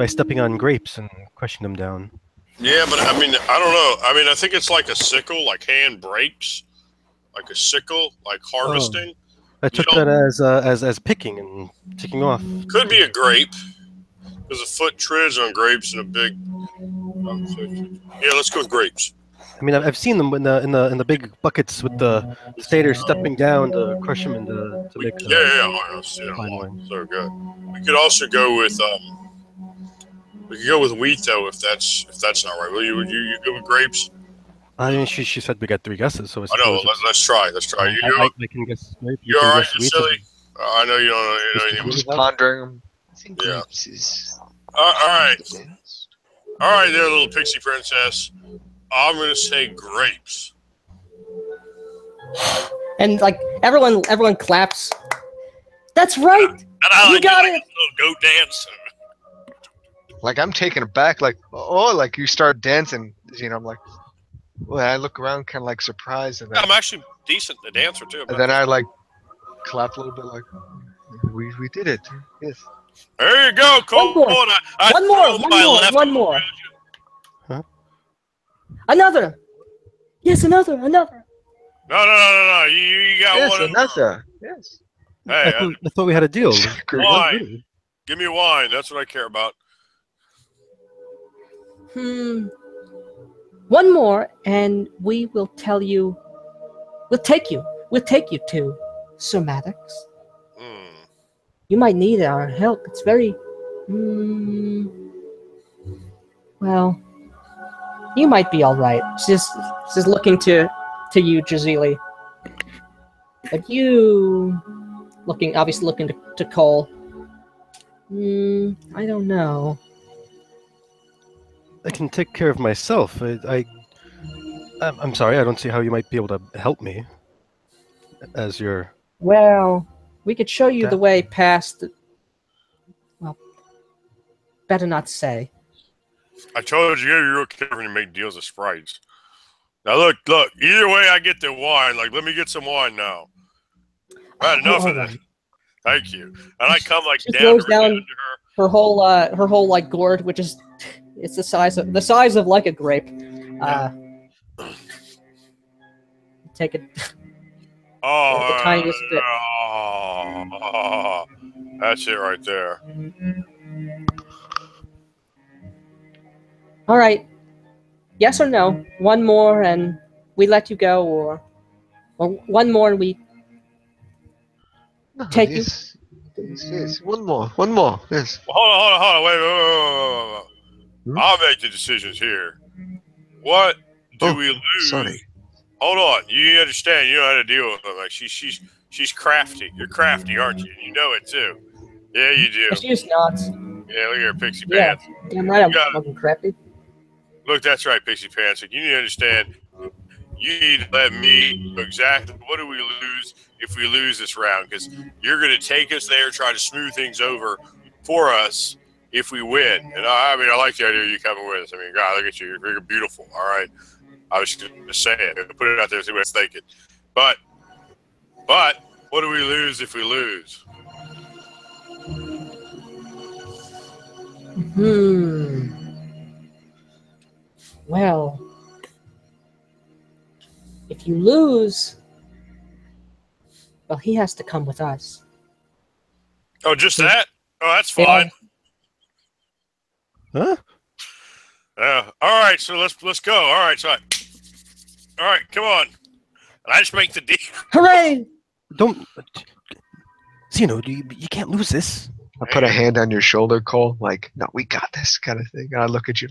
stepping on grapes and crushing them down? Yeah, but I mean, I don't know. I mean, I think it's like a sickle, like hand breaks, like a sickle, like harvesting. Oh. I took that as picking and ticking off. Could be a grape. There's a foot treads on grapes and a big. Yeah, let's go with grapes. I mean, I've seen them in the big buckets with the staters stepping down to crush them to make. Fine wine. So good. We could also go with we could go with wheat though, if that's not right. Will you go with grapes? I mean, she said we got 3 guesses, so I know. Let's try. I can guess grape. You're all right, silly. I know you don't know anything. I'm just pondering them. I think Yeah. grapes is. All right, there, little pixie princess. I'm gonna say grapes. And like everyone claps. That's right. And I You got it. a little goat dance. Like I'm taken aback, like like you start dancing. I'm like, well, I look around, kind of like surprised, and then, I'm actually decent at dancer too. and then I like clap a little bit, like we did it. Yes. There you go, Cole. One more. Huh? Another. Yes, another. No. You got Yes, one. another. Yes. Hey, I thought we had a deal. wine. Give me wine. That's what I care about. One more, and we will tell you We'll take you. We'll take you to Sir Maddox. You might need our help. It's very... well, you might be all right. She's looking to you, Jazili. But you... obviously looking to Cole. I don't know. I can take care of myself. I'm sorry, I don't see how you might be able to help me. As your... Well, we could show you the way past... Well, better not say. I told you you're okay when you make deals with sprites. Now look, either way I get the wine, like let me get some wine now. I had enough of this. Thank you. And I come like she throws down her whole like gourd, which is it's the size of like a grape. Take it. Oh, the tiniest bit. That's it right there. All right. Yes or no? One more and we let you go, or one more and we take you. Yes. One more. Yes. Hold on. Wait. I'll make the decisions here. What do we lose? Sorry. Hold on. You understand? You know how to deal with them. Like she's crafty. You're crafty, aren't you? You know it too. Yeah, you do. She's not. Yeah, look at her pixie pants. Damn right, I'm fucking crafty. Look, that's right, pixie pants. Like, you need to understand. You need to let me know exactly what do we lose if we lose this round, because you're going to take us there, try to smooth things over for us if we win. And I mean, I like the idea of you coming with us. I mean, God, look at you. You're beautiful. All right. I was just going to say it. Put it out there, see what it's thinking. But what do we lose if we lose? Well, if you lose, well, he has to come with us. Oh, just that? Oh, that's fine. Huh? All right, so let's go. All right, come on. I just make the deal. Hooray! Don't, Zeno, you can't lose this. I put a hand on your shoulder, Cole. Like, no, we got this kind of thing. And I look at you.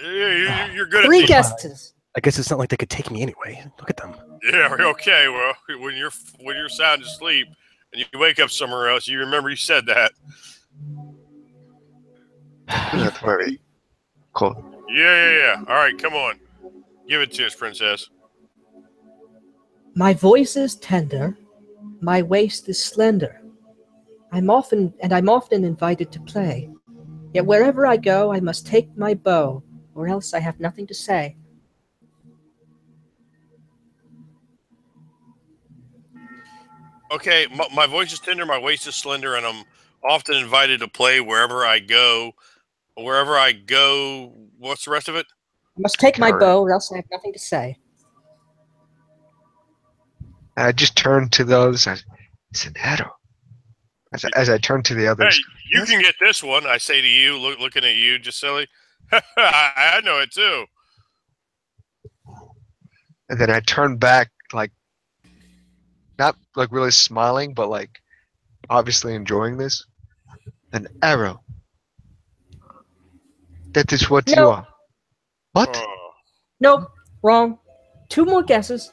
You're good at 3 guesses. I guess it's not like they could take me anyway. Look at them. Yeah, okay. Well, when you're sound asleep and you wake up somewhere else, you remember you said that. Not worry. Cool. Yeah. All right, come on. Give it to us, princess. My voice is tender. My waist is slender. I'm often invited to play. Yet wherever I go, I must take my bow, or else I have nothing to say. Okay, my voice is tender, my waist is slender, and I'm often invited to play wherever I go. Wherever I go, what's the rest of it? I must take my bow, or else I have nothing to say. I just turn to those. It's an arrow. As I turn to the others. Hey, you can get this one. I say to you, looking at you, just silly. I know it too. And then I turn back, like, not like really smiling, but like obviously enjoying this. An arrow. That is what you are. What? Nope. Wrong. 2 more guesses.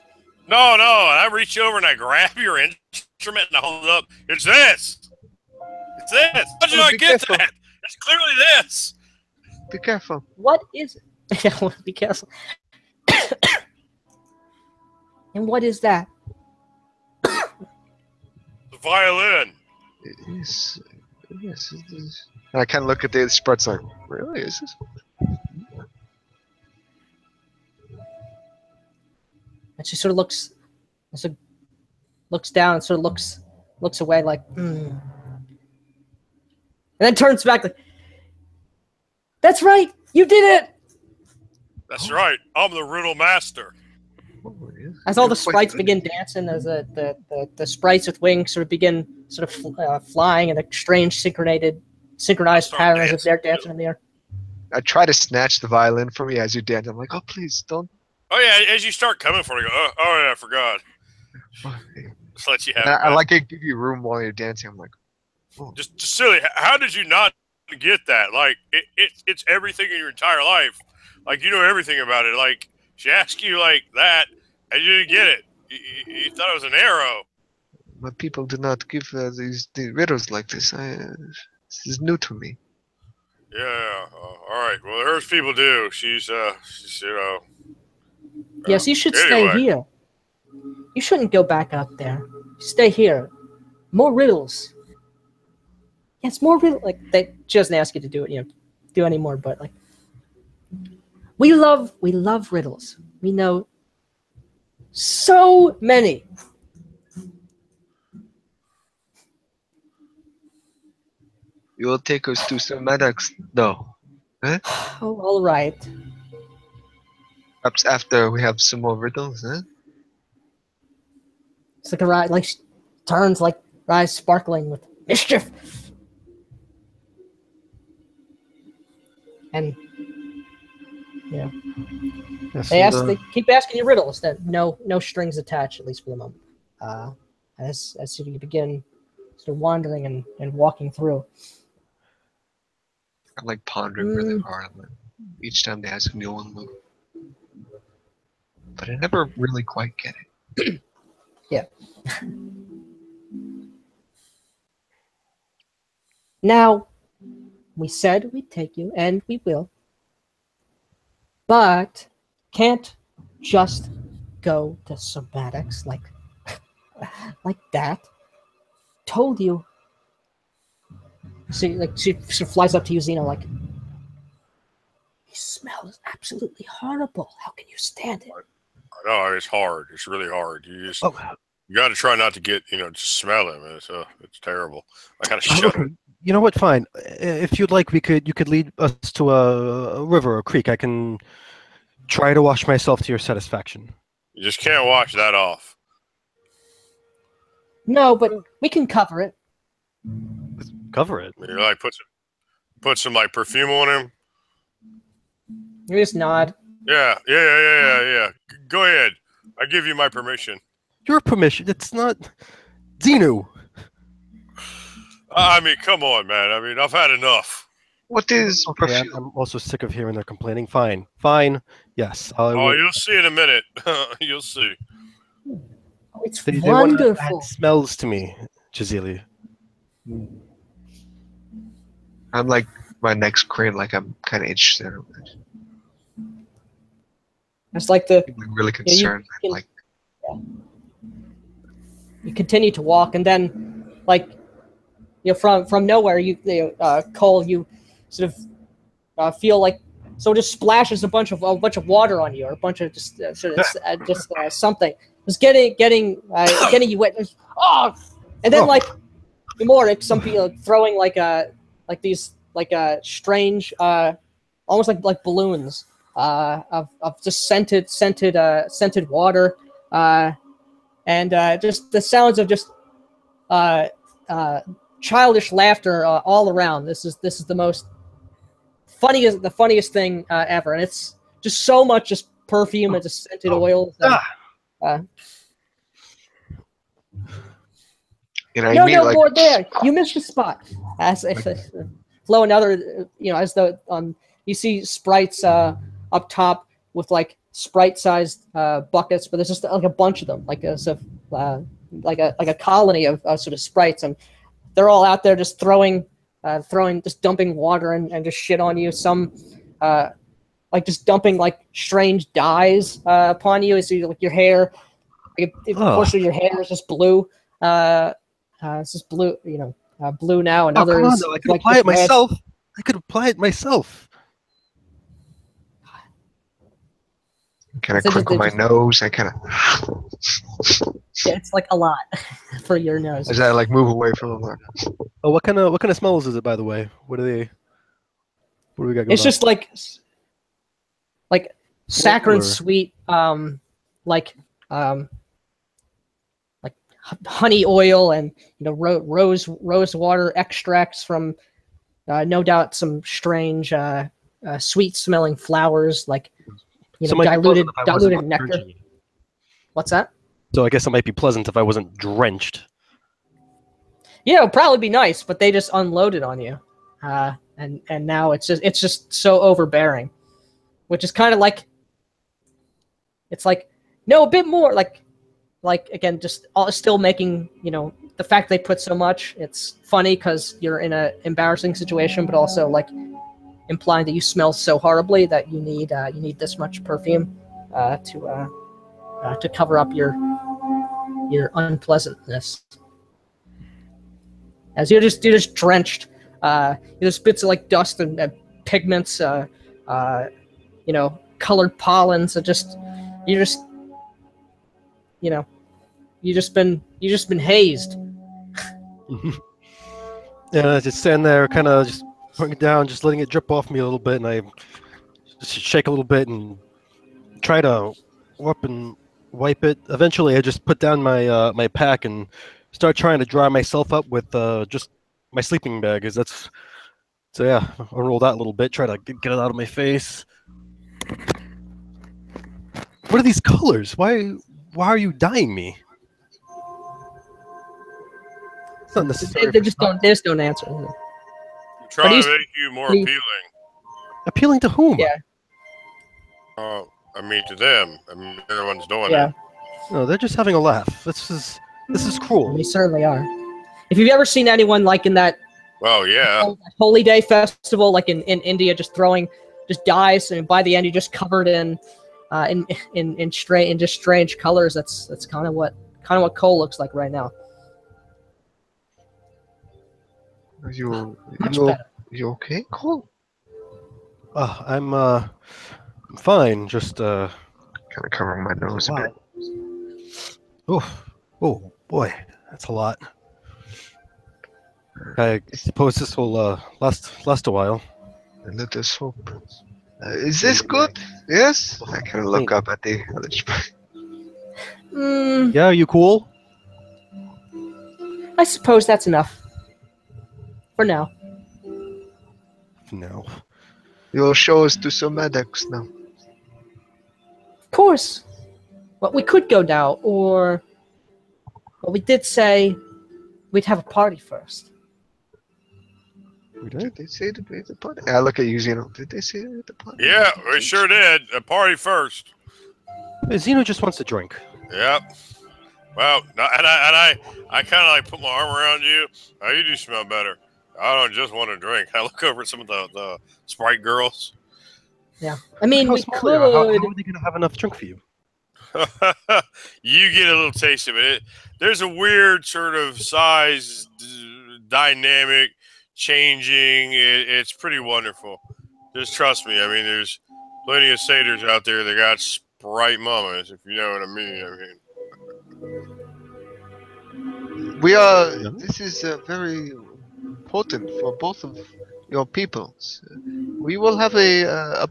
No. I reach over and I grab your instrument and I hold it up. It's this. It's this. How did you not get that? It's clearly this. Be careful. What is it? Be careful. And what is that? The violin. It is. Yes, it is. And I kind of look at the sprites like, really? Is this? And she sort of looks down and sort of looks away like, And then turns back like, that's right, you did it! That's right, I'm the riddle master. As all the sprites begin dancing, as the sprites with wings sort of begin flying in a strange synchronized pattern as if they're dancing in the air. I try to snatch the violin from you as you dance. I'm like, oh, please, don't. Oh, yeah, as you start coming for it, I go, oh yeah, I forgot. Just let you have I like it. Give you room while you're dancing. I'm like, oh. just silly. How did you not get that? Like it's everything in your entire life. Like you know everything about it. Like she asked you like that, and you didn't get it. You thought it was an arrow. But people do not give these riddles like this. This is new to me. Yeah. All right. Well, hers people do. She's you know. Yes, you should stay here. You shouldn't go back out there. Stay here. More riddles. Yes, more riddles. Like she doesn't ask you to do it, do anymore. But like, we love riddles. We know so many. You will take us to some Maddox, though. Huh? Oh, all right. Perhaps after we have some more riddles, huh? It's like a ride, like turns, like eyes sparkling with mischief. And yeah, yes, they keep asking you riddles that no strings attached, at least for the moment. As you begin sort of wandering and walking through. I like pondering really hard on it. Each time they ask a new one, but I never really quite get it. Yeah. Now, we said we'd take you, and we will. But can't just go to somatics like that. Told you. See, like she flies up to you, Xeno, like, he smells absolutely horrible. How can you stand it? I know it's hard. It's really hard. You got to try not to get just smell it. Man. It's terrible. I kind of shudder. You know what? Fine. If you'd like, you could lead us to a river or creek. I can try to wash myself to your satisfaction. You just can't wash that off. No, but we can cover it. Cover it. You like put some like perfume on him. You just nod. Yeah. Go ahead. I give you my permission. Your permission? It's not Xenu. I mean, come on, man. I mean, I've had enough. What is perfume? I'm also sick of hearing they're complaining. Fine. Yes. You'll see in a minute. You'll see. Oh, it's wonderful. It smells to me, Jazili. I'm like my next crane, like I'm kind of interested in it. It's like I'm really concerned. You continue to walk, and then, like, from nowhere, Cole, you sort of feel like someone just splashes a bunch of water on you, or a bunch of something. It's getting you wet. And then like more, some people throwing these strange, almost like balloons of just scented water, and just the sounds of just childish laughter all around. This is the funniest thing ever, and it's just so much just perfume and just scented oils. More there. You missed your spot. As flow another, as though you see sprites up top with like sprite-sized buckets, but there's just like a bunch of them, like a colony of sort of sprites, and they're all out there just just dumping water and just shit on you. Some like just dumping like strange dyes upon you. So like your hair, like a portion of your hair is just blue. It's just blue, blue now, and others. I could apply it myself. I could apply it myself. Can I crinkle my nose? I kind of. Yeah, it's like a lot for your nose. As I like move away from them. Oh, what kind of smells is it, by the way? What do we got going on? It's just like saccharine sweet, like honey oil and rose water extracts from no doubt some strange sweet smelling flowers, like diluted nectar. What's that? So I guess it might be pleasant if I wasn't drenched. Yeah, it'd probably be nice, but they just unloaded on you, and now it's just so overbearing, which is kind of like, it's like, no, a bit more, like again, just still making, the fact they put so much. It's funny because you're in an embarrassing situation, but also like implying that you smell so horribly that you need this much perfume to cover up your unpleasantness. As you're just drenched, there's bits of like dust and pigments, colored pollens. You just been hazed. Yeah, I just stand there, kind of just putting it down, just letting it drip off me a little bit, and I just shake a little bit and try to wipe it. Eventually, I just put down my my pack and start trying to dry myself up with just my sleeping bag. So yeah, I roll that a little bit, try to get it out of my face. What are these colors? Why are you dyeing me? It's not necessary. They just don't answer. I'm trying to make you more appealing. Appealing to whom? Yeah. I mean to them. I mean everyone's doing it. No, they're just having a laugh. This is cruel. They certainly are. If you've ever seen anyone like in that, well, yeah, Holy Day festival, like in India, just throwing dyes, and by the end you're just covered in strange colors. That's kind of what Cole looks like right now. Are you okay, Cole? I'm fine. Just kind of covering my nose a bit. Oh boy, that's a lot. I suppose this will last a while. Let us hope. Is this good? Yes. I kind of look up at the other sprite. Yeah, are you cool? I suppose that's enough. For now. No. You'll show us to some medics now. Of course. But we could go now, or... Well, we did say we'd have a party first. We did? Did they say the party? I look at you, Zeno. Did they say the party? Yeah, we sure did. A party first. Zeno just wants to drink. Yep. Well, and I kind of like put my arm around you. Oh, you do smell better. I don't just want to drink. I look over at some of the Sprite girls. Yeah. I mean, we could... How are they going to have enough drink for you? You get a little taste of it. There's a weird sort of size dynamic changing. It's pretty wonderful. Just trust me. I mean, there's plenty of satyrs out there that got Sprite mamas, if you know what I mean. We are. This is very important for both of your peoples. We will have a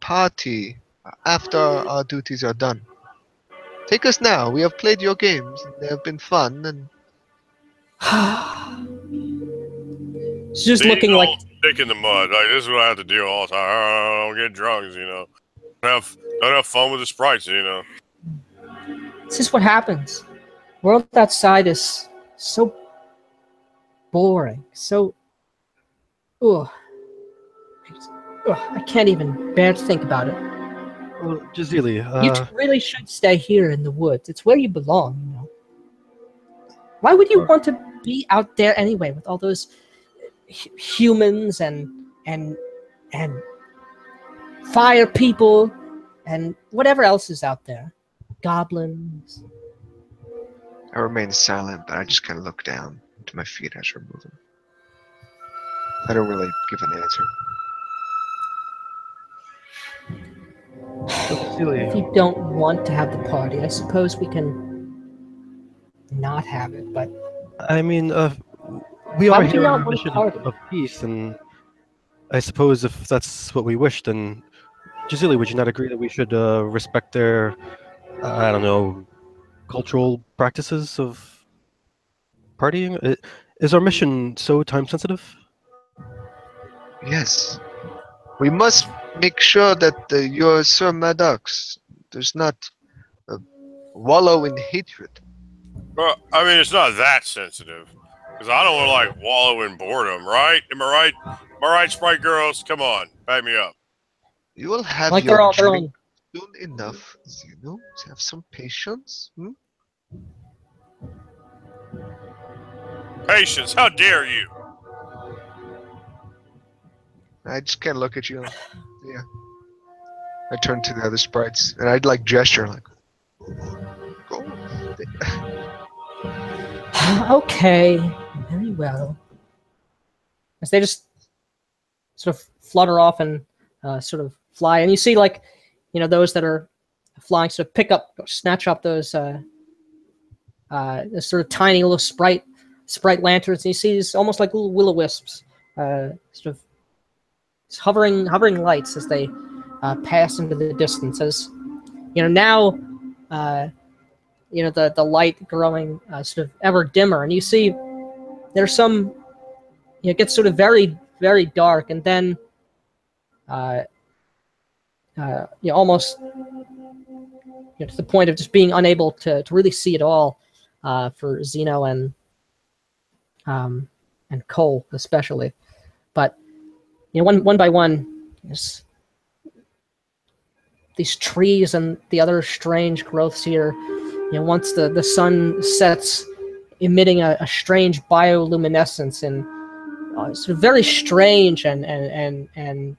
party after our duties are done. Take us now. We have played your games. They have been fun, and it's just looking like stick in the mud. Like this is what I have to deal all the time. I don't get drunk, Don't have fun with the sprites, This is what happens. The world outside is so boring. So, I can't even bear to think about it. Well, Jazili, you really should stay here in the woods. It's where you belong, Why would you want to be out there anyway with all those humans and fire people and whatever else is out there? Goblins. I remain silent, but I just kind of look down to my feet as we're moving. I don't really give an answer. If you don't want to have the party, I suppose we can not have it, but... I mean, we are here on a mission of peace, and I suppose if that's what we wish, then... Jazili, would you not agree that we should respect their, I don't know, cultural practices of partying? Is our mission so time-sensitive? Yes. We must make sure that your Sir Maddox does not wallow in hatred. Well, I mean, it's not that sensitive. Because I don't want to, like, wallow in boredom, right? Am I right? Am I right, Sprite Girls? Come on, back me up. You will have Like your they're drink on. soon enough, Zeno. Have some patience. Patience, how dare you? I just can't look at you. Yeah. I turn to the other sprites, and I'd like gesture, like, go. Okay, very well. As they just sort of flutter off and sort of fly, and you see, like, those that are flying sort of pick up, snatch up those sort of tiny little sprite lanterns, and you see these almost like little will-o-wisps, sort of hovering lights as they pass into the distance. As now, the light growing sort of ever dimmer, and you see there's some. It gets sort of very, very dark, and then almost to the point of just being unable to really see it all for Zeno and Cole especially. But one by one, these trees and the other strange growths here, once the sun sets, emitting a strange bioluminescence and sort of very strange and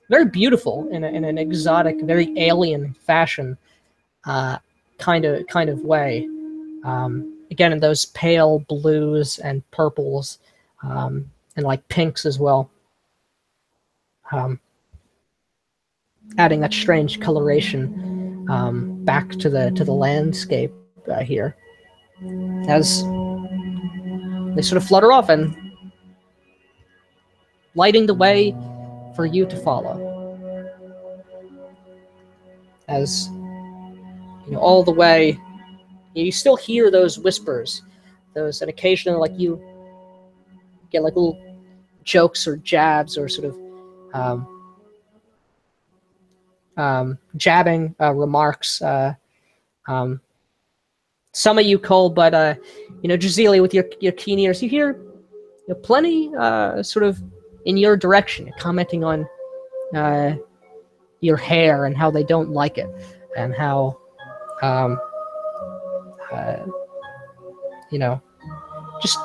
very beautiful in an exotic, very alien fashion, kind of way. Again, in those pale blues and purples, and like pinks as well, adding that strange coloration back to the landscape here, as they sort of flutter off and lighting the way for you to follow. As all the way, you still hear those whispers, and occasionally, like, you get like little jokes or jabs or sort of jabbing remarks. Some of you, Cole, but Jazelia, with your keen ears, you hear plenty sort of in your direction, commenting on your hair and how they don't like it, and how just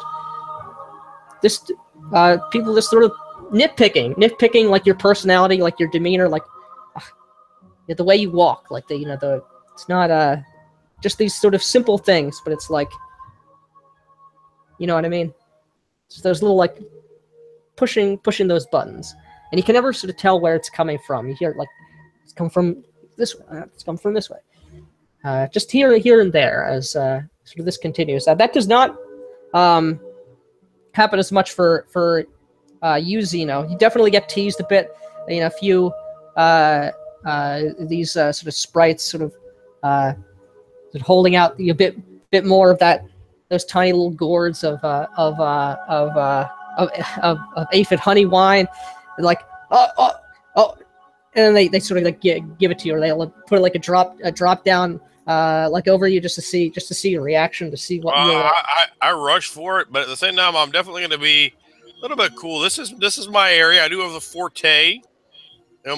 this people just sort of nitpicking like your personality, like your demeanor, like the way you walk, like it's not just these sort of simple things, but it's like, you know what I mean? It's those little, like, pushing those buttons, and you can never sort of tell where it's coming from. You hear it, like, it's come from this way, it's come from this way. Just here and there as sort of this continues. That does not happen as much for you, Zeno. You definitely get teased a bit. A few these sort of sprites sort of holding out a bit more of those tiny little gourds of aphid honey wine, and like oh, and then they sort of like give it to you, or they'll put it like a drop down like over you, just to see your reaction, to see what I rush for it, but at the same time, I'm definitely going to be a little bit cool. This is my area. I do have the forte.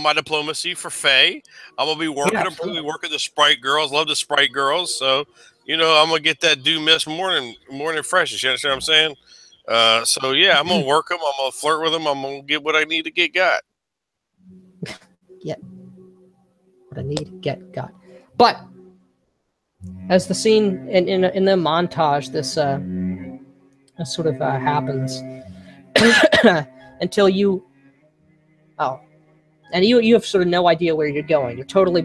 My diplomacy for Faye. I'm gonna be working. I'm probably working the Sprite Girls. Love the Sprite Girls. So I'm gonna get that due miss morning freshness. You understand what I'm saying? So yeah, I'm gonna work them. I'm gonna flirt with them. I'm gonna get what I need to get got. Get what I need to get got. But as the scene in the montage, this sort of happens until you. Oh. And you have sort of no idea where you're going. You're totally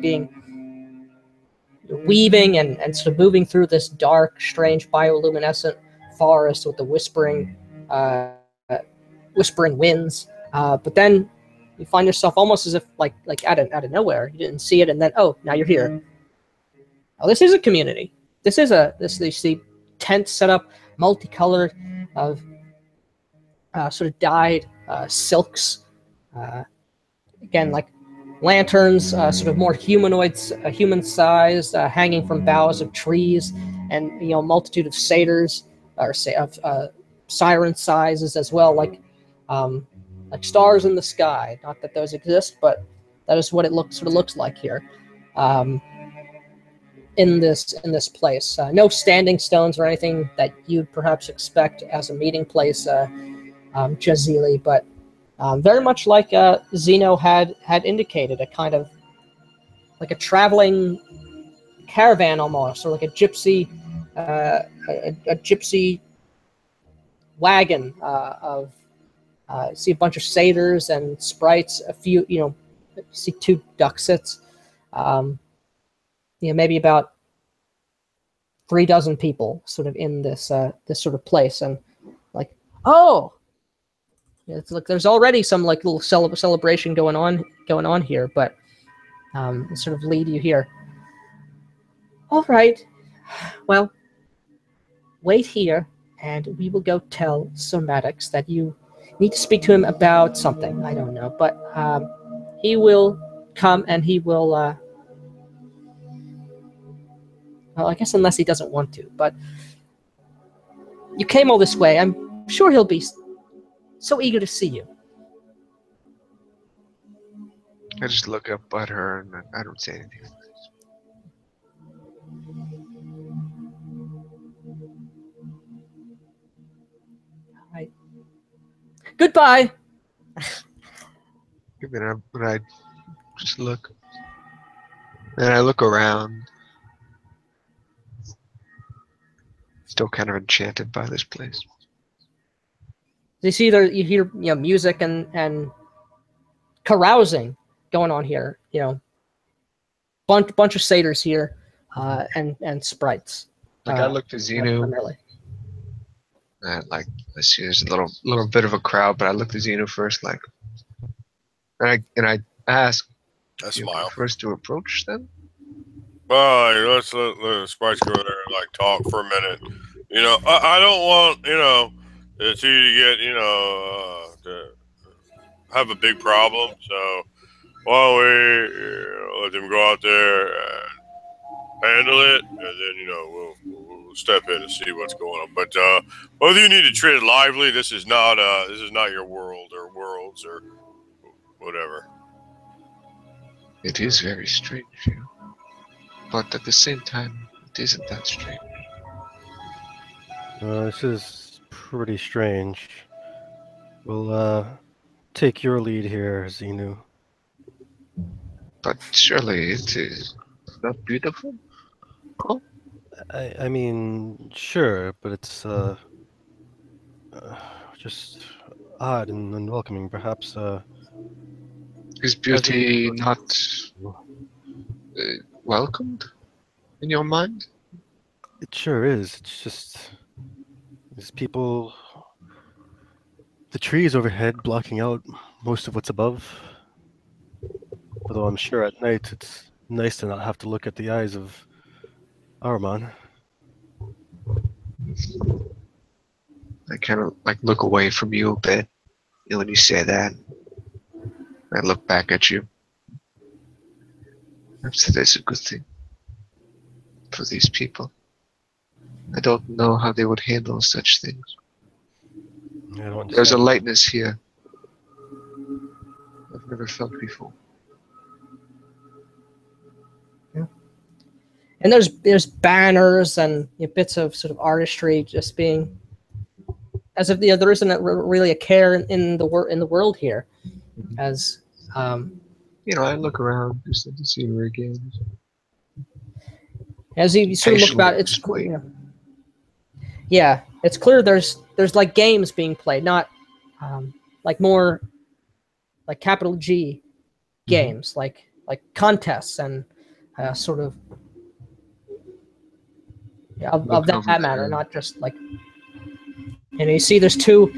you're weaving and sort of moving through this dark, strange, bioluminescent forest with the whispering winds. But then you find yourself almost as if like out of nowhere. You didn't see it, and then now you're here. Oh, this is a community. This is you see tents set up, multicolored, of sort of dyed silks. Again, like lanterns, sort of more humanoids, human-sized, hanging from boughs of trees, and a multitude of satyrs, or say of siren sizes as well, like stars in the sky. Not that those exist, but that is what it sort of looks like here. In this place, no standing stones or anything that you'd perhaps expect as a meeting place, Jazili, but very much like Zeno had indicated, a kind of like a traveling caravan almost, or like a gypsy wagon of see a bunch of satyrs and sprites, a few see 2 ducksits, maybe about 3 dozen people sort of in this this sort of place, and like, oh, it's like there's already some like little celebration going on here, but sort of lead you here. All right, well, wait here, and we will go tell Sir Maddox that you need to speak to him about something. I don't know, but he will come and he will. Well, I guess unless he doesn't want to, but you came all this way. I'm sure he'll be so eager to see you. I just look up at her and I don't say anything. All right. Goodbye. When I just look, and I look around, still kind of enchanted by this place. You see, there you hear music and carousing going on here. Bunch of satyrs here, and sprites. Like I look to Zeno. Primarily. And like I see there's a little bit of a crowd, but I look to Zeno first, like, and I ask, I smile. First to approach them. Well, let's let the sprites go there and like talk for a minute. I don't want the two to get to have a big problem. So why don't we let them go out there and handle it, and then we'll step in and see what's going on. But whether you need to treat it lively, this is not your world or worlds or whatever. It is very strange, but at the same time, it isn't that strange. This is pretty strange. We'll take your lead here, Xenu. But surely it is not beautiful? Oh? I mean, sure, but it's just odd and unwelcoming, perhaps. Is beauty not welcomed in your mind? It sure is. It's just these people, the trees overhead blocking out most of what's above. Although I'm sure at night it's nice to not have to look at the eyes of Ahriman. I kind of like look away from you a bit when you say that. I look back at you. Perhaps that is a good thing for these people. I don't know how they would handle such things. There's a lightness here I've never felt before. Yeah. And there's banners and bits of sort of artistry just being, as if there isn't really a care in the world here, as I look around just at the scenery again. As you sort of look about, it's clear. Yeah, it's clear there's like games being played, not like more like capital G games, like contests and sort of of that matter, not just like. And you see, there's two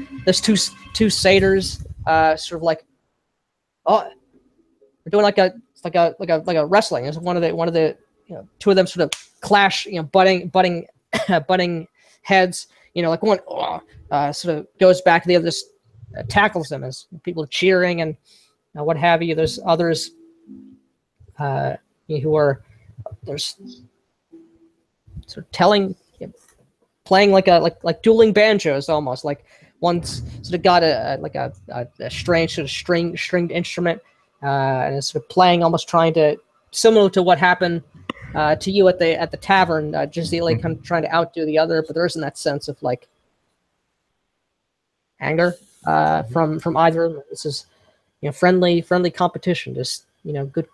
satyrs, sort of like, oh, we're doing like a wrestling. It's one of the two of them sort of clash, butting heads. Like one sort of goes back, the other just tackles them as people are cheering and what have you. There's others who are there's sort of playing like dueling banjos almost. Like one's sort of got a strange sort of stringed instrument, and is sort of playing, almost trying to, similar to what happened to you at the tavern, just like kind of trying to outdo the other. But there isn't that sense of like anger from either of them. This is friendly competition, just good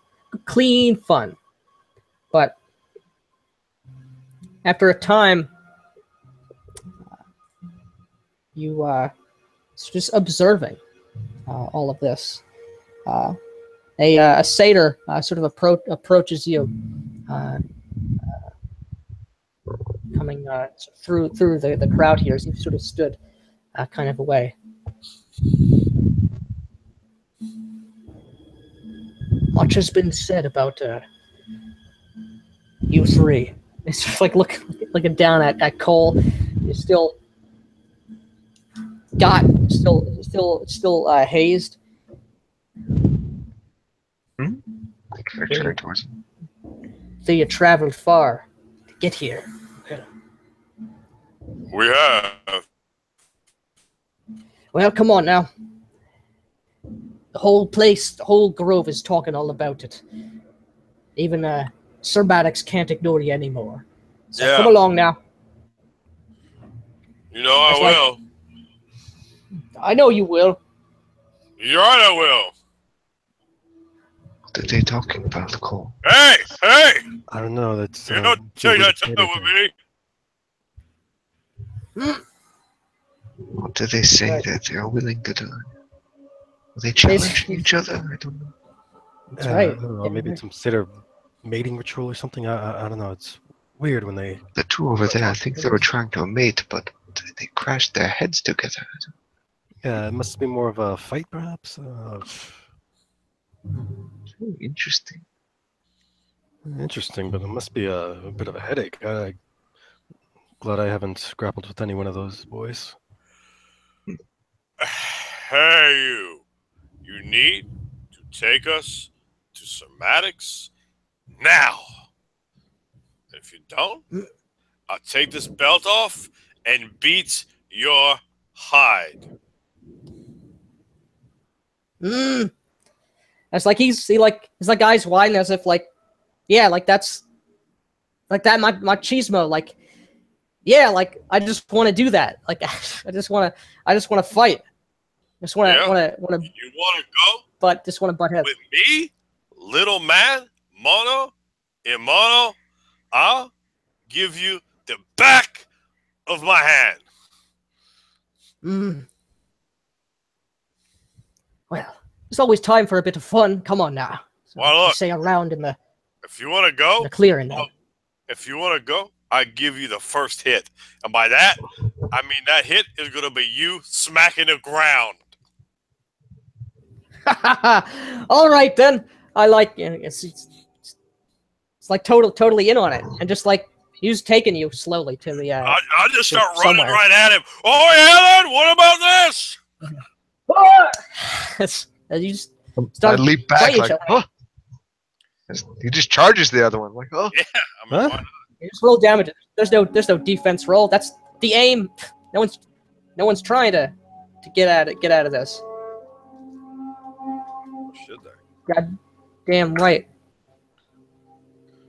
clean fun. But after a time, you just observing all of this. A satyr sort of approaches you, coming through the crowd here as you've sort of stood kind of away. Much has been said about you three. It's just like looking down at Cole. You're still hazed. You traveled far to get here. We have. Well, come on now. The whole place, the whole grove is talking all about it. Even Sir Maddox can't ignore you anymore. So Yeah. come along now. You know I will. I know you will. You're right, I will. What are they talking about, Cole? Hey! I don't know. That's You don't take that time with me. What do they say that they are willing to do? Are they challenging each other? I don't know. That's right. I don't know. Maybe it's some sort of mating ritual or something. I don't know. It's weird when they. The two over there, I think they were trying to mate, but they crashed their heads together. Yeah, it must be more of a fight, perhaps. Interesting. Interesting, but it must be a bit of a headache. Glad I haven't grappled with any one of those boys. Hey, you. You need to take us to Sir Maddox now. If you don't, I'll take this belt off and beat your hide. It's like he's like eyes wide as if like, yeah, like that's like that machismo, like, yeah, like I just want to do that. Like I just want to fight. Just want to. You want to go? But just want to butt heads. With me, little man, mono, in mono, I'll give you the back of my hand. Well, there's always time for a bit of fun. Come on now. So well, look. Say around in the. If you want to go, the clearing now. If you want to go, I give you the first hit, and by that, I mean that hit is going to be you smacking the ground. All right then. I like it's like totally in on it, and just like he's taking you slowly to the. I just start running somewhere. right at him. Oh, Helen, what about this? You just start I leap back fighting like, each other. huh? He just charges the other one like, oh. Yeah, I mean, Huh? You just roll damage. There's no defense roll. That's the aim. No one's trying to get out of this. should they? God damn right.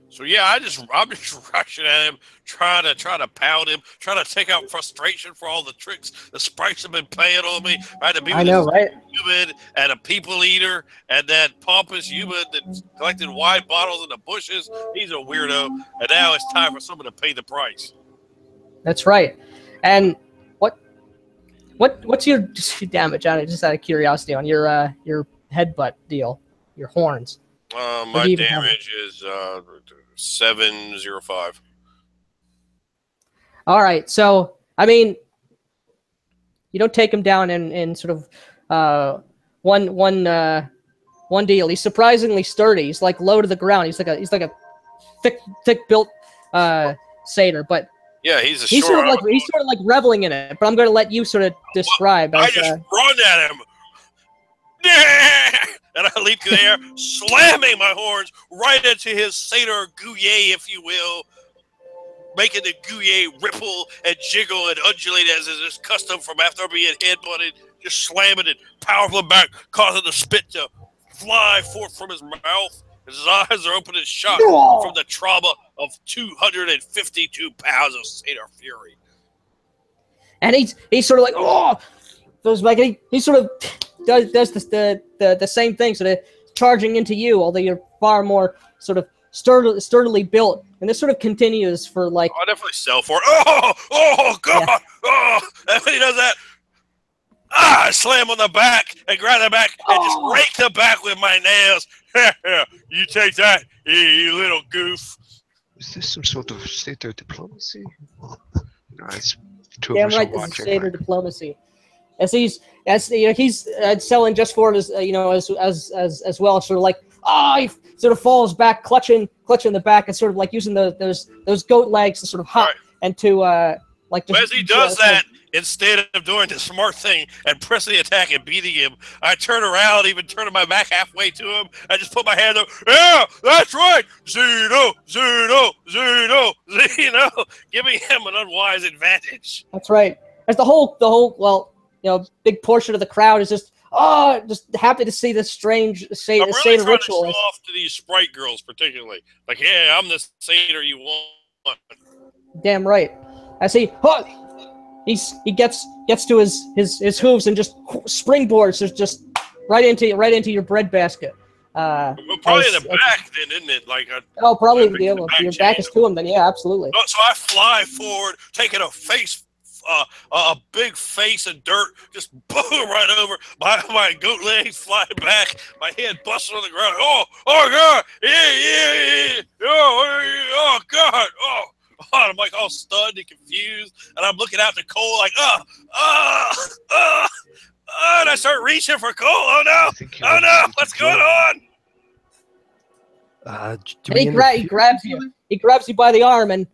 So yeah, I'm just rushing at him, trying to pound him, trying to take out frustration for all the tricks the sprites have been playing on me. I had to be with know, this right? human and a people eater and that pompous human that collected wine bottles in the bushes. He's a weirdo, and now it's time for someone to pay the price. That's right. And what's your damage on it? Just out of curiosity, on your headbutt deal, your horns. My damage is 705. All right, so I mean, you don't take him down in sort of one deal. He's surprisingly sturdy. He's like low to the ground. He's like a thick built satyr, but yeah, he's sort of like reveling in it. But I'm going to let you sort of describe. I just run at him. and I leap through the air, slamming my horns right into his satyr gouye, if you will, making the gouye ripple and jiggle and undulate as is his custom from after being headbutted, just slamming it powerfully back, causing the spit to fly forth from his mouth. His eyes are open and shut from the trauma of 252 pounds of satyr fury. And he's sort of like, oh, feels like he sort of does the same thing, sort of charging into you, although you're far more sort of sturdily built. And this sort of continues for like. I definitely sell for it. Oh God! Yeah. Oh, and when he does that, I slam on the back and grab the back and just rake the back with my nails. You take that, you little goof. Is this some sort of satyr diplomacy? No, it's too damn right, this is satyr diplomacy. As he's selling just for it as as well, sort of like he sort of falls back, clutching the back, and sort of like using those goat legs to sort of hop and to like. Just, as he does that, instead of doing the smart thing and pressing the attack and beating him, I turn around, even turning my back halfway to him. I just put my hand up. Yeah, that's right. Xeno, giving him an unwise advantage. That's right. As the whole big portion of the crowd is just happy to see this strange satyr ritual. I'm really off to these sprite girls, particularly. Like, yeah, I'm the satyr you want. Damn right. As he gets to his hooves and just springboards just right into your bread basket. Well, probably in the back, then, isn't it? Like probably your back is to him. Then yeah, absolutely. So I fly forward, taking a big face of dirt, just boom right over. My goat legs flying back, my head busting on the ground. Oh God, yeah. Oh God, oh. I'm like all stunned and confused, and I'm looking out the Cole like, and I start reaching for Cole. Oh no, what's going on? And he grabs you. He grabs you by the arm and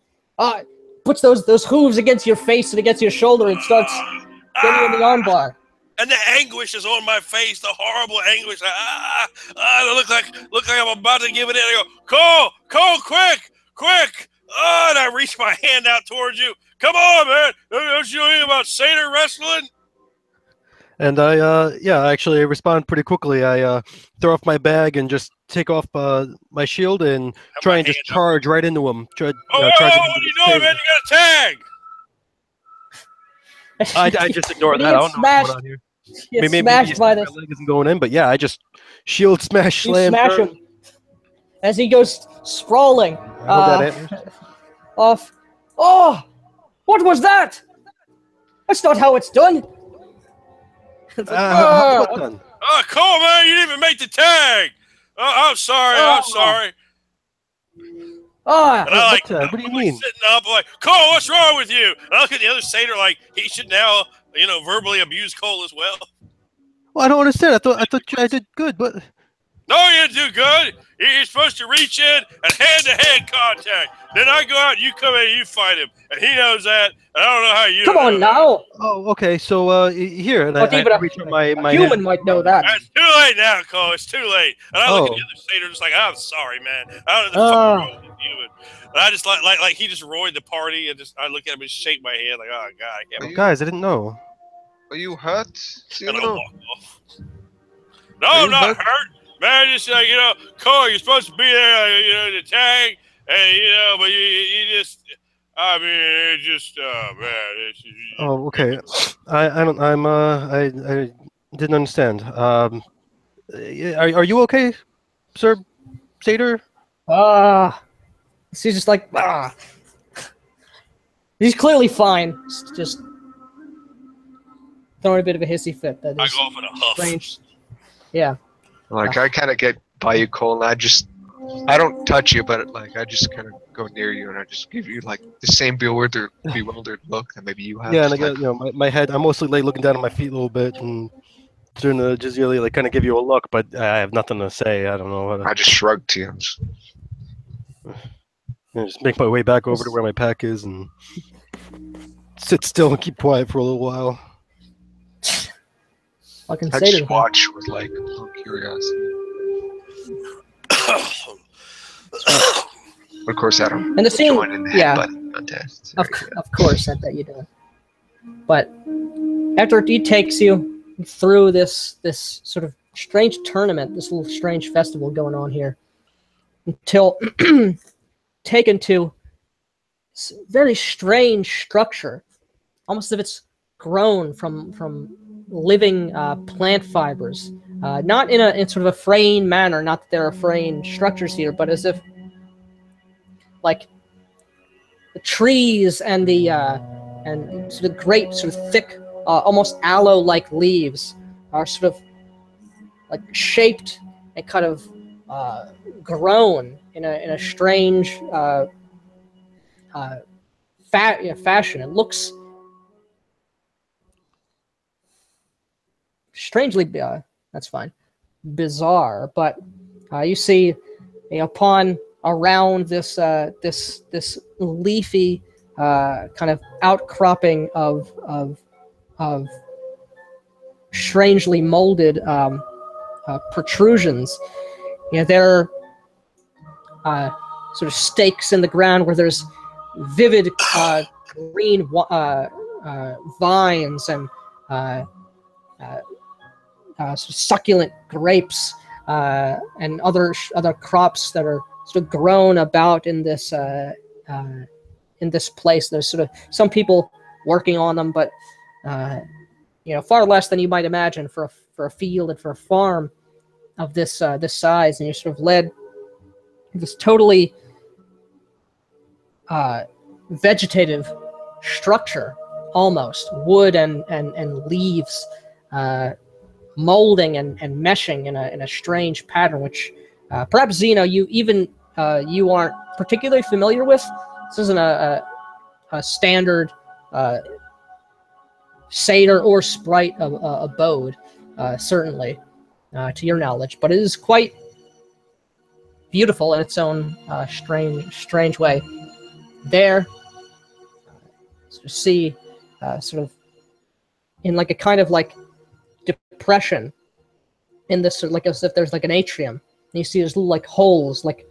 puts those hooves against your face and against your shoulder and starts getting you in the armbar. And the anguish is on my face, the horrible anguish. Look like I'm about to give it in. I go, Cole, quick! And I reach my hand out towards you. Come on, man! Don't you know anything about satyr wrestling? And I actually respond pretty quickly. I throw off my bag and just take off my shield and try and just charge right into him. What are you doing, man? You got a tag! I just ignore that. I don't know what's going on here. Maybe my leg isn't going in, but yeah, I just shield slam. Him as he goes sprawling off. Oh, what was that? That's not how it's done. Cool, man, you didn't even make the tag. I'm sorry. What do you mean? Sitting up like, Cole, what's wrong with you? And I look at the other satyr like he should now, verbally abuse Cole as well. Well, I don't understand. I thought I did good, but no, you didn't do good. You're supposed to reach in and hand-to-hand contact. Then I go out, you come in, and you fight him, and he knows that. And I don't know how you. Come on now. Oh, okay. So here, and I reach out my human hand. might know that. It's too late now, Cole. It's too late. And I look at the other satyr, just like, I'm sorry, man. I don't know the fuck wrong with you. And I just like he just roared the party, and I look at him and shake my head like, oh God, I can't. Guys, I didn't know. Are you hurt? And I walk off. No, I'm not hurt. Man, just Cole, you're supposed to be there, the tag, and but you just, man. Oh, okay. I didn't understand. Are you okay, Sir Satyr? He's just like, He's clearly fine. Just throwing a bit of a hissy fit. That is I go off in a huff. Strange. Yeah. Like, I kind of get by you, Cole, and I don't touch you, but like I just kind of go near you and I just give you like the same bewildered look that maybe you have. Yeah, and I get my head. I'm mostly like looking down at my feet a little bit and trying to just really like kind of give you a look, but I have nothing to say. I don't know. I just shrugged to you. Just make my way back over to where my pack is and sit still and keep quiet for a little while. fucking I satyr. just watch with like a little curiosity. Of course, I don't And the scene, join in the headbutting contest. Of course, I bet you don't. But after he takes you through this sort of strange tournament, this little strange festival going on here, until taken to this very strange structure, almost as if it's grown from living plant fibers, not in sort of a fraying manner. Not that there are fraying structures here, but as if like the trees and the and sort of great, sort of thick, almost aloe-like leaves are sort of like shaped and kind of grown in a strange fashion. It looks strangely, that's fine, bizarre. But you see, upon around this this leafy kind of outcropping of strangely molded protrusions. There are sort of stakes in the ground where there's vivid green vines and sort of succulent grapes and other crops that are sort of grown about in this place. There's sort of some people working on them, but far less than you might imagine for a field and for a farm of this this size. And you're sort of led this totally vegetative structure, almost wood and leaves, molding and meshing in a strange pattern, which perhaps Zeno, you aren't particularly familiar with. This isn't a standard satyr or sprite abode, certainly, to your knowledge, but it is quite beautiful in its own strange way. There, see, sort of in like a kind of like depression in this, like as if there's like an atrium, and you see there's little like holes, like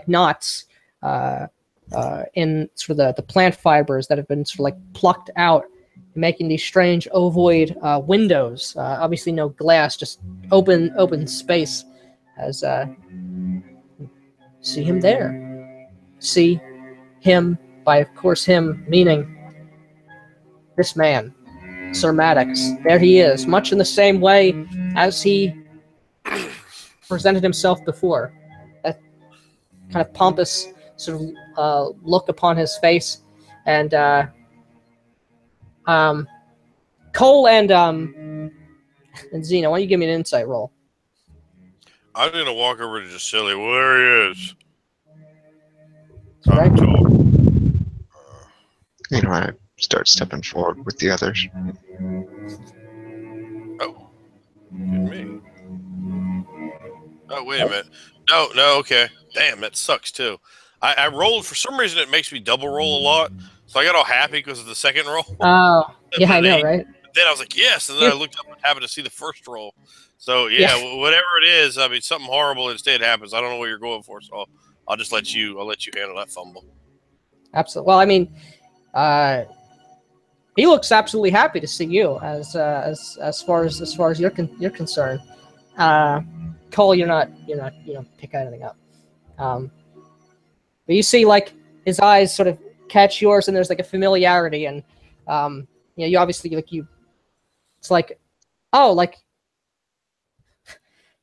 knots in sort of the plant fibers that have been sort of like plucked out, making these strange ovoid windows. Obviously no glass, just open space. As see him there. See him, by of course him meaning this man, Sir Maddox. There he is, much in the same way as he presented himself before. That kind of pompous sort of look upon his face. And Cole and Zeno, why don't you give me an insight roll? I'm gonna walk over to Giselle. Well, there he is. Right. I start stepping forward with the others. Oh, me. Oh, wait a minute. No, okay. Damn, that sucks too. I rolled, for some reason it makes me double roll a lot, so I got all happy because of the second roll. Oh, yeah, I know, right? But then I was like, yes, and then I looked up and happened to see the first roll. So yeah, whatever it is, I mean, something horrible instead happens. I don't know what you're going for, so I'll just let you handle that fumble. Absolutely. Well, I mean, he looks absolutely happy to see you, as far as you're concerned. Cole, you don't pick anything up. But you see, like, his eyes sort of catch yours, and there's like a familiarity, and you obviously it's like, oh, like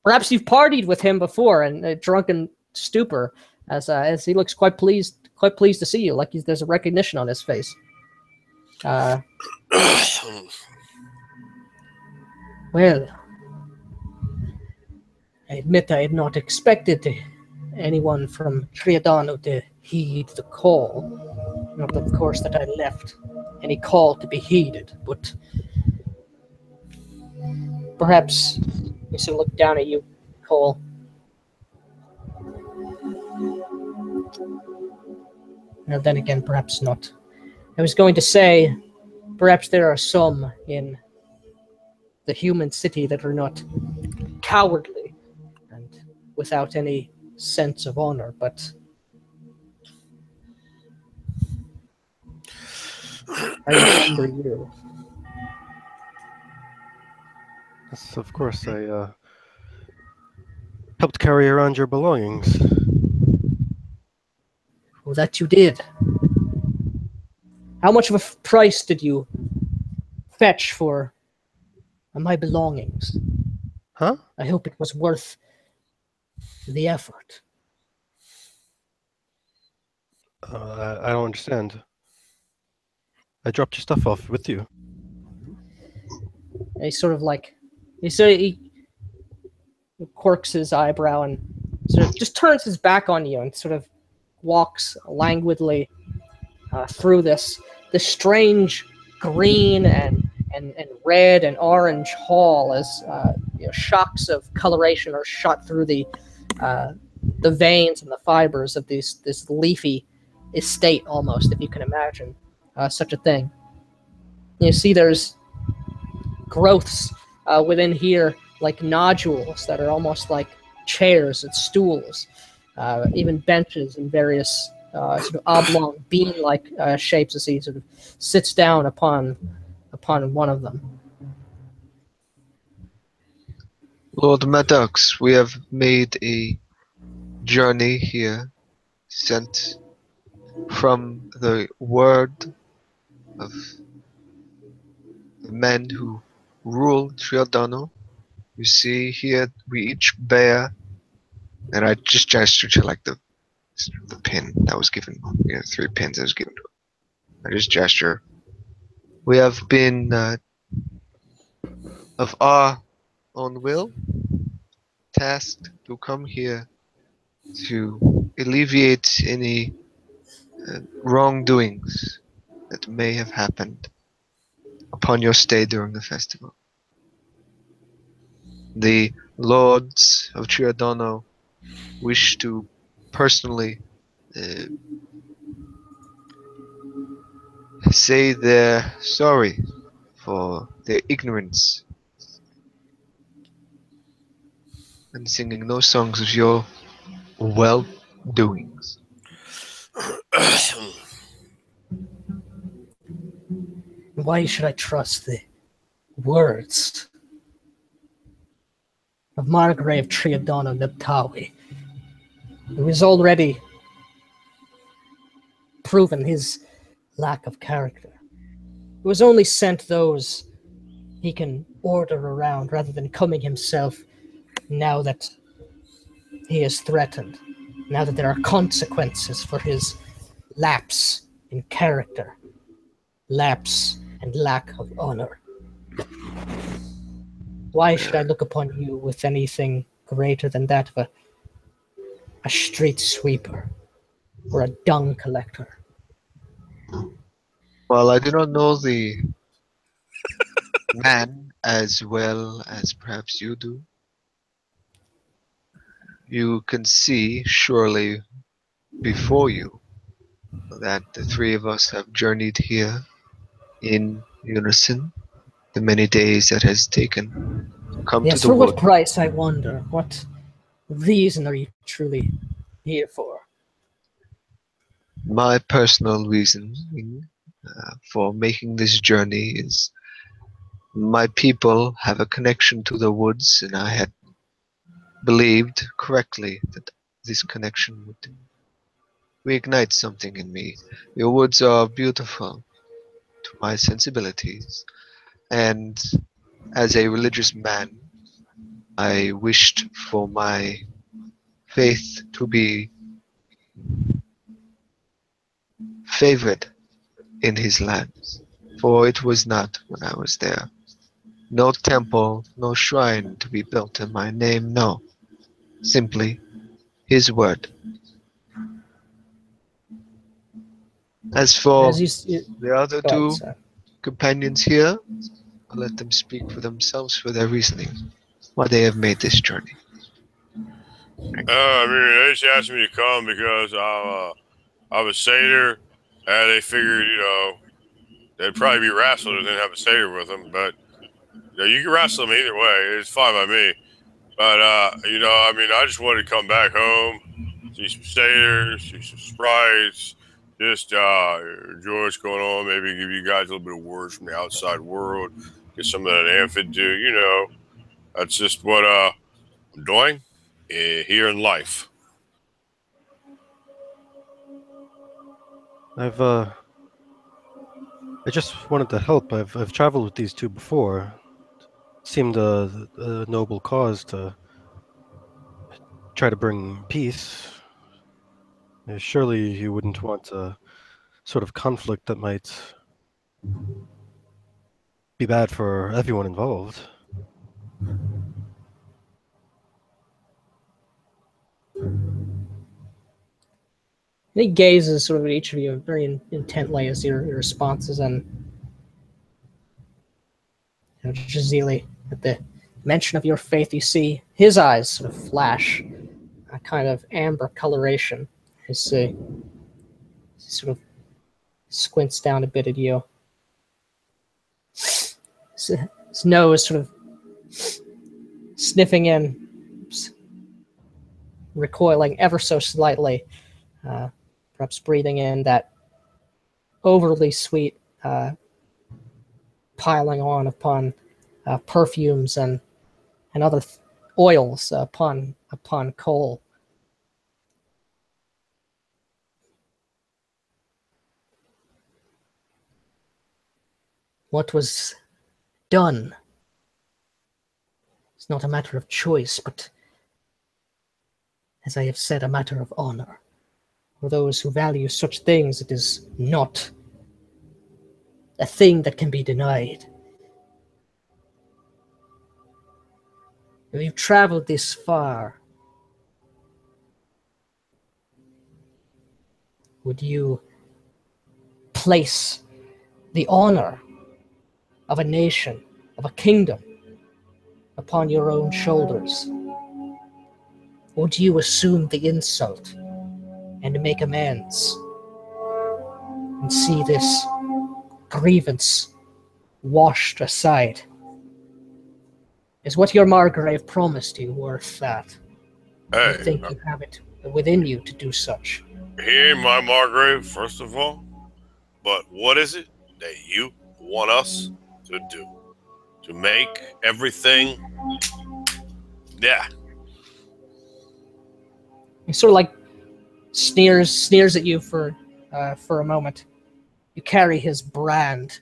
perhaps you've partied with him before in a drunken stupor, as he looks quite pleased to see you. Like there's a recognition on his face. Well, I admit I had not expected anyone from Triadano to heed the call. Not, of course, that I left any call to be heeded, but perhaps we should look down at you, Cole. Now, then again, perhaps not. I was going to say, perhaps there are some in the human city that are not cowardly and without any sense of honor, but I remember you. Yes, of course, I helped carry around your belongings. Well, that you did. How much of a price did you fetch for my belongings? Huh? I hope it was worth the effort. I don't understand. I dropped your stuff off with you. And he sort of like, he quirks his eyebrow and sort of just turns his back on you and sort of walks languidly through this strange green and red and orange hall as shocks of coloration are shot through the veins and the fibers of this leafy estate, almost, if you can imagine such a thing. You see there's growths within here, like nodules that are almost like chairs and stools, even benches in various sort of oblong bean-like shapes as he sort of sits down upon one of them. Lord Maddox, we have made a journey here, sent from the word of the men who rule Triodano. You see here, we each bear, and I just gestured to like the pin that was given, 3 pins that was given to him. I just gesture. We have been of our own will tasked to come here to alleviate any wrongdoings that may have happened upon your stay during the festival. The lords of Triodano wish to personally say they're sorry for their ignorance and singing no songs of your well-doings. Why should I trust the words of Margrave Triodano Neptawi, who has already proven his lack of character, who has only sent those he can order around rather than coming himself now that he is threatened, now that there are consequences for his lapse in character, lapse and lack of honor. Why should I look upon you with anything greater than that of a street sweeper or a dung collector? Well, I do not know the man as well as perhaps you do. You can see, surely, before you, that the 3 of us have journeyed here in unison the many days that has taken to come yes, to the for wood. what price, I wonder? What reason are you truly here for? My personal reason for making this journey is my people have a connection to the woods, and I had believed correctly that this connection would reignite something in me. Your woods are beautiful to my sensibilities, and as a religious man, I wished for my faith to be favored in his lands, for it was not when I was there. No temple, no shrine to be built in my name, no. Simply his word. As for the other 2 companions here, I'll let them speak for themselves for their reasoning, why they have made this journey. I mean, they just asked me to come because I'm a satyr, and they figured, they'd probably be rascals and have a satyr with them, but Yeah, you can wrestle him either way. It's fine by me. But you know, I mean, I just wanted to come back home, see some satyrs, see some sprites, just enjoy what's going on. Maybe give you guys a little bit of words from the outside world, get some of that amphid do. You know, that's just what I'm doing here in life. I just wanted to help. I've traveled with these two before. Seemed a noble cause to try to bring peace. Surely you wouldn't want a sort of conflict that might be bad for everyone involved. He gazes sort of at each of you very intently as your responses, and Jazili, at the mention of your faith, you see his eyes sort of flash a kind of amber coloration. He sort of squints down a bit at you. His nose sort of sniffing in, recoiling ever so slightly, perhaps breathing in that overly sweet piling on upon perfumes and other oils upon coal. What was done is not a matter of choice, but, as I have said, a matter of honor. For those who value such things, it is not a thing that can be denied. If you've traveled this far, would you place the honor of a nation, of a kingdom, upon your own shoulders? Or do you assume the insult and make amends and see this grievance washed aside? Is what your Margrave promised you worth that? Hey, I think you have it within you to do such. He ain't my Margrave, first of all. But what is it that you want us to do? To make everything... Yeah. He sort of like sneers at you for a moment. You carry his brand.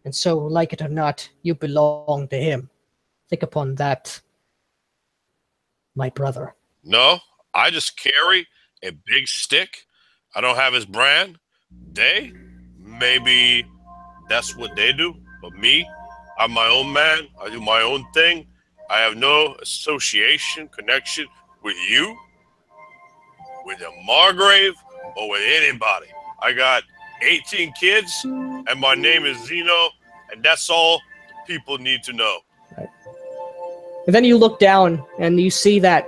And so, like it or not, you belong to him. Think upon that, my brother. No, I just carry a big stick. I don't have his brand. Maybe that's what they do. But me, I'm my own man. I do my own thing. I have no association, connection with you, with a Margrave, or with anybody. I got 18 kids, and my name is Zeno, and that's all people need to know. Right. And then you look down, and you see that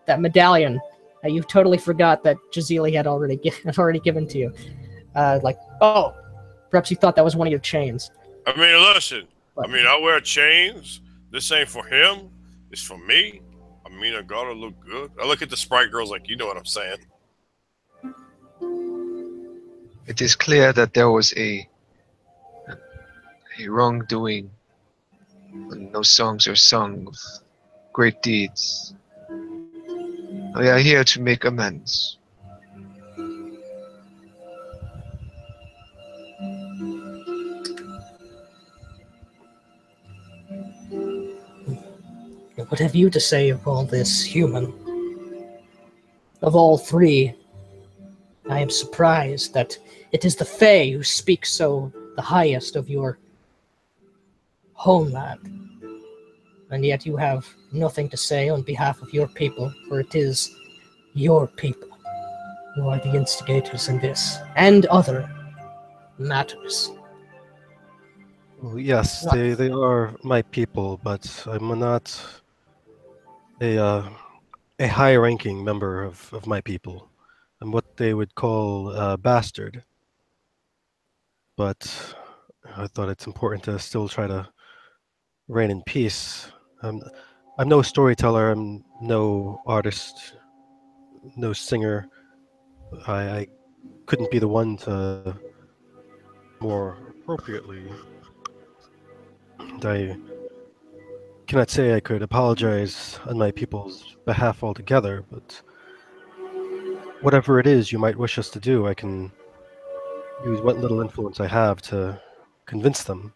medallion that you totally forgot that Jazili had already given to you. Like, oh, perhaps you thought that was one of your chains. I mean, listen. I wear chains. This ain't for him. It's for me. I mean, I gotta look good. I look at the sprite girls like, you know what I'm saying. It is clear that there was a wrongdoing. No songs are sung of great deeds. We are here to make amends. What have you to say of all this, human? Of all three, I am surprised that it is the Fae who speak so the highest of your homeland. And yet you have nothing to say on behalf of your people, for it is your people who are the instigators in this, and other matters. Well, yes, they are my people, but I'm not a high-ranking member of my people. I'm what they would call a bastard. But I thought it's important to still try to reign in peace. I'm no storyteller. I'm no artist, no singer. I couldn't be the one to more appropriately. I cannot say I could apologize on my people's behalf altogether, but whatever it is you might wish us to do, I can use what little influence I have to convince them.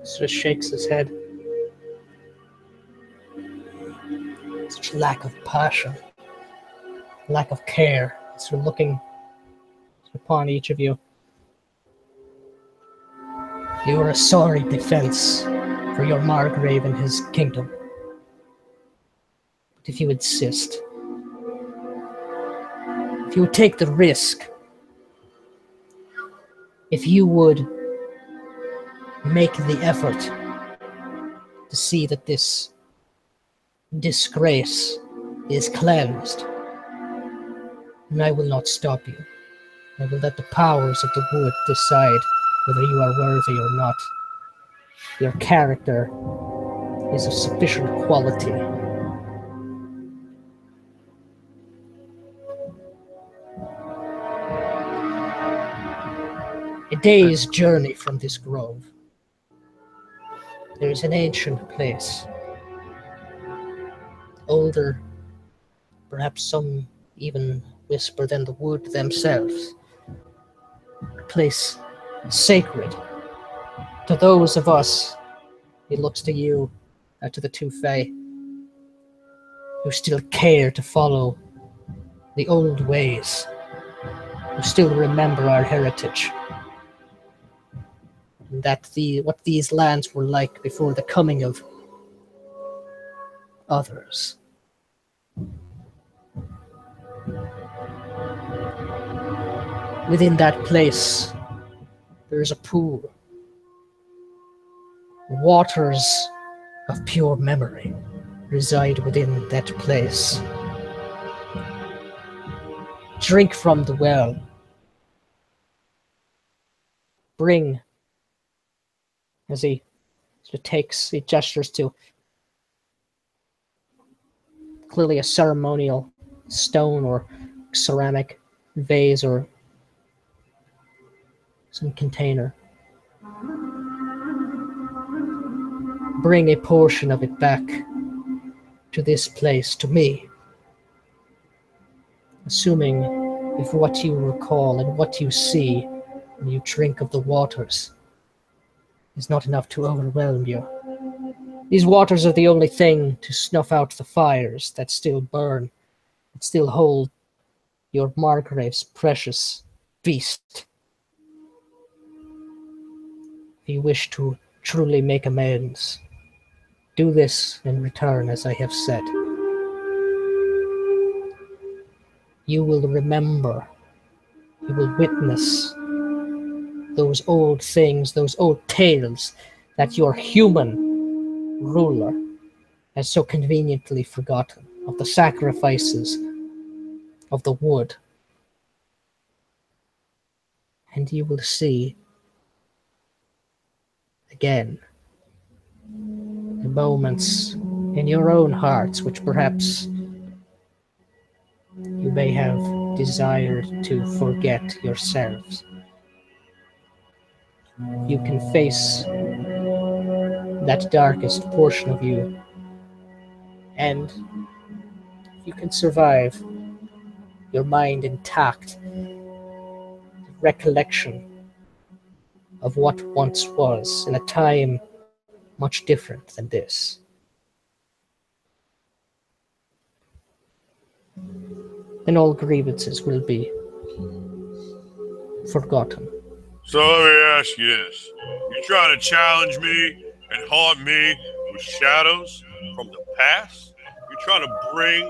Sort of shakes his head. Such lack of passion, lack of care. Sort of looking upon each of you. You are a sorry defense for your Margrave and his kingdom. But if you insist, if you would take the risk, if you would make the effort to see that this disgrace is cleansed, then I will not stop you. I will let the powers of the wood decide whether you are worthy or not. Your character is of sufficient quality. A day's journey from this grove, there is an ancient place, older, perhaps some even whisper than the wood themselves, a place sacred to those of us. He looks to you, to the two Fae, who still care to follow the old ways, who still remember our heritage, and that what these lands were like before the coming of others. Within that place, there is a pool, waters of pure memory reside within that place. Drink from the well. Bring, as he gestures to clearly a ceremonial stone or ceramic vase or some container. Bring a portion of it back to this place, to me. Assuming if what you recall and what you see when you drink of the waters is not enough to overwhelm you. These waters are the only thing to snuff out the fires that still burn, that still hold your Margrave's precious beast. If you wish to truly make amends, do this in return, as I have said. You will remember, you will witness those old things, those old tales that your human ruler has so conveniently forgotten, of the sacrifices of the wood. And you will see again the moments in your own hearts which perhaps you may have desired to forget yourselves. You can face that darkest portion of you, and you can survive, your mind intact, the recollection of what once was in a time much different than this. Then all grievances will be forgotten. So let me ask you this. You trying to challenge me and haunt me with shadows from the past? You trying to bring,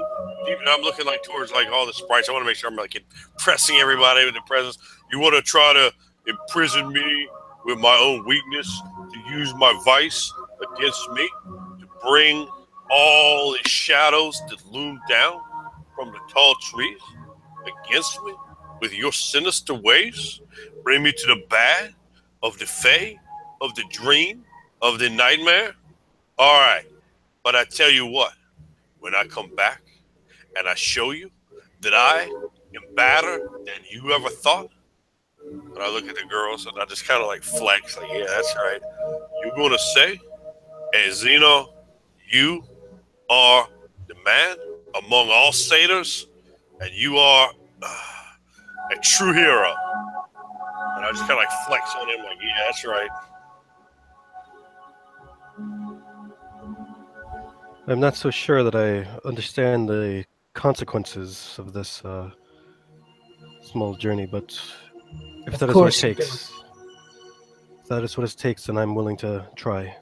even I'm looking like towards like all the sprites. I want to make sure I'm like impressing everybody with the presence. You want to try to imprison me with my own weakness, to use my vice against me, to bring all the shadows that loom down from the tall trees? against me with your sinister ways? Bring me to the bad of the fey, of the dream, of the nightmare? All right, but I tell you what, when I come back and I show you that I am badder than you ever thought, and I look at the girls and I just kind of like flex, like, yeah, that's right. You're going to say, hey, Zeno, you are the man among all satyrs, and you are a true hero. And I just kind of like flex on him, like, yeah, that's right. I'm not so sure that I understand the consequences of this small journey, but if that is what it takes, if that is what it takes, then I'm willing to try.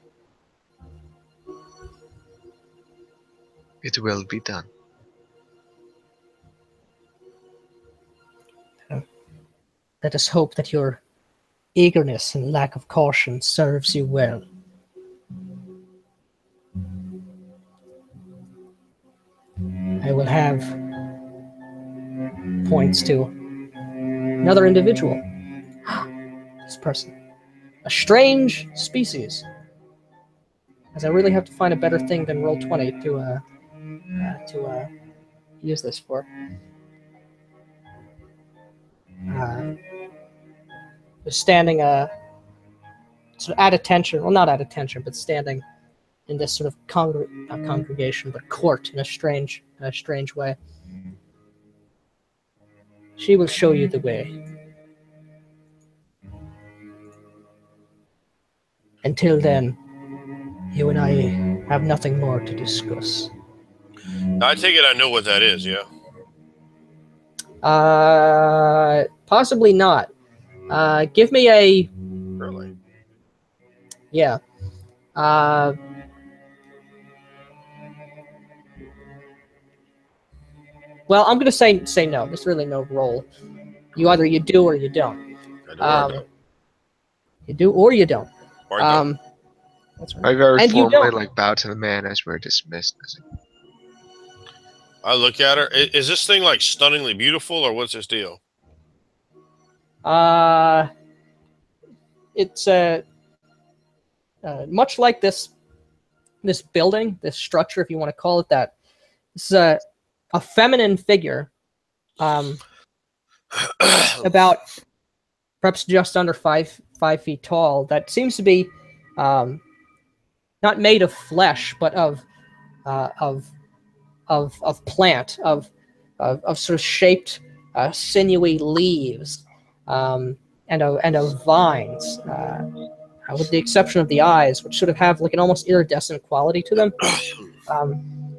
It will be done. Let us hope that your eagerness and lack of caution serves you well. I will have points to another individual. This person. A strange species. As I really have to find a better thing than Roll20 to use this for. Standing sort of at attention, well, not at attention, but standing in this sort of not congregation, but court in a strange way. She will show you the way. Until then, you and I have nothing more to discuss. I take it I know what that is, yeah? Possibly not. Give me a... Really? Yeah. Well, I'm going to say no. There's really no roll. You do or you don't. I do or I don't. You do or you don't. Or I don't. That's right. I very And formally bow to the man as we're dismissed. I look at her. Is this thing like stunningly beautiful, or what's this deal? It's much like this building, this structure, if you want to call it that. This is a feminine figure, about perhaps just under 5 feet tall. That seems to be not made of flesh, but of plant, of sort of shaped sinewy leaves, and of vines, with the exception of the eyes, which sort of have like an almost iridescent quality to them.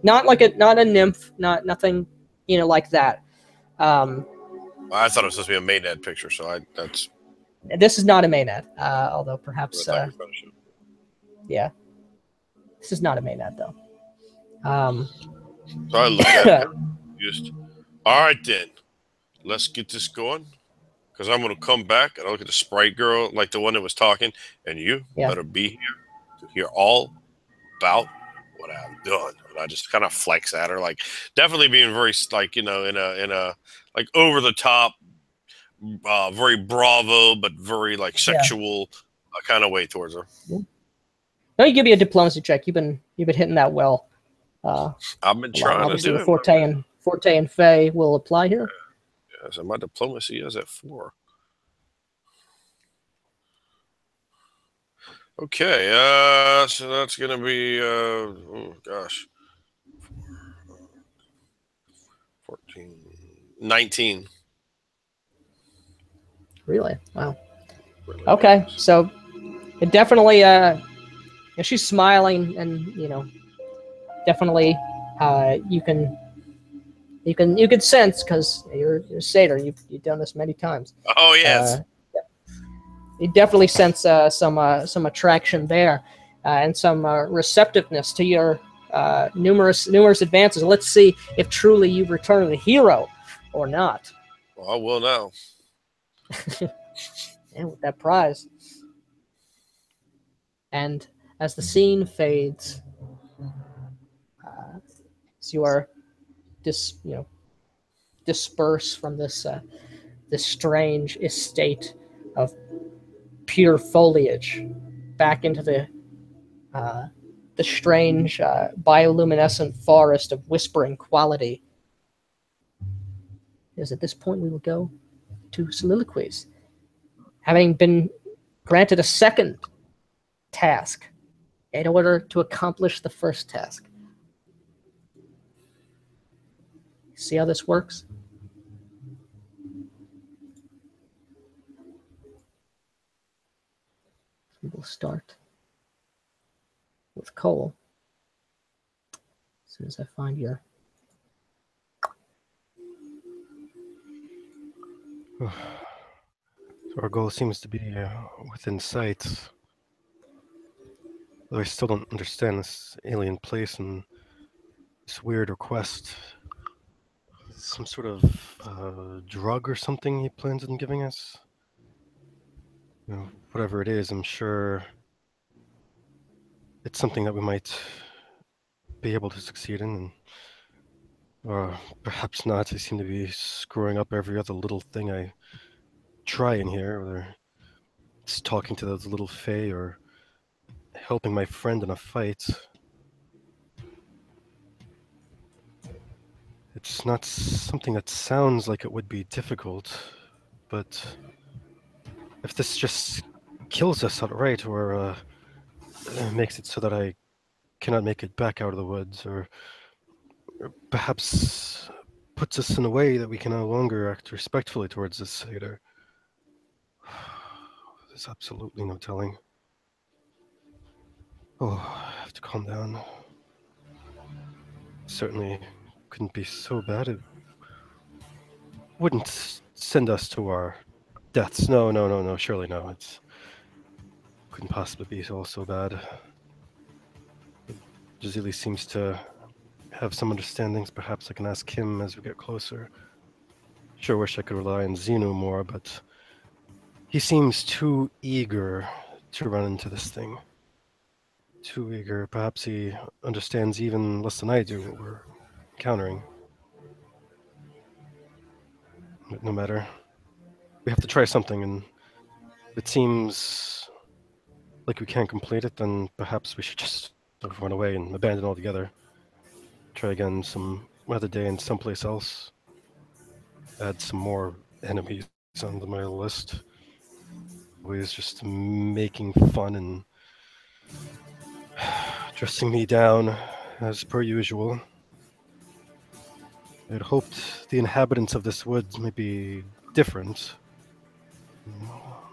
Not a nymph, nothing, like that. I thought it was supposed to be a Maynard picture, so that's. This is not a Maynard, although perhaps. Yeah, this is not a Maynard though. So I look at her, just, all right then, let's get this going, because I'm going to come back and I look at the sprite girl, like the one that was talking, and you better be here to hear all about what I've done. And I just kind of flex at her, like definitely being very like, in a like over the top, very bravo, but very like sexual kind of way towards her. Let me give you a diplomacy check. You've been hitting that well. I've been trying to do it. Forte and Faye will apply here. Yeah, so my diplomacy is at 4. Okay, so that's gonna be 14, 19. Really? Wow. Really okay, nice. So it definitely she's smiling, and definitely you can sense, because you're a satyr, you've done this many times. Oh yes. You definitely sense some attraction there, and some receptiveness to your numerous advances. Let's see if truly you return the hero or not. Well, I will now. And with that prize. And as the scene fades, as you are disperse from this this strange estate of pure foliage back into the strange bioluminescent forest of whispering quality. Is at this point we will go to soliloquies. Having been granted a second task in order to accomplish the first task. See how this works? We'll start with Cole. As soon as I find your... So our goal seems to be within sight. Though I still don't understand this alien place and this weird request. Some sort of drug or something he plans on giving us? You know, whatever it is, I'm sure it's something that we might be able to succeed in, or perhaps not. I seem to be screwing up every other little thing I try in here, whether it's talking to those little fae or helping my friend in a fight. It's not something that sounds like it would be difficult, but if this just kills us outright, or makes it so that I cannot make it back out of the woods, or perhaps puts us in a way that we can no longer act respectfully towards this satyr, there's absolutely no telling. Oh, I have to calm down. Certainly couldn't be so bad. It wouldn't send us to our deaths. No, surely no. It couldn't possibly be all so bad. Jazili seems to have some understandings. Perhaps I can ask him as we get closer. Sure wish I could rely on Xenu more, but he seems too eager to run into this thing. Too eager. Perhaps he understands even less than I do what we're encountering. But no matter. We have to try something, and if it seems like we can't complete it, then perhaps we should just run away and abandon altogether. Try again some other day and someplace else. Add some more enemies onto my list. Always just making fun and dressing me down as per usual. I'd hoped the inhabitants of this woods may be different.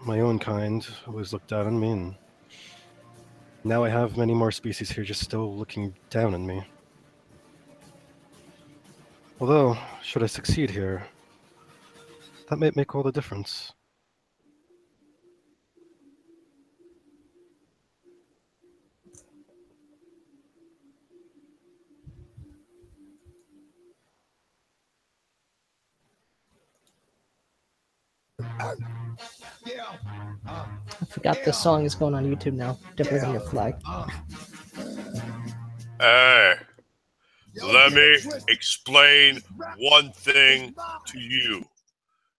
My own kind always looked down on me, and now I have many more species here just still looking down on me. Although, should I succeed here, that might make all the difference. I forgot this song is going on YouTube now. Different than your flag. Hey, let me explain one thing to you.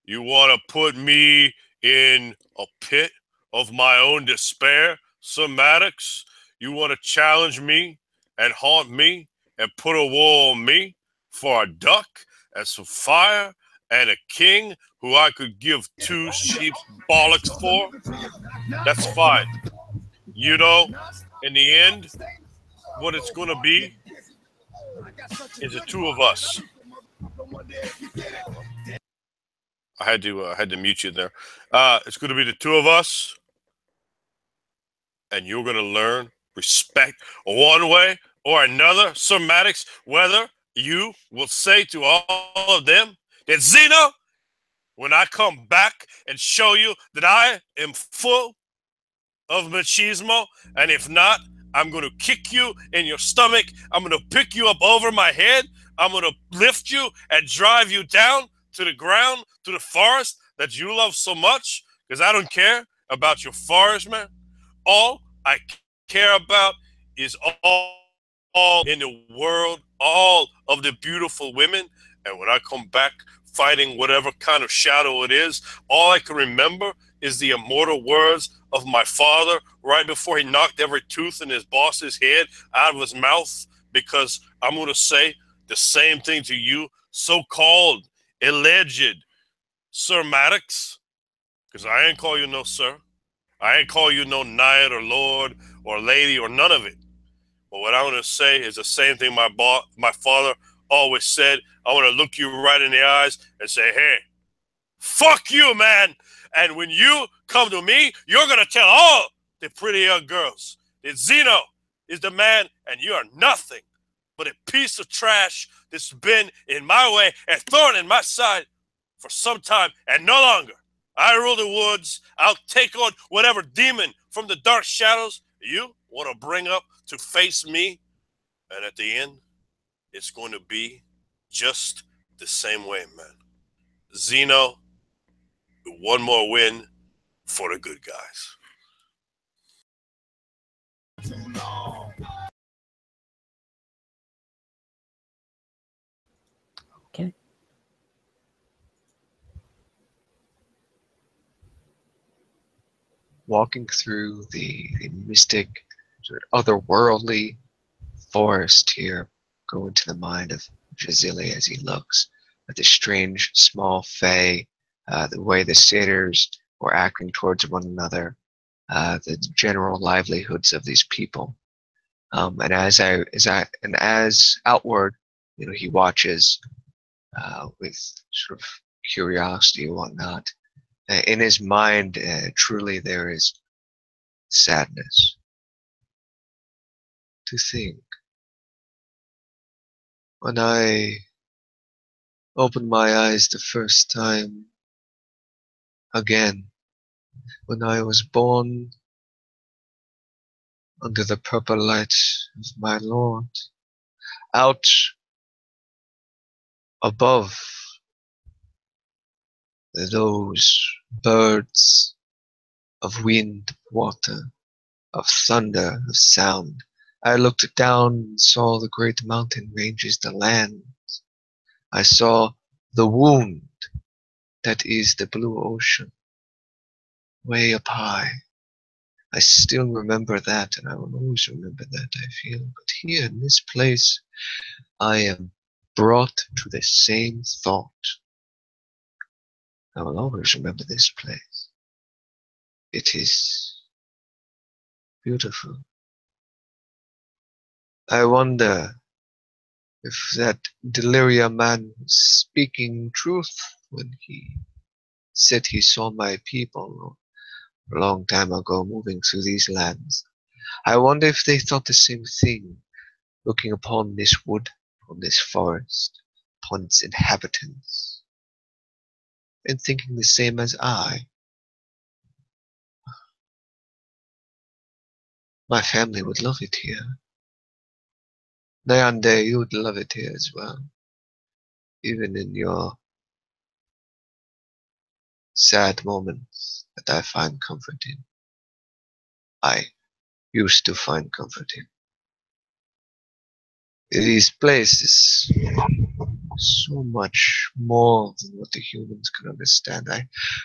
You want to put me in a pit of my own despair, Sir Maddox? You want to challenge me and haunt me and put a war on me for a duck and some fire and a king who I could give 2 sheep's bollocks for? That's fine. You know, in the end, what it's going to be is the 2 of us. I had to mute you there. It's going to be the 2 of us, and you're going to learn respect one way or another, Sir Maddox, whether you will say to all of them that Xenu, when I come back and show you that I am full of machismo, and if not, I'm going to kick you in your stomach. I'm going to pick you up over my head. I'm going to lift you and drive you down to the ground, to the forest that you love so much, because I don't care about your forest, man. All I care about is all in the world, all of the beautiful women. And when I come back fighting whatever kind of shadow it is. All I can remember is the immortal words of my father right before he knocked every tooth in his boss's head out of his mouth, because I'm going to say the same thing to you, so-called alleged Sir Maddox, because I ain't call you no sir. I ain't call you no knight or lord or lady or none of it. But what I want to say is the same thing my father always said. I want to look you right in the eyes and say, hey, fuck you, man. And when you come to me, you're going to tell all the pretty young girls that Zeno is the man and you are nothing but a piece of trash that's been in my way and thorn in my side for some time and no longer. I rule the woods. I'll take on whatever demon from the dark shadows you want to bring up to face me. And at the end, it's going to be just the same way, man. Zeno, one more win for the good guys. Okay. Walking through the mystic, sort of otherworldly forest here, go into the mind of Jazili as he looks at the strange small fae, the way the satyrs were acting towards one another, the general livelihoods of these people. And as outward, he watches with sort of curiosity and whatnot. In his mind, truly there is sadness. To think, when I opened my eyes the first time again, when I was born under the purple light of my Lord, out above those birds of wind, water, of thunder, of sound, I looked down and saw the great mountain ranges, the land. I saw the wound that is the blue ocean, way up high. I still remember that, and I will always remember that, I feel. But here in this place, I am brought to the same thought. I will always remember this place. It is beautiful. I wonder if that delirium man was speaking truth when he said he saw my people a long time ago moving through these lands. I wonder if they thought the same thing, looking upon this wood, upon this forest, upon its inhabitants, and thinking the same as I. My family would love it here. Nyande, you would love it here as well. Even in your sad moments that I find comfort in. I used to find comfort in. These places, so much more than what the humans can understand.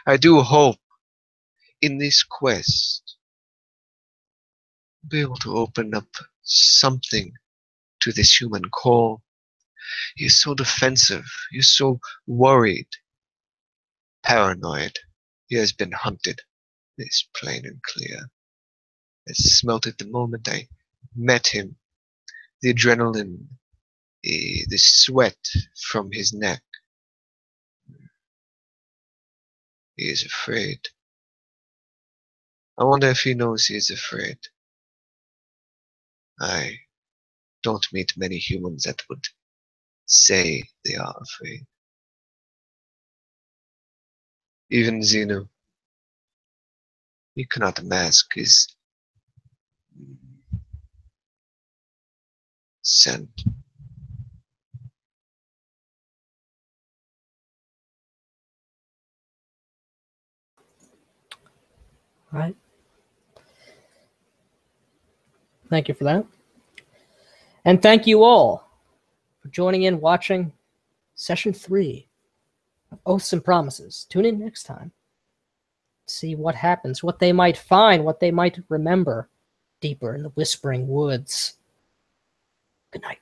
I do hope in this quest be able to open up something to this human core. He's so defensive. He's so worried, paranoid. He has been hunted. It's plain and clear. I smelt it the moment I met him. The adrenaline, the sweat from his neck. He is afraid. I wonder if he knows he is afraid. I don't meet many humans that would say they are afraid. Even Zeno, he cannot mask his scent. All right. Thank you for that. And thank you all for joining in, watching Session 3 of oaths and promises. Tune in next time. See what happens, what they might find, what they might remember deeper in the Whispering Woods. Good night.